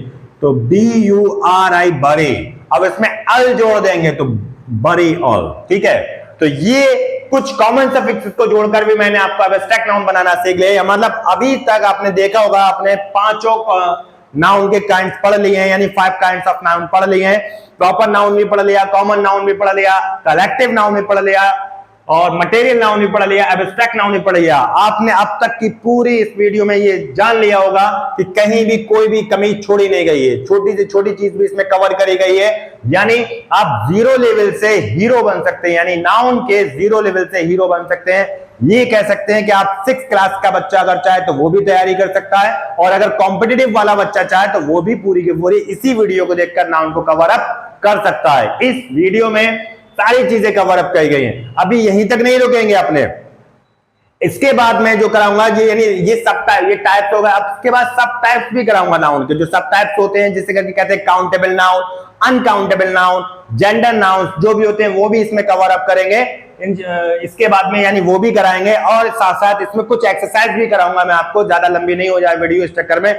[SPEAKER 1] तो BURI बरी। अब इसमें अल जोड़ देंगे तो बरी ऑल, ठीक है। तो ये कुछ कॉमन सफिक्स को जोड़कर भी मैंने आपको एब्स्ट्रैक्ट नाउन बनाना सीख लिया, मतलब अभी तक आपने देखा होगा, आपने पांचों नाउन के काइंड्स पढ़ लिए हैं, यानी 5 काइंड्स ऑफ नाउन पढ़ लिए हैं। प्रॉपर नाउन भी पढ़ लिया, कॉमन नाउन भी पढ़ लिया, कलेक्टिव नाउन भी पढ़ लिया और मटेरियल नाउन भी पढ़ लिया, एब्स्ट्रैक्ट नाउन भी पढ़ लिया। आपने अब तक की पूरी इस वीडियो में ये जान लिया होगा कि कहीं भी कोई भी कमी छोड़ी नहीं गई है, छोटी से छोटी चीज भी इसमें कवर करी गई है, यानी आप जीरो लेवल से हीरो बन सकते हैं, यानी नाउन के जीरो लेवल से हीरो बन सकते हैं। ये कह सकते हैं कि आप 6th क्लास का बच्चा अगर चाहे तो वो भी तैयारी कर सकता है, और अगर कॉम्पिटिटिव वाला बच्चा चाहे तो वो भी पूरी की पूरी इसी वीडियो को देखकर नाउन को कवर अप कर सकता है। इस वीडियो में सारी चीजें कवर अप की गई हैं। अभी यहीं तक नहीं रुकेंगे अपने, इसके बाद मैं जो कराऊंगा ये यानी ये सब टाइप, ये टाइप होगा, अब इसके बाद सब टाइप्स भी कराऊंगा नाउन के। जो सब टाइप्स होते हैं जिसे करके कहते हैं countable noun, uncountable noun, gender noun जो भी होते हैं वो भी इसमें कवर अप करेंगे इसके बाद में, यानी वो भी कराएंगे। और साथ साथ इसमें कुछ एक्सरसाइज भी कराऊंगा मैं आपको, ज्यादा लंबी नहीं हो जाए वीडियो, इस चक्कर में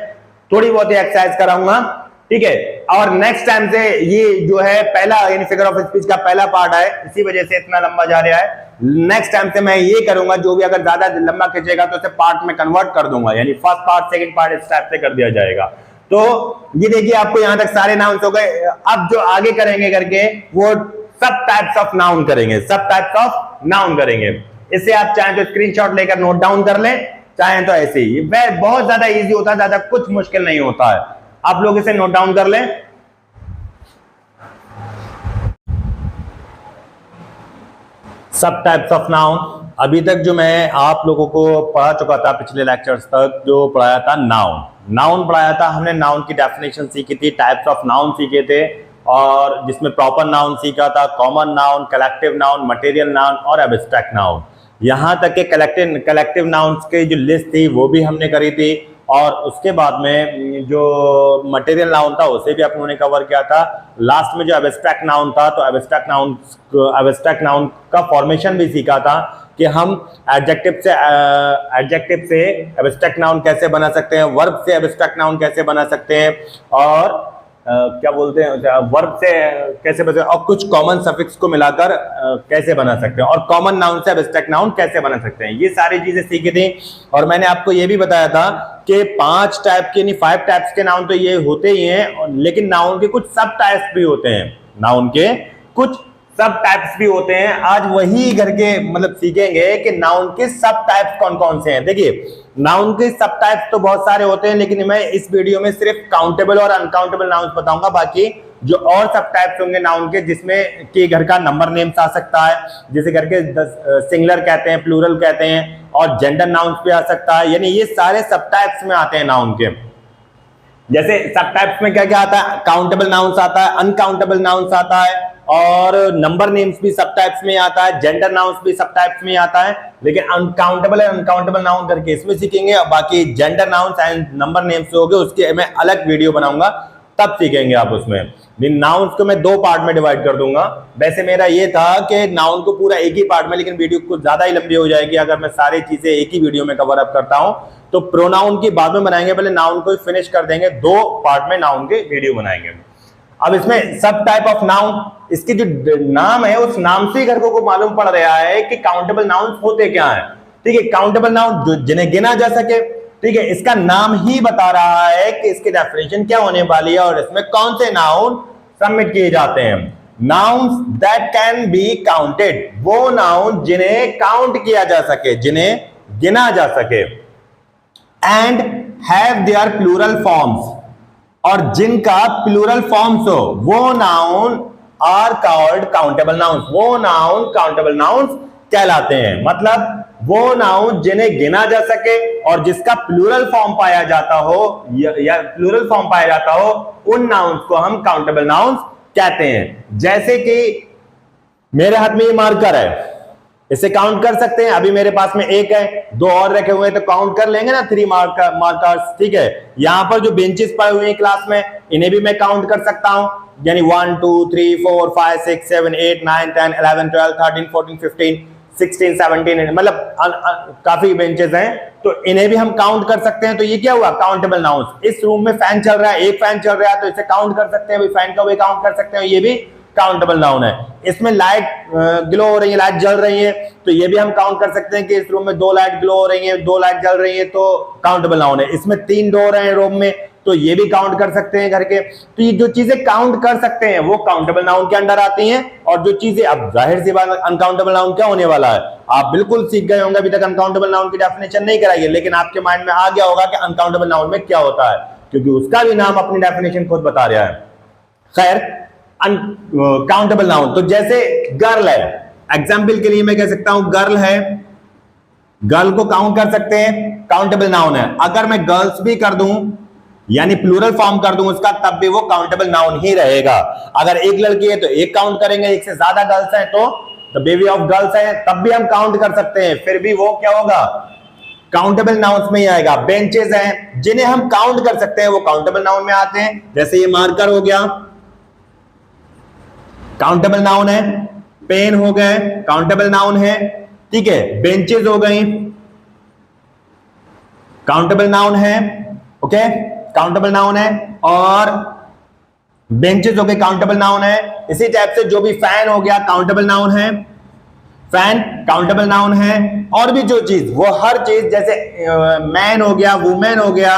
[SPEAKER 1] थोड़ी बहुत एक्सरसाइज कराऊंगा, ठीक है। और नेक्स्ट टाइम से ये जो है पहला यानी फिगर ऑफ स्पीच का पहला पार्ट है, इसी वजह से इतना लंबा जा रहा है। नेक्स्ट टाइम से मैं ये करूंगा, जो भी अगर ज्यादा लंबा खींचेगा तो उसे पार्ट में कन्वर्ट कर दूंगा, यानी फर्स्ट पार्ट सेकंड पार्ट इस टाइप से कर दिया जाएगा। तो ये देखिए आपको यहां तक सारे नाउन्स हो गए। अब जो आगे करेंगे करके वो सब टाइप्स ऑफ नाउन करेंगे, सब टाइप्स ऑफ नाउन करेंगे। इसे आप चाहें तो स्क्रीनशॉट लेकर नोट डाउन कर लें, चाहें तो ऐसे ही। वह बहुत ज्यादा इजी होता है, ज्यादा कुछ मुश्किल नहीं होता है, आप लोग इसे नोट डाउन कर लें। सब टाइप्स ऑफ नाउन, अभी तक जो मैं आप लोगों को पढ़ा चुका था पिछले लेक्चर्स तक, जो पढ़ाया था नाउन पढ़ाया था हमने, नाउन की डेफिनेशन सीखी थी, टाइप्स ऑफ नाउन सीखे थे, और जिसमें प्रॉपर नाउन सीखा था, common noun, collective noun, material noun और एब्स्ट्रैक्ट नाउन। यहां तक के कलेक्टिव नाउन्स की जो लिस्ट थी वो भी हमने करी थी, और उसके बाद में जो मटेरियल नाउन था उसे भी अपने कवर किया था। लास्ट में जो एब्स्ट्रैक्ट नाउन था, तो एब्स्ट्रैक्ट नाउन का फॉर्मेशन भी सीखा था कि हम एडजेक्टिव से एब्स्ट्रैक्ट नाउन कैसे बना सकते हैं, वर्ब से एब्स्ट्रैक्ट नाउन कैसे बना सकते हैं, और क्या बोलते हैं वर्ब से कैसे बना, और कुछ कॉमन सफिक्स को मिलाकर कैसे बना सकते हैं, और कॉमन नाउन से एब्स्ट्रैक्ट नाउन कैसे बना सकते हैं, ये सारी चीजें सीखी थी। और मैंने आपको ये भी बताया था कि 5 टाइप के, 5 टाइप्स के नाउन तो ये होते ही हैं, लेकिन नाउन के कुछ सब टाइप्स भी होते हैं, नाउन के कुछ सब टाइप्स भी होते हैं। आज वही करके मतलब सीखेंगे कि नाउन के सब टाइप्स कौन कौन से हैं। देखिए नाउन के सब टाइप्स तो बहुत सारे होते हैं, लेकिन मैं इस वीडियो में सिर्फ काउंटेबल और अनकाउंटेबल नाउन्स बताऊंगा। बाकी जो और सब टाइप्स होंगे नाउन के, जिसमें कि घर का नंबर नेम्स आ सकता है, जिसे करके सिंगुलर कहते हैं, प्लूरल कहते हैं, और जेंडर नाउन्स भी आ सकता है, यानी ये सारे सब टाइप्स में आते हैं नाउन के। जैसे सब टाइप्स में क्या क्या आता है, काउंटेबल नाउन्स आता है, अनकाउंटेबल नाउन्स आता है, और नंबर नेम्स भी सब टाइप्स में आता है, जेंडर नाउन्स भी सब टाइप्स में आता है। लेकिन अनकाउंटेबल और अनकाउंटेबल नाउन करके इसमें सीखेंगे, और बाकी gender nouns and number names हो गए उसके मैं अलग वीडियो बनाऊंगा, तब सीखेंगे आप उसमें। नाउन्स को मैं 2 पार्ट में डिवाइड कर दूंगा। वैसे मेरा ये था कि नाउन को पूरा एक ही पार्ट में, लेकिन वीडियो कुछ ज्यादा ही लंबी हो जाएगी अगर मैं सारी चीजें एक ही वीडियो में कवर अप करता हूं। तो प्रोनाउन की बाद में बनाएंगे, पहले नाउन को फिनिश कर देंगे, 2 पार्ट में नाउन के वीडियो बनाएंगे। अब इसमें सब टाइप ऑफ नाउन, इसकी जो नाम है उस नाम से ही घर को मालूम पड़ रहा है कि काउंटेबल नाउन होते क्या है। ठीक है, काउंटेबल नाउन जिन्हें गिना जा सके, ठीक है, इसका नाम ही बता रहा है कि इसकी डेफिनेशन क्या होने वाली है और इसमें कौन से नाउन सबमिट किए जाते हैं। Nouns that can be counted, वो नाउन जिन्हें काउंट किया जा सके, जिन्हें गिना जा सके, and have their plural forms, और जिनका प्लूरल फॉर्म्स हो, वो noun are called countable nouns, वो नाउन काउंटेबल नाउन्स कहलाते हैं। मतलब वो नाउन जिन्हें गिना जा सके और जिसका प्लूरल फॉर्म पाया जाता हो या प्लूरल फॉर्म पाया जाता हो, उन नाउन्स को हम काउंटेबल नाउन्स कहते हैं। जैसे कि मेरे हाथ में ये मार्कर है, इसे काउंट कर सकते हैं। अभी मेरे पास में 1 है, 2 और रखे हुए हैं तो काउंट कर लेंगे ना, 3 मार्कर्स। ठीक है, यहां पर जो बेंचेस पड़े हुए हैं क्लास में, इन्हें भी मैं काउंट कर सकता हूं, यानी 1 2 3 4 5 6 7 8 9 10 11 12 13 14 15 16 17, मतलब काफी बेंचेस हैं, तो इन्हें भी हम काउंट कर सकते हैं। तो ये क्या हुआ, काउंटेबल नाउन्स। इस रूम में फैन चल रहा है, एक फैन चल रहा है, तो इसे काउंट कर सकते हैं, फैन का भी काउंट कर सकते हैं, ये भी काउंटेबल नाउन है। इसमें लाइट ग्लो हो रही है, लाइट जल रही है, तो ये भी हम काउंट कर सकते हैं कि इस रूम में 2 लाइट ग्लो हो रही है, 2 लाइट जल रही है, तो काउंटेबल नाउन है। इसमें 3 डोर हैं रूम में, तो ये भी काउंट कर सकते हैं घर के। तो ये जो चीजें काउंट कर सकते हैं वो काउंटेबल नाउन के अंडर आती हैं, और जो चीजें, अब जाहिर सी बात, अनकाउंटेबल नाउन क्या होने वाला है, आप बिल्कुल सीख गए होंगे। अभी तक अनकाउंटेबल नाउन की डेफिनेशन नहीं कराई, लेकिन आपके माइंड में आ गया होगा कि अनकाउंटेबल नाउन में क्या होता है, क्योंकि उसका भी नाम अपनी डेफिनेशन खुद बता रहा है। खैर, अनकाउंटेबल नाउन तो जैसे गर्ल है, एग्जाम्पल के लिए मैं कह सकता हूं गर्ल है, गर्ल को काउंट कर सकते हैं, काउंटेबल नाउन है। अगर मैं गर्ल्स भी कर दूं यानी प्लूरल फॉर्म कर दूं उसका, तब भी वो काउंटेबल नाउन ही रहेगा। अगर एक लड़की है तो एक काउंट करेंगे, एक से ज्यादा गर्ल्स हैं तो द बेबी ऑफ गर्ल्स है, तब भी हम काउंट कर सकते हैं, फिर भी वो क्या होगा, काउंटेबल नाउन्स में ही आएगा। बेंचेस हैं जिन्हें हम काउंट कर सकते हैं, वो काउंटेबल नाउन में आते हैं। जैसे ये मार्कर हो गया, काउंटेबल नाउन है। पेन हो गए, काउंटेबल नाउन है, ठीक है। बेंचेस हो गई, काउंटेबल नाउन है, ओके, काउंटेबल नाउन है। और बेंचेस हो गए, काउंटेबल नाउन है। इसी टाइप से जो भी फैन हो गया, काउंटेबल नाउन है, फैन काउंटेबल नाउन है। और भी जो चीज, वो हर चीज, जैसे मैन हो गया, वुमेन हो गया,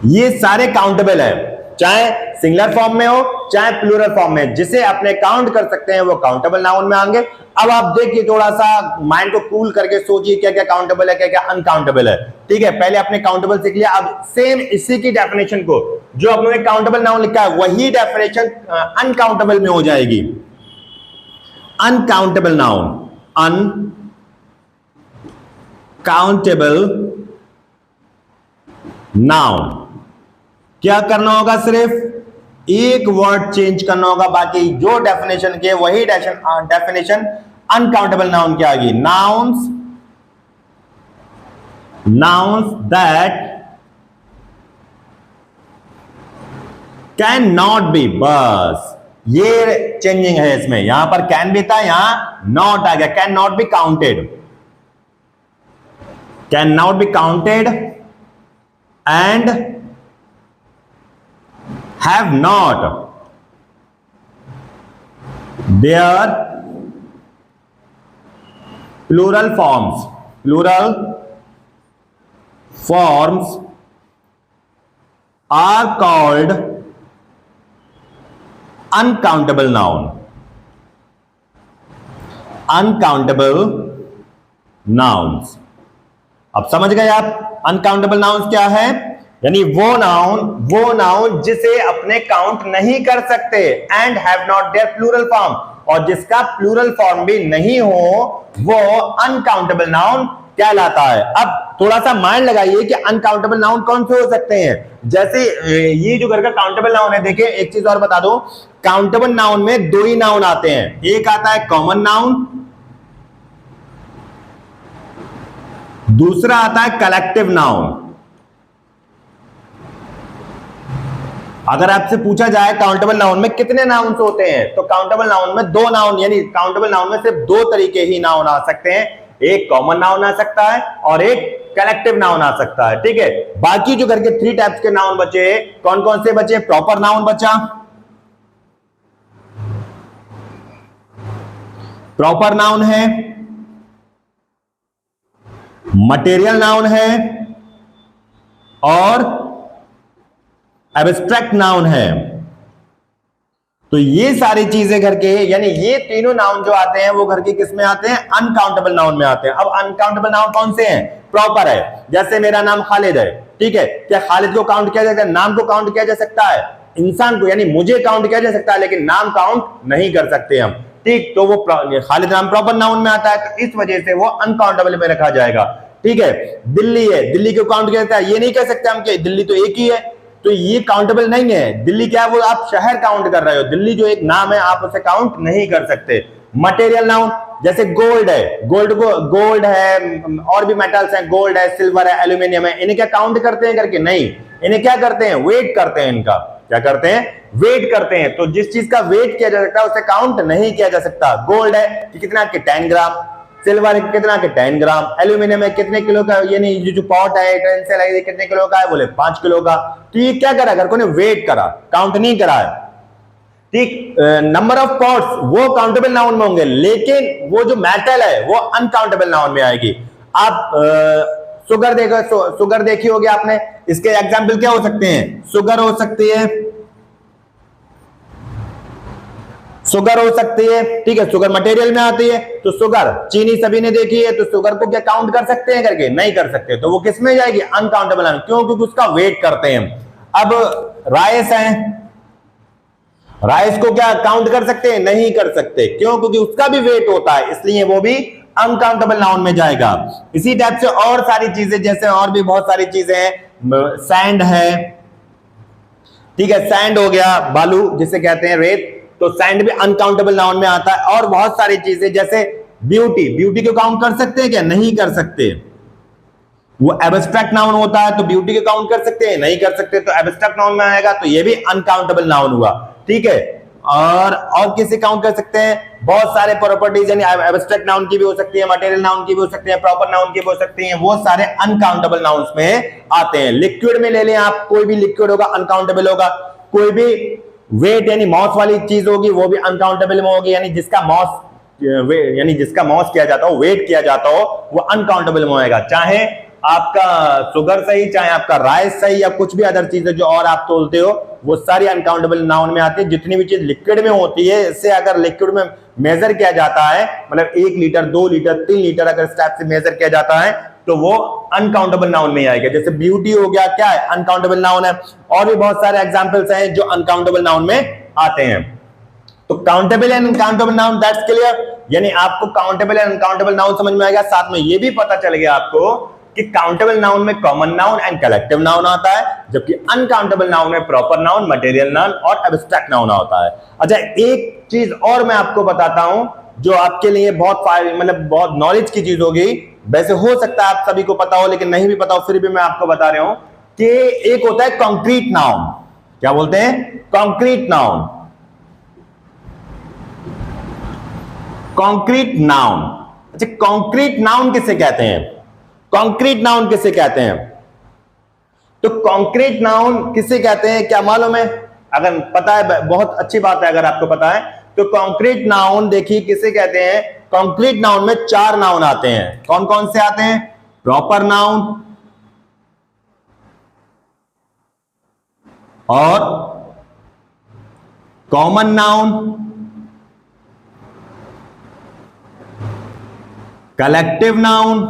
[SPEAKER 1] ये सारे काउंटेबल है, चाहे सिंगुलर फॉर्म में हो चाहे प्लूरल फॉर्म में। जिसे अपने काउंट कर सकते हैं वो काउंटेबल नाउन में आएंगे। अब आप देखिए, थोड़ा सा माइंड को कूल करके सोचिए, क्या क्या काउंटेबल है, क्या क्या अनकाउंटेबल है, ठीक है। पहले अपने काउंटेबल सीख लिया, अब सेम इसी की डेफिनेशन को, जो अपने काउंटेबल नाउन लिखा है, वही डेफिनेशन अनकाउंटेबल में हो जाएगी। अनकाउंटेबल नाउन, अनकाउंटेबल नाउन, क्या करना होगा, सिर्फ एक वर्ड चेंज करना होगा, बाकी जो डेफिनेशन के वही डेफिनेशन अनकाउंटेबल नाउन की आएगी। Nouns, nouns that can not be, बस ये चेंजिंग है इसमें। यहां पर कैन भी था, यहां नॉट आ गया, can not be counted, can not be counted and have not their plural forms are called uncountable noun, uncountable nouns। अब समझ गए आप अनकाउंटेबल नाउन्स क्या है, यानी वो नाउन जिसे अपने काउंट नहीं कर सकते, and have not their plural form, और जिसका प्लूरल फॉर्म भी नहीं हो, वो अनकाउंटेबल नाउन कहलाता है। अब थोड़ा सा माइंड लगाइए कि अनकाउंटेबल नाउन कौन से हो सकते हैं। जैसे ये जो घर का काउंटेबल नाउन है, देखिए एक चीज और बता दो, काउंटेबल नाउन में दो ही नाउन आते हैं, एक आता है कॉमन नाउन, दूसरा आता है कलेक्टिव नाउन। अगर आपसे पूछा जाए काउंटेबल नाउन में कितने नाउन्स होते हैं, तो काउंटेबल नाउन में दो नाउन, यानी काउंटेबल नाउन में सिर्फ दो तरीके ही नाउन आ सकते हैं, एक कॉमन नाउन आ सकता है और एक कलेक्टिव नाउन आ सकता है, ठीक है। बाकी जो करके थ्री टाइप्स के नाउन बचे, कौन कौन से बचे, प्रॉपर नाउन बचा, प्रॉपर नाउन है, मटेरियल नाउन है और एब्स्ट्रैक्ट नाउन है। तो ये सारी चीजें घर के, यानी ये तीनों नाउन जो आते हैं वो घर के किस में आते हैं, अनकाउंटेबल नाउन में आते हैं। अब अनकाउंटेबल नाउन कौन से हैं, प्रॉपर है। जैसे मेरा नाम खालिद है, ठीक है, क्या खालिद को काउंट किया जा सकता है, नाम को काउंट किया जा सकता है, इंसान को यानी मुझे काउंट किया जा सकता है, लेकिन नाम काउंट नहीं कर सकते हम, ठीक। तो वो खालिद नाम प्रॉपर नाउन में आता है, तो इस वजह से वो अनकाउंटेबल में रखा जाएगा, ठीक है। दिल्ली है, दिल्ली को काउंट किया जाता है, ये नहीं कह सकते हम कि दिल्ली तो एक ही है, तो ये काउंटेबल नहीं है। दिल्ली क्या है, वो आप शहर काउंट कर रहे हो, दिल्ली जो एक नाम है आप उसे काउंट नहीं कर सकते। मटेरियल नाउन, जैसे गोल्ड है, गोल्ड है, और भी मेटल्स हैं, गोल्ड है, सिल्वर है, एल्यूमिनियम है, इन्हें क्या काउंट करते हैं करके, नहीं, इन्हें क्या करते हैं, वेट करते हैं, इनका क्या करते हैं, वेट करते हैं। तो जिस चीज का वेट किया जा सकता है उसे काउंट नहीं किया जा सकता। गोल्ड है कि कितना के 10 ग्राम, सिल्वर कितना के 10 ग्राम, एल्यूमिनियम है कितने किलो का, यानी ये जो पॉट है यूटेंसिल है कितने किलो का है, बोले 5 किलो का। तो ये क्या करा, घर को ने वेट करा, काउंट नहीं करा है, ठीक। नंबर ऑफ पॉट्स वो काउंटेबल नाउन में होंगे, लेकिन वो जो मेटल है वो अनकाउंटेबल नाउन में आएगी। आप शुगर देखो, शुगर देखी होगी आपने, इसके एग्जाम्पल क्या हो सकते हैं, शुगर हो सकती है, शुगर हो सकती है, ठीक है, शुगर मटेरियल में आती है। तो शुगर, चीनी सभी ने देखी है, तो शुगर को क्या काउंट कर सकते हैं करके, नहीं कर सकते, तो वो किस में जाएगी, अनकाउंटेबल नाउन, क्यों, क्योंकि उसका वेट करते हैं। अब राइस है, राइस को क्या काउंट कर सकते हैं, नहीं कर सकते, क्यों, क्योंकि उसका भी वेट होता है, इसलिए वो भी अनकाउंटेबल नाउन में जाएगा। इसी टाइप से और सारी चीजें, जैसे और भी बहुत सारी चीजें हैं, सैंड है, ठीक है, सैंड हो गया, बालू जिसे कहते हैं रेत, तो सैंड भी अनकाउंटेबल नाउन में आता है। और बहुत सारी चीजें जैसे ब्यूटी, ब्यूटी को काउंट कर सकते हैं क्या? नहीं कर सकते, वो एब्स्ट्रैक्ट नाउन होता है, तो ब्यूटी को काउंट कर सकते हैं? नहीं कर सकते, तो एब्स्ट्रैक्ट नाउन में आएगा, तो ये भी अनकाउंटेबल नाउन हुआ, ठीक है। और किसे काउंट कर सकते हैं? बहुत सारे प्रॉपर्टीज, यानी एब्स्ट्रैक्ट नाउन की भी हो सकती है, मटेरियल नाउन की भी हो सकती है, प्रॉपर नाउन की भी हो सकती है, वो सारे अनकाउंटेबल नाउन्स में आते हैं। लिक्विड में ले लें आप, कोई भी लिक्विड होगा अनकाउंटेबल होगा, कोई भी वेट यानी मॉस वाली चीज होगी वो भी अनकाउंटेबल में होगी, यानी जिसका मॉस किया जाता हो, वेट किया जाता हो, वो अनकाउंटेबल में होएगा। चाहे आपका शुगर सही, चाहे आपका राइस सही, या कुछ भी अदर चीजें जो और आप तोलते हो, वो सारी अनकाउंटेबल नाउन में आती है। जितनी भी चीज लिक्विड में होती है, इससे अगर लिक्विड में मेजर किया जाता है, मतलब 1 लीटर 2 लीटर 3 लीटर अगर इस टाइप से मेजर किया जाता है, तो वो अनकाउंटेबल नाउन में आएगा। जैसे ब्यूटी हो गया, क्या है? अनकाउंटेबल नाउन है। और भी बहुत सारे एग्जांपल्स हैं जो अनकाउंटेबल नाउन में आते हैं। तो countable and uncountable noun, that's clear. यानी आपको काउंटेबल एंड अनकाउंटेबल नाउन समझ में आएगा। साथ में ये भी पता चल गया आपको कि काउंटेबल नाउन में common noun and collective noun आता है, जबकि अनकाउंटेबल नाउन में प्रॉपर नाउन, मटेरियल नाउन और एब्स्ट्रैक्ट नाउन होता है। अच्छा, एक चीज और मैं आपको बताता हूं जो आपके लिए बहुत बहुत नॉलेज की चीज होगी। वैसे हो सकता है आप सभी को पता हो, लेकिन नहीं भी पता हो, फिर भी मैं आपको बता रहा हूं कि एक होता है कॉन्क्रीट नाउन। क्या बोलते हैं? Concrete noun. Concrete noun. अच्छा, कॉन्क्रीट नाउन किसे कहते हैं? कॉन्क्रीट नाउन किसे कहते हैं? तो कॉन्क्रीट नाउन किसे कहते हैं, क्या मालूम है? अगर पता है, बहुत अच्छी बात है अगर आपको पता है। तो कॉन्क्रीट नाउन देखिए किसे कहते हैं। कॉन्क्रीट नाउन में 4 नाउन आते हैं। कौन कौन से आते हैं? प्रॉपर नाउन और common noun, collective noun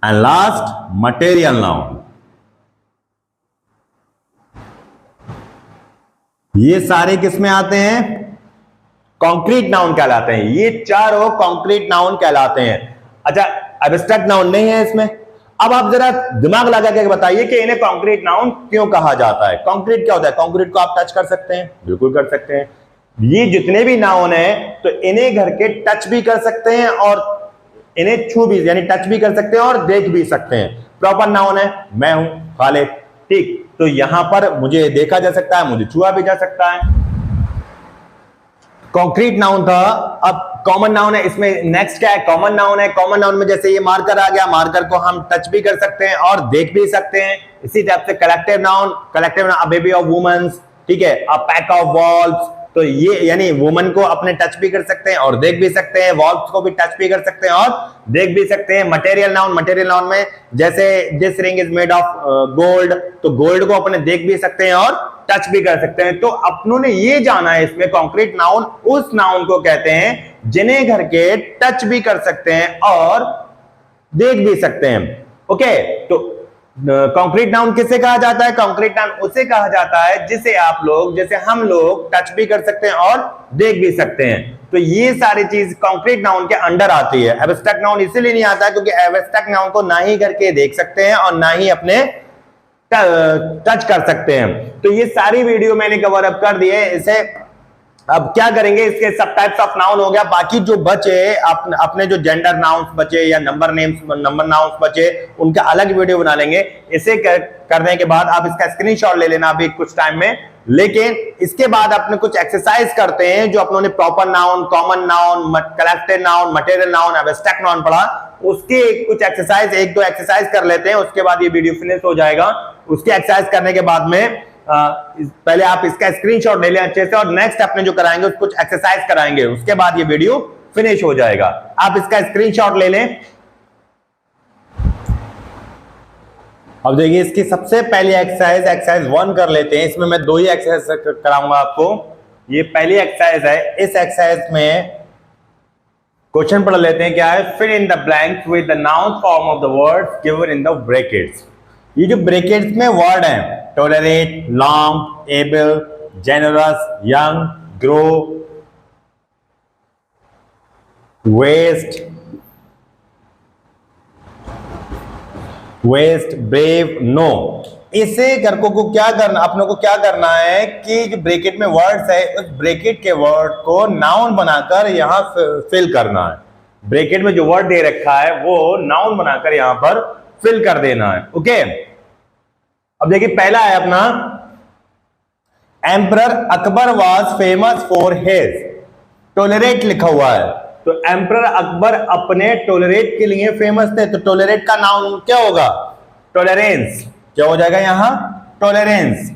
[SPEAKER 1] and last material noun. ये सारे किसमें आते हैं? कॉन्क्रीट नाउन कहलाते हैं। ये चारों कॉन्क्रीट नाउन कहलाते हैं। अच्छा, एब्स्ट्रैक्ट नाउन नहीं है इसमें। अब आप जरा दिमाग लगा के बताइए कि इन्हें कॉन्क्रीट नाउन क्यों कहा जाता है। कॉन्क्रीट क्या होता है? कॉन्क्रीट को आप टच कर सकते हैं? बिल्कुल कर सकते हैं। ये जितने भी नाउन है, तो इन्हें घर के टच भी कर सकते हैं और इन्हें छू भी, यानी टच भी कर सकते हैं और देख भी सकते हैं। प्रॉपर नाउन है, मैं हूं खालिद, ठीक, तो यहां पर मुझे देखा जा सकता है, मुझे छुआ भी जा सकता है। कॉन्क्रीट नाउन था। अब कॉमन नाउन है। इसमें नेक्स्ट क्या है? कॉमन नाउन है। कॉमन नाउन में जैसे ये मार्कर आ गया, मार्कर को हम टच भी कर सकते हैं और देख भी सकते हैं। इसी टाइप से collective noun, collective noun, a baby of womens, ठीक है, अ पैक ऑफ वॉल्व्स, तो ये यानी वुमन को अपने टच भी कर सकते हैं और देख भी सकते हैं, वॉल्व्स को भी टच भी कर सकते हैं और देख भी सकते हैं। मटेरियल नाउन, मटेरियल नाउन में जैसे this ring is made of gold, तो गोल्ड को अपने देख भी सकते हैं और टच भी कर सकते हैं। तो अपनों ने ये जाना है इसमें, कॉन्क्रीट नाउन उस नाउन को कहते हैं जिन्हें घर के टच भी कर सकते हैं और देख भी सकते हैं। ओके, तो कॉन्क्रीट नाउन किसे कहा जाता है? कॉन्क्रीट नाउन उसे कहा जाता है जिसे आप लोग, जैसे हम लोग टच भी कर सकते हैं और देख भी सकते हैं। तो ये सारी चीज कॉन्क्रीट नाउन के अंडर आती है। एब्स्ट्रैक्ट नाउन इसीलिए नहीं आता है क्योंकि एब्स्ट्रैक्ट नाउन को ना ही करके देख सकते हैं और ना ही अपने टच कर सकते हैं। तो ये सारी वीडियो मैंने कवर अप कर दी है। इसे अब क्या करेंगे, इसके सब टाइप्स ऑफ नाउन हो गया। बाकी जो बचे अपने जो जेंडर नाउन्स बचे या नंबर नाउन्स बचे, उनका अलग वीडियो बना लेंगे। इसे करने के बाद आप इसका स्क्रीनशॉट ले लेना अभी कुछ टाइम में। लेकिन इसके बाद अपने कुछ एक्सरसाइज करते हैं जो अपनों ने proper noun, common noun, collective noun, material noun, abstract noun पढ़ा। उसके कुछ एक्सरसाइज, 1-2 एक्सरसाइज कर लेते हैं, उसके बाद ये वीडियो फिनिश हो जाएगा। उसके एक्सरसाइज करने के बाद में पहले आप इसका स्क्रीनशॉट ले लें अच्छे से, और नेक्स्ट अपने जो कराएंगे कुछ एक्सरसाइज कराएंगे, उसके बाद ये वीडियो फिनिश हो जाएगा। आप इसका स्क्रीनशॉट ले लें। अब देखिए, इसकी सबसे पहली एक्सरसाइज 1 कर लेते हैं। इसमें मैं 2 ही एक्सरसाइज कराऊंगा आपको। ये पहली एक्सरसाइज है। इस एक्सरसाइज में क्वेश्चन पढ़ लेते हैं। क्या है? Fill in the blanks with the noun form of the words given in the brackets. ये जो ब्रैकेट्स में वर्ड है, tolerate, long, able, generous, young, grow, waste, waste, brave, know. इसे करको को क्या करना, अपनों को क्या करना है कि जो ब्रैकेट में वर्ड्स है उस ब्रैकेट के वर्ड को नाउन बनाकर यहां फिल करना है। ब्रैकेट में जो वर्ड दे रखा है वो नाउन बनाकर यहां पर फिल कर देना है। ओके, अब देखिए पहला है अपना, emperor Akbar was famous for his, tolerate लिखा हुआ है, तो एम्परर अकबर अपने टॉलरेट के लिए फेमस थे, तो टॉलरेट का नाउन क्या होगा, टॉलरेंस। क्या हो जाएगा यहां, टॉलरेंस,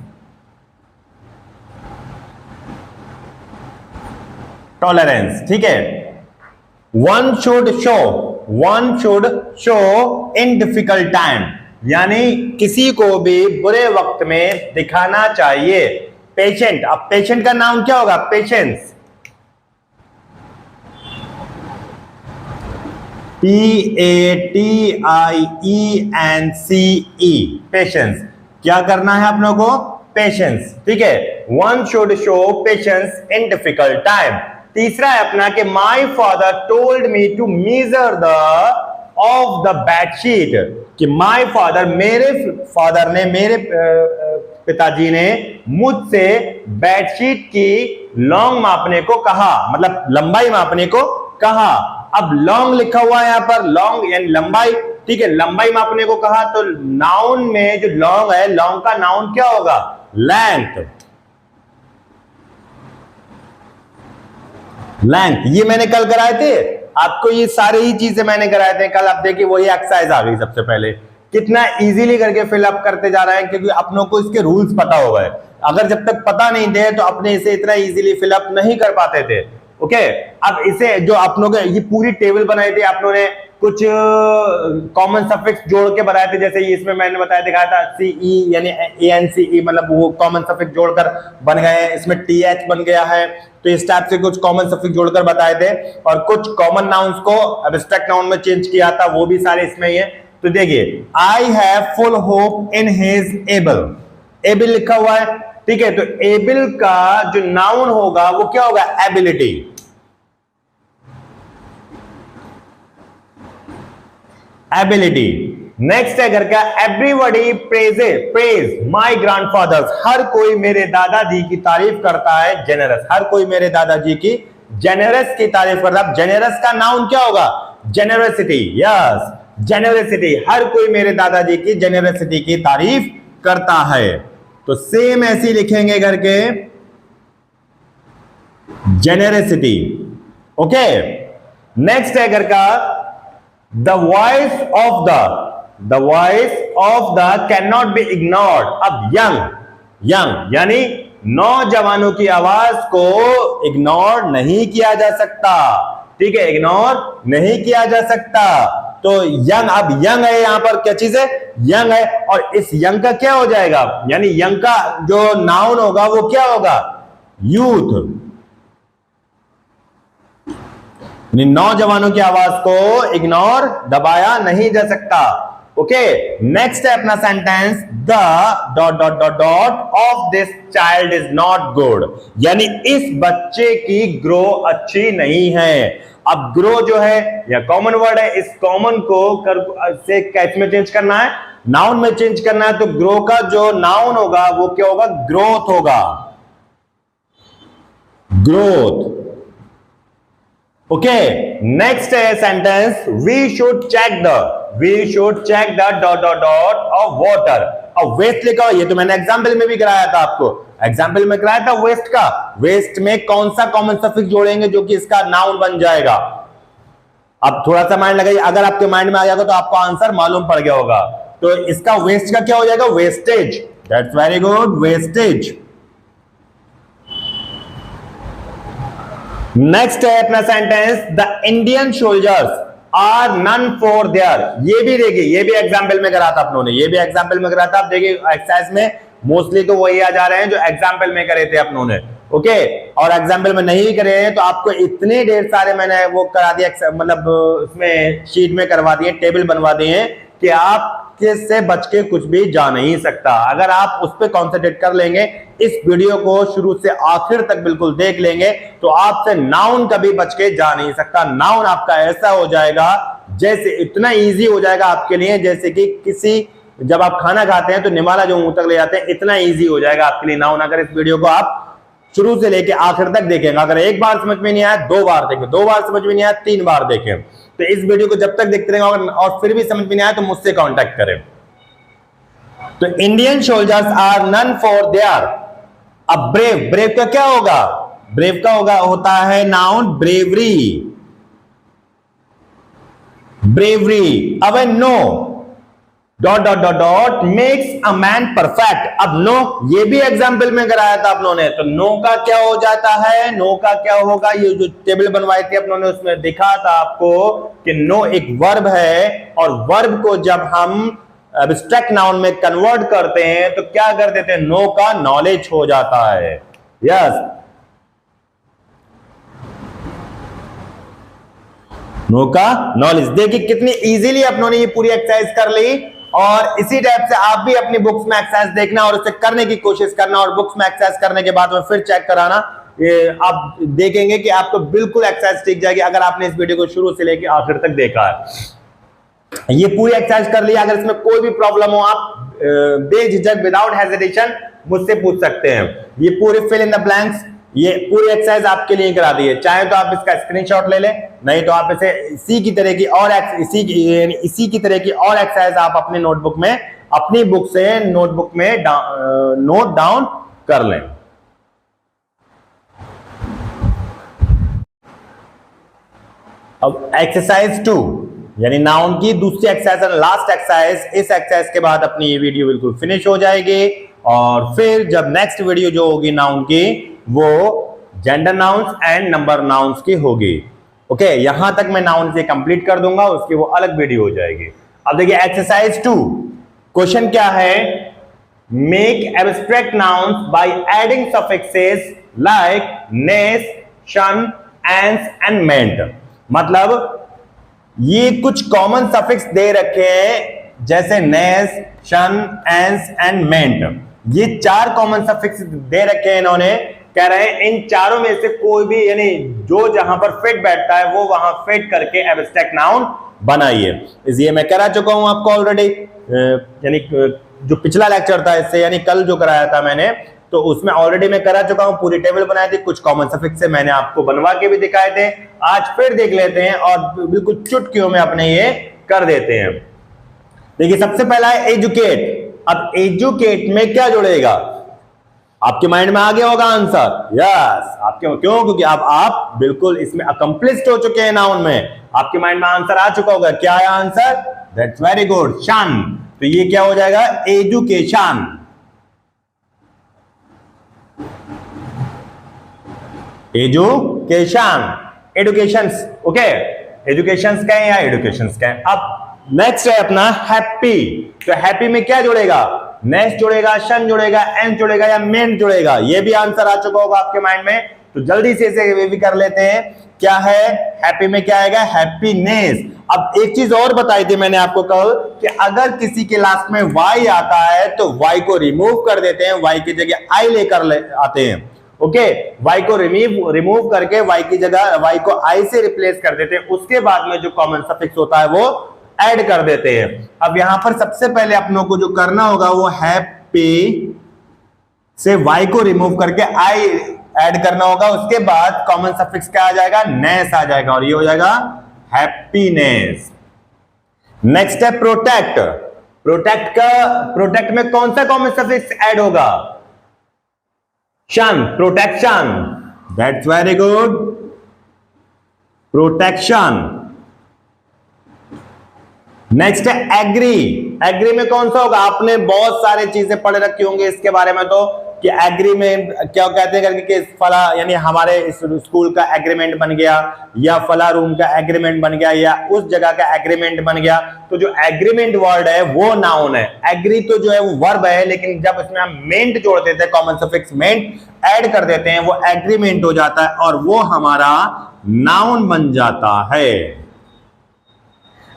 [SPEAKER 1] टॉलरेंस। ठीक है, one should show in difficult time, यानी किसी को भी बुरे वक्त में दिखाना चाहिए पेशेंट। अब पेशेंट का नाम क्या होगा, पेशेंस, PATIENCE, पेशेंस। क्या करना है आप लोगों को, पेशेंस। ठीक है, one should show patience in difficult time. तीसरा है अपना कि my father told me to measure the of the bedsheet, कि माई फादर, मेरे फादर ने, मेरे पिताजी ने मुझसे बेडशीट की लॉन्ग मापने को कहा, मतलब लंबाई मापने को कहा। अब लॉन्ग लिखा हुआ है यहां पर, लॉन्ग यानी लंबाई। ठीक है, लंबाई मापने को कहा, तो नाउन में जो लॉन्ग है, लॉन्ग का नाउन क्या होगा, लेंथ, लेंथ। ये मैंने कल कराए थे आपको, ये सारी ही चीजें मैंने कराए थे कल। आप देखिए वही एक्सरसाइज आ गई सबसे पहले, कितना इजीली करके फिलअप करते जा रहे हैं, क्योंकि अपनों को इसके रूल्स पता हो गए। अगर जब तक पता नहीं थे तो अपने इसे इतना इजीली फिलअप नहीं कर पाते थे। ओके, अब इसे जो अपनों के ये पूरी टेबल बनाई थी, आप लोगों ने कुछ कॉमन सफिक्स जोड़ के बनाए थे, जैसे इसमें मैंने बताया दिखाया था CE यानी ANCE, मतलब वो कॉमन सफिक्स जोड़कर बन गए हैं। इसमें TH बन गया है, तो इस टाइप से कुछ कॉमन सफिक्स जोड़कर बताए थे, और कुछ कॉमन नाउन्स को एब्स्ट्रैक्ट नाउन में चेंज किया था, वो भी सारे इसमें ही है। तो देखिए, I have full hope in his able, able लिखा हुआ है। ठीक है, तो एबल का जो नाउन होगा वो क्या होगा, एबिलिटी। एबिलिटी। नेक्स्ट है घर का, एवरीबॉडी प्रेज माई ग्रैंडफादर्स, हर कोई मेरे दादाजी की तारीफ करता है, जेनरस, हर कोई मेरे दादाजी की जेनरस की तारीफ करता है। जेनरस का नाउन क्या होगा, जेनरसिटी। यस, जेनरसिटी, हर कोई मेरे दादाजी की जेनरसिटी की तारीफ करता है। तो सेम ऐसे लिखेंगे करके, जेनरसिटी। ओके, नेक्स्ट है घर का, the voice of the can not be ignored. अब यंग यानी नौजवानों की आवाज को इग्नोर नहीं किया जा सकता। ठीक है, इग्नोर नहीं किया जा सकता। तो यंग, अब यंग है यहां पर, क्या चीज है, यंग है, और इस यंग का क्या हो जाएगा, यानी यंग का जो नाउन होगा वो क्या होगा, यूथ। नौजवानों की आवाज को इग्नोर, दबाया नहीं जा सकता। ओके, नेक्स्ट है अपना sentence, the dot dot dot dot of this child is not good, यानी इस बच्चे की ग्रो अच्छी नहीं है। अब ग्रो जो है यह कॉमन वर्ड है, इस कॉमन को से कैसे में चेंज करना है, नाउन में चेंज करना है। तो ग्रो का जो नाउन होगा वो क्या होगा, ग्रोथ होगा, ग्रोथ। ओके, नेक्स्ट है sentence, we should check the dot dot dot of water. अब वेस्ट लिखा हुआ, ये तो मैंने एग्जाम्पल में भी कराया था आपको, एग्जाम्पल में कराया था वेस्ट का। वेस्ट में कौन सा कॉमन सफिक्स जोड़ेंगे जो कि इसका नाउन बन जाएगा। अब थोड़ा सा माइंड लगाइए, अगर आपके माइंड में आ जाएगा तो आपको आंसर मालूम पड़ गया होगा। तो इसका वेस्ट का क्या हो जाएगा, wastage. That's very good, wastage. Next है अपना sentence, the Indian soldiers are none for their. ये भी देखिए, ये भी एग्जाम्पल में करा था अपनों ने, ये भी एग्जाम्पल में करा था। आप देखिए एक्सरसाइज में मोस्टली तो वही आ जा रहे हैं जो एग्जाम्पल में करे थे अपनों ने। ओके, और एग्जाम्पल में नहीं करे हैं तो आपको इतने ढेर सारे मैंने वो करा दिया, मतलब उसमें शीट में करवा दिए, टेबल बनवा दिए कि आप आपके से बच के कुछ भी जा नहीं सकता। अगर आप उस पर कॉन्सेंट्रेट कर लेंगे, इस वीडियो को शुरू से आखिर तक बिल्कुल देख लेंगे, तो आपसे नाउन कभी बच के जा नहीं सकता। नाउन आपका ऐसा हो जाएगा, जैसे इतना इजी हो जाएगा आपके लिए, जैसे कि किसी जब आप खाना खाते हैं तो निवाला जो मुंह तक ले जाते हैं, इतना इजी हो जाएगा आपके लिए नाउन, अगर इस वीडियो को आप शुरू से लेके आखिर तक देखेंगे। अगर एक बार समझ में नहीं आया 2 बार देखें, 2 बार समझ में नहीं आया 3 बार देखें। तो इस वीडियो को जब तक देखते रहेंगे और फिर भी समझ में नहीं आया तो मुझसे कांटेक्ट करें। तो Indian soldiers are none for their अब ब्रेव। ब्रेव का क्या होगा? ब्रेव का होता है नाउन ब्रेवरी। ब्रेवरी। अब know dot dot dot dot makes a man perfect. अब नो ये भी एग्जाम्पल में कराया था अपनों ने, तो नो का क्या हो जाता है? नो का क्या होगा? ये जो टेबल बनवाई थी अपनों ने, उसमें दिखा था आपको कि नो एक वर्ब है, और वर्ब को जब हम एब्स्ट्रैक्ट नाउन में कन्वर्ट करते हैं तो क्या कर देते हैं? नो का नॉलेज हो जाता है। यस, नो का नॉलेज। देखिए कितनी इजीली अपनों ने ये पूरी एक्सरसाइज कर ली, और इसी टाइप से आप भी अपनी बुक्स में एक्सरसाइज देखना और उसे करने की कोशिश करना, और बुक्स में एक्सरसाइज करने के बाद में फिर चेक कराना। ये आप देखेंगे कि आपको बिल्कुल एक्सरसाइज सीख जाएगी अगर आपने इस वीडियो को शुरू से लेकर आखिर तक देखा है। ये पूरी एक्सरसाइज कर लिया। अगर इसमें कोई भी प्रॉब्लम हो, आप बेझिझक विदाउट हेजिटेशन मुझसे पूछ सकते हैं। ये पूरे फिल इन द ब्लैंक्स, ये पूरी एक्सरसाइज आपके लिए करा दी है। चाहे तो आप इसका स्क्रीनशॉट ले लें, नहीं तो आप इसे इसी की तरह की और एक्सरसाइज आप अपने नोटबुक में, अपनी बुक से नोटबुक में नोट डाउन कर लें। अब एक्सरसाइज 2 यानी नाउन की दूसरी एक्सरसाइज, लास्ट एक्सरसाइज। इस एक्सरसाइज के बाद अपनी ये वीडियो बिल्कुल फिनिश हो जाएगी, और फिर जब नेक्स्ट वीडियो जो होगी नाउन की, वो gender nouns and number nouns की होगी। ओके, यहां तक मैं नाउन से कंप्लीट कर दूंगा, उसकी वो अलग वीडियो हो जाएगी। अब देखिए एक्सरसाइज 2, क्वेश्चन क्या है? Make abstract nouns by adding suffixes like ness, tion, ance and मेंट। मतलब ये कुछ कॉमन सफिक्स दे रखे हैं, जैसे नेस, शन, एंस एंड मेंट। ये 4 कॉमन सफिक्स दे रखे हैं इन्होंने। कह रहे हैं इन चारों में से कोई भी, यानी जो जहां पर फिट बैठता है वो वहां फिट करके एब्स्ट्रैक्ट नाउन बनाइए। इसलिए मैं करा चुका हूं आपको ऑलरेडी, यानी जो पिछला लेक्चर था इससे, यानी कल जो कराया था मैंने, तो उसमें ऑलरेडी मैं करा चुका हूं। पूरी टेबल बनाई थी, कुछ कॉमन सफिक्स से मैंने आपको बनवा के भी दिखाए थे। आज फिर देख लेते हैं और बिल्कुल चुटकियों में अपने ये कर देते हैं। देखिए सबसे पहला है एजुकेट। अब एजुकेट में क्या जुड़ेगा? आपके माइंड में आ गया होगा आंसर। यस, आपके क्यों? क्योंकि आप बिल्कुल इसमें अकम्प्लिस्ड हो चुके हैं नाउन में, आपके माइंड में आंसर आ चुका होगा। क्या है आंसर? दैट्स वेरी गुड, शन। तो ये क्या हो जाएगा? एजुकेशन। एजुकेशन, एडुकेशंस। ओके, एजुकेशंस का है या एडुकेशंस का है। अब नेक्स्ट है अपना हैप्पी। तो हैप्पी में क्या जुड़ेगा? नेस जुड़ेगा, शन जुड़ेगा, एन जुड़ेगा या मेन जुड़ेगा? ये भी आंसर आ चुका होगा आपके माइंड में, तो जल्दी से इसे भी कर लेते हैं। क्या है हैप्पी में? क्या आएगा? हैप्पीनेस। अब एक चीज और बताई थी मैंने आपको कल कि अगर किसी के लास्ट में वाई आता है तो वाई को रिमूव कर देते हैं, वाई की जगह आई लेकर आते हैं। ओके, वाई को रिमूव करके वाई की जगह वाई को आई से रिप्लेस कर देते हैं। उसके बाद में जो कॉमन सफिक्स होता है वो ऐड कर देते हैं। अब यहां पर सबसे पहले अपनों को जो करना होगा वो हैप्पी से वाई को रिमूव करके आई ऐड करना होगा। उसके बाद कॉमन सफिक्स क्या आ जाएगा? नेस आ जाएगा, और ये हो जाएगा हैप्पीनेस। नेक्स्ट है प्रोटेक्ट। प्रोटेक्ट में कौन सा कॉमन सफिक्स ऐड होगा? शन, protection. That's very good, protection. Next है एग्री। एग्री में कौन सा होगा? आपने बहुत सारे चीजें पढ़ रखी होंगी इसके बारे में, तो कि एग्री में क्या कहते हैं करके कि फला, यानी हमारे इस स्कूल का एग्रीमेंट बन गया, या फला रूम का एग्रीमेंट बन गया, या उस जगह का एग्रीमेंट बन गया। तो जो एग्रीमेंट वर्ड है वो नाउन है। एग्री तो जो है वो वर्ब है, लेकिन जब इसमें हम मेंट जोड़ देते हैं, कॉमन सफिक्स मेंट ऐड कर देते हैं, वो एग्रीमेंट हो जाता है और वो हमारा नाउन बन जाता है।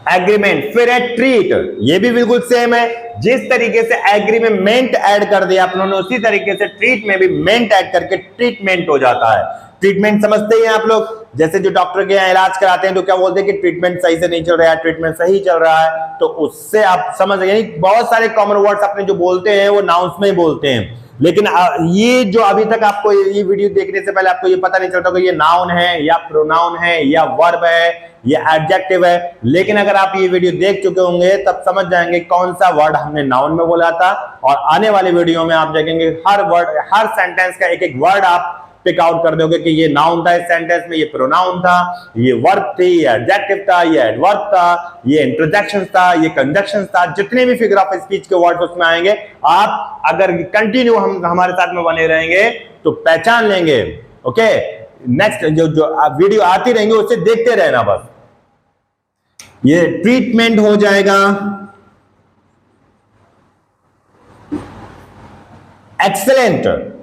[SPEAKER 1] एग्रीमेंट, फिर है ट्रीट, ये भी बिल्कुल सेम है। जिस तरीके से एग्री में मेंट ऐड कर दिया आप लोगों ने, उसी तरीके से ट्रीट में भी मेंट ऐड करके ट्रीटमेंट हो जाता है। ट्रीटमेंट समझते ही हैं आप लोग, जैसे जो डॉक्टर के यहाँ इलाज कराते हैं तो क्या बोलते हैं कि ट्रीटमेंट सही से नहीं चल रहा है, ट्रीटमेंट सही चल रहा है, तो उससे आप समझ गए। बहुत सारे कॉमन वर्ड्स अपने जो बोलते हैं वो नाउन्स में ही बोलते हैं, लेकिन ये जो अभी तक आपको ये वीडियो देखने से पहले आपको ये पता नहीं चलता कि ये नाउन है या प्रोनाउन है या वर्ब है या एडजेक्टिव है, लेकिन अगर आप ये वीडियो देख चुके होंगे तब समझ जाएंगे कौन सा वर्ड हमने नाउन में बोला था। और आने वाले वीडियो में आप देखेंगे हर वर्ड, हर सेंटेंस का एक एक वर्ड आप पिक आउट कर दोगे कि ये नाउन था इस सेंटेंस में, ये प्रोनाउन था, ये वर्ब थी, ये एडजेक्टिव था, ये एडवर्ब था, ये इंटरजेक्शन था, ये कंजक्शन था। जितने भी फिगर ऑफ स्पीच के वर्ड उसमें आएंगे, आप अगर कंटिन्यू हमारे साथ में बने रहेंगे तो पहचान लेंगे। ओके, नेक्स्ट जो वीडियो आती रहेंगे उसे देखते रहना बस। ये ट्रीटमेंट हो जाएगा, एक्सेलेंट,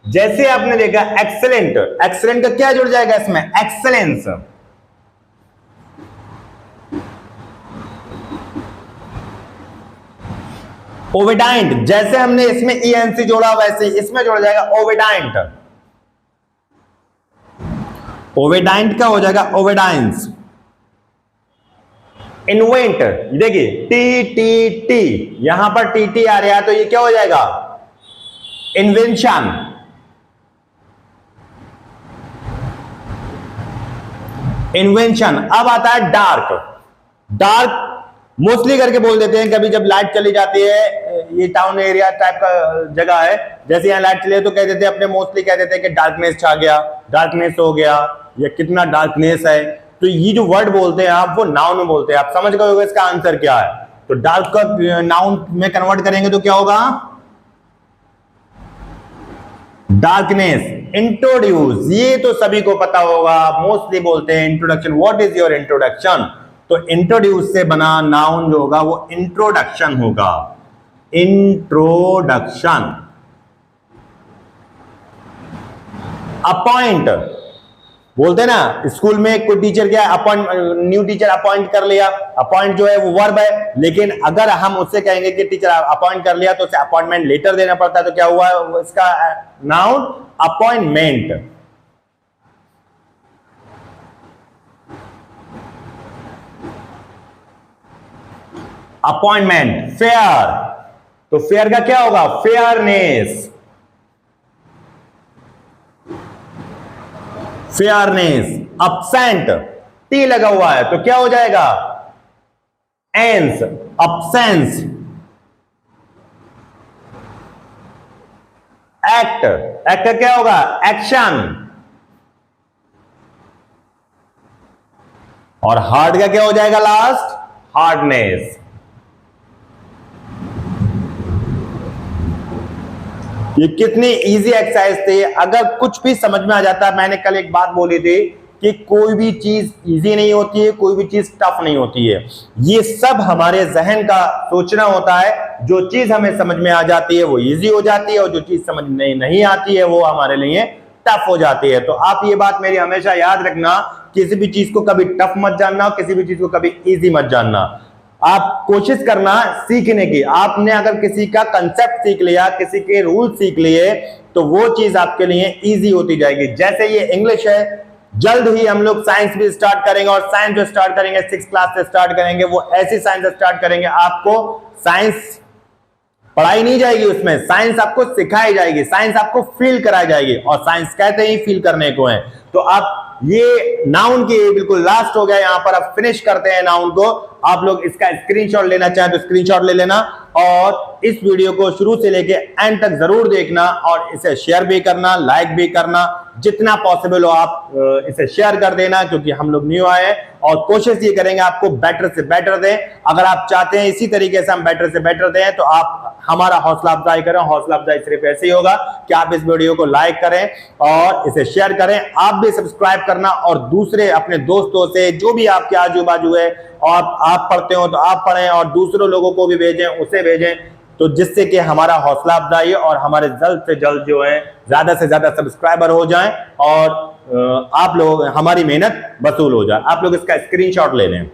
[SPEAKER 1] जैसे आपने देखा एक्सेलेंट, एक्सेलेंट का क्या जुड़ जाएगा इसमें, एक्सेलेंस। ओविडाइंट, जैसे हमने इसमें ईएनसी जोड़ा वैसे इसमें जोड़ जाएगा ओविडाइंट। ओविडाइंट का हो जाएगा ओविडाइंस। इन्वेंट, देखिए टी टी टी, यहां पर टी टी आ रहा है तो ये क्या हो जाएगा, इन्वेंशन। इन्वेंशन। अब आता है डार्क। डार्क मोस्टली करके बोल देते हैं, कभी जब लाइट चली जाती है, ये टाउन एरिया टाइप का जगह है, जैसे यहाँ लाइट चली है तो कह देते हैं अपने, मोस्टली कह देते हैं कि डार्कनेस छा गया, डार्कनेस हो गया, या कितना डार्कनेस है। तो ये जो वर्ड बोलते हैं आप, वो नाउन में बोलते हैं। आप समझ गए होगा इसका आंसर क्या है। तो डार्क का नाउन में कन्वर्ट करेंगे तो क्या होगा, डार्कनेस। इंट्रोड्यूस, ये तो सभी को पता होगा, मोस्टली बोलते हैं introduction. What is your introduction, तो इंट्रोड्यूस से बना नाउन जो होगा वो इंट्रोडक्शन होगा, इंट्रोडक्शन। अपॉइंट, बोलते हैं ना स्कूल में कोई टीचर क्या अपॉइंट, न्यू टीचर अपॉइंट कर लिया, अपॉइंट जो है वो वर्ब है, लेकिन अगर हम उससे कहेंगे कि टीचर अपॉइंट कर लिया तो उसे अपॉइंटमेंट लेटर देना पड़ता है, तो क्या हुआ इसका नाउन, अपॉइंटमेंट। अपॉइंटमेंट। फेयर, तो फेयर का क्या होगा, फेयरनेस। फेयरनेस। अपसेंट, टी लगा हुआ है तो क्या हो जाएगा, एंस, अपसेंस। एक्ट, एक्ट का क्या होगा, एक्शन। और हार्ड का क्या हो जाएगा लास्ट, हार्डनेस। ये कितनी इजी एक्सरसाइज थी, अगर कुछ भी समझ में आ जाता है। मैंने कल एक बात बोली थी कि कोई भी चीज इजी नहीं होती है, कोई भी चीज टफ नहीं होती है, ये सब हमारे जहन का सोचना होता है। जो चीज हमें समझ में आ जाती है वो इजी हो जाती है, और जो चीज समझ में नहीं आती है वो हमारे लिए टफ हो जाती है। तो आप ये बात मेरी हमेशा याद रखना, किसी भी चीज को कभी टफ मत जानना, किसी भी चीज को कभी इजी मत जानना। आप कोशिश करना सीखने की। आपने अगर किसी का कंसेप्ट सीख लिया, किसी के रूल सीख लिए, तो वो चीज आपके लिए इजी होती जाएगी। जैसे ये इंग्लिश है, जल्द ही हम लोग साइंस भी स्टार्ट करेंगे, और साइंस जो स्टार्ट करेंगे 6th क्लास से स्टार्ट करेंगे, वो ऐसी साइंस स्टार्ट करेंगे, आपको साइंस पढ़ाई नहीं जाएगी, उसमें साइंस आपको सिखाई जाएगी, साइंस आपको फील कराई जाएगी, और साइंस कहते ही फील करने को है। तो आप ये नाउन की बिल्कुल लास्ट हो गया, यहां पर आप फिनिश करते हैं नाउन को। आप लोग इसका स्क्रीनशॉट लेना चाहें तो स्क्रीनशॉट ले लेना, और इस वीडियो को शुरू से लेके एंड तक जरूर देखना, और इसे शेयर भी करना, लाइक भी करना, जितना पॉसिबल हो आप इसे शेयर कर देना, क्योंकि हम लोग न्यू आए हैं और कोशिश ये करेंगे आपको बेटर से बेटर दें। अगर आप चाहते हैं इसी तरीके से हम बेटर से बेटर दें, तो आप हमारा हौसला अफजाई करें। हौसला अफजाई सिर्फ ऐसे ही होगा कि आप इस वीडियो को लाइक करें और इसे शेयर करें। आप भी सब्सक्राइब करना, और दूसरे अपने दोस्तों से, जो भी आपके आजू बाजू है और आप पढ़ते हो तो आप पढ़ें, और दूसरों लोगों को भी भेजें, उसे भेजें, तो जिससे कि हमारा हौसला अफजाई और हमारे जल्द से जल्द जो है ज्यादा से ज्यादा सब्सक्राइबर हो जाएं, और आप लोग हमारी मेहनत वसूल हो जाए। आप लोग इसका स्क्रीनशॉट ले लें।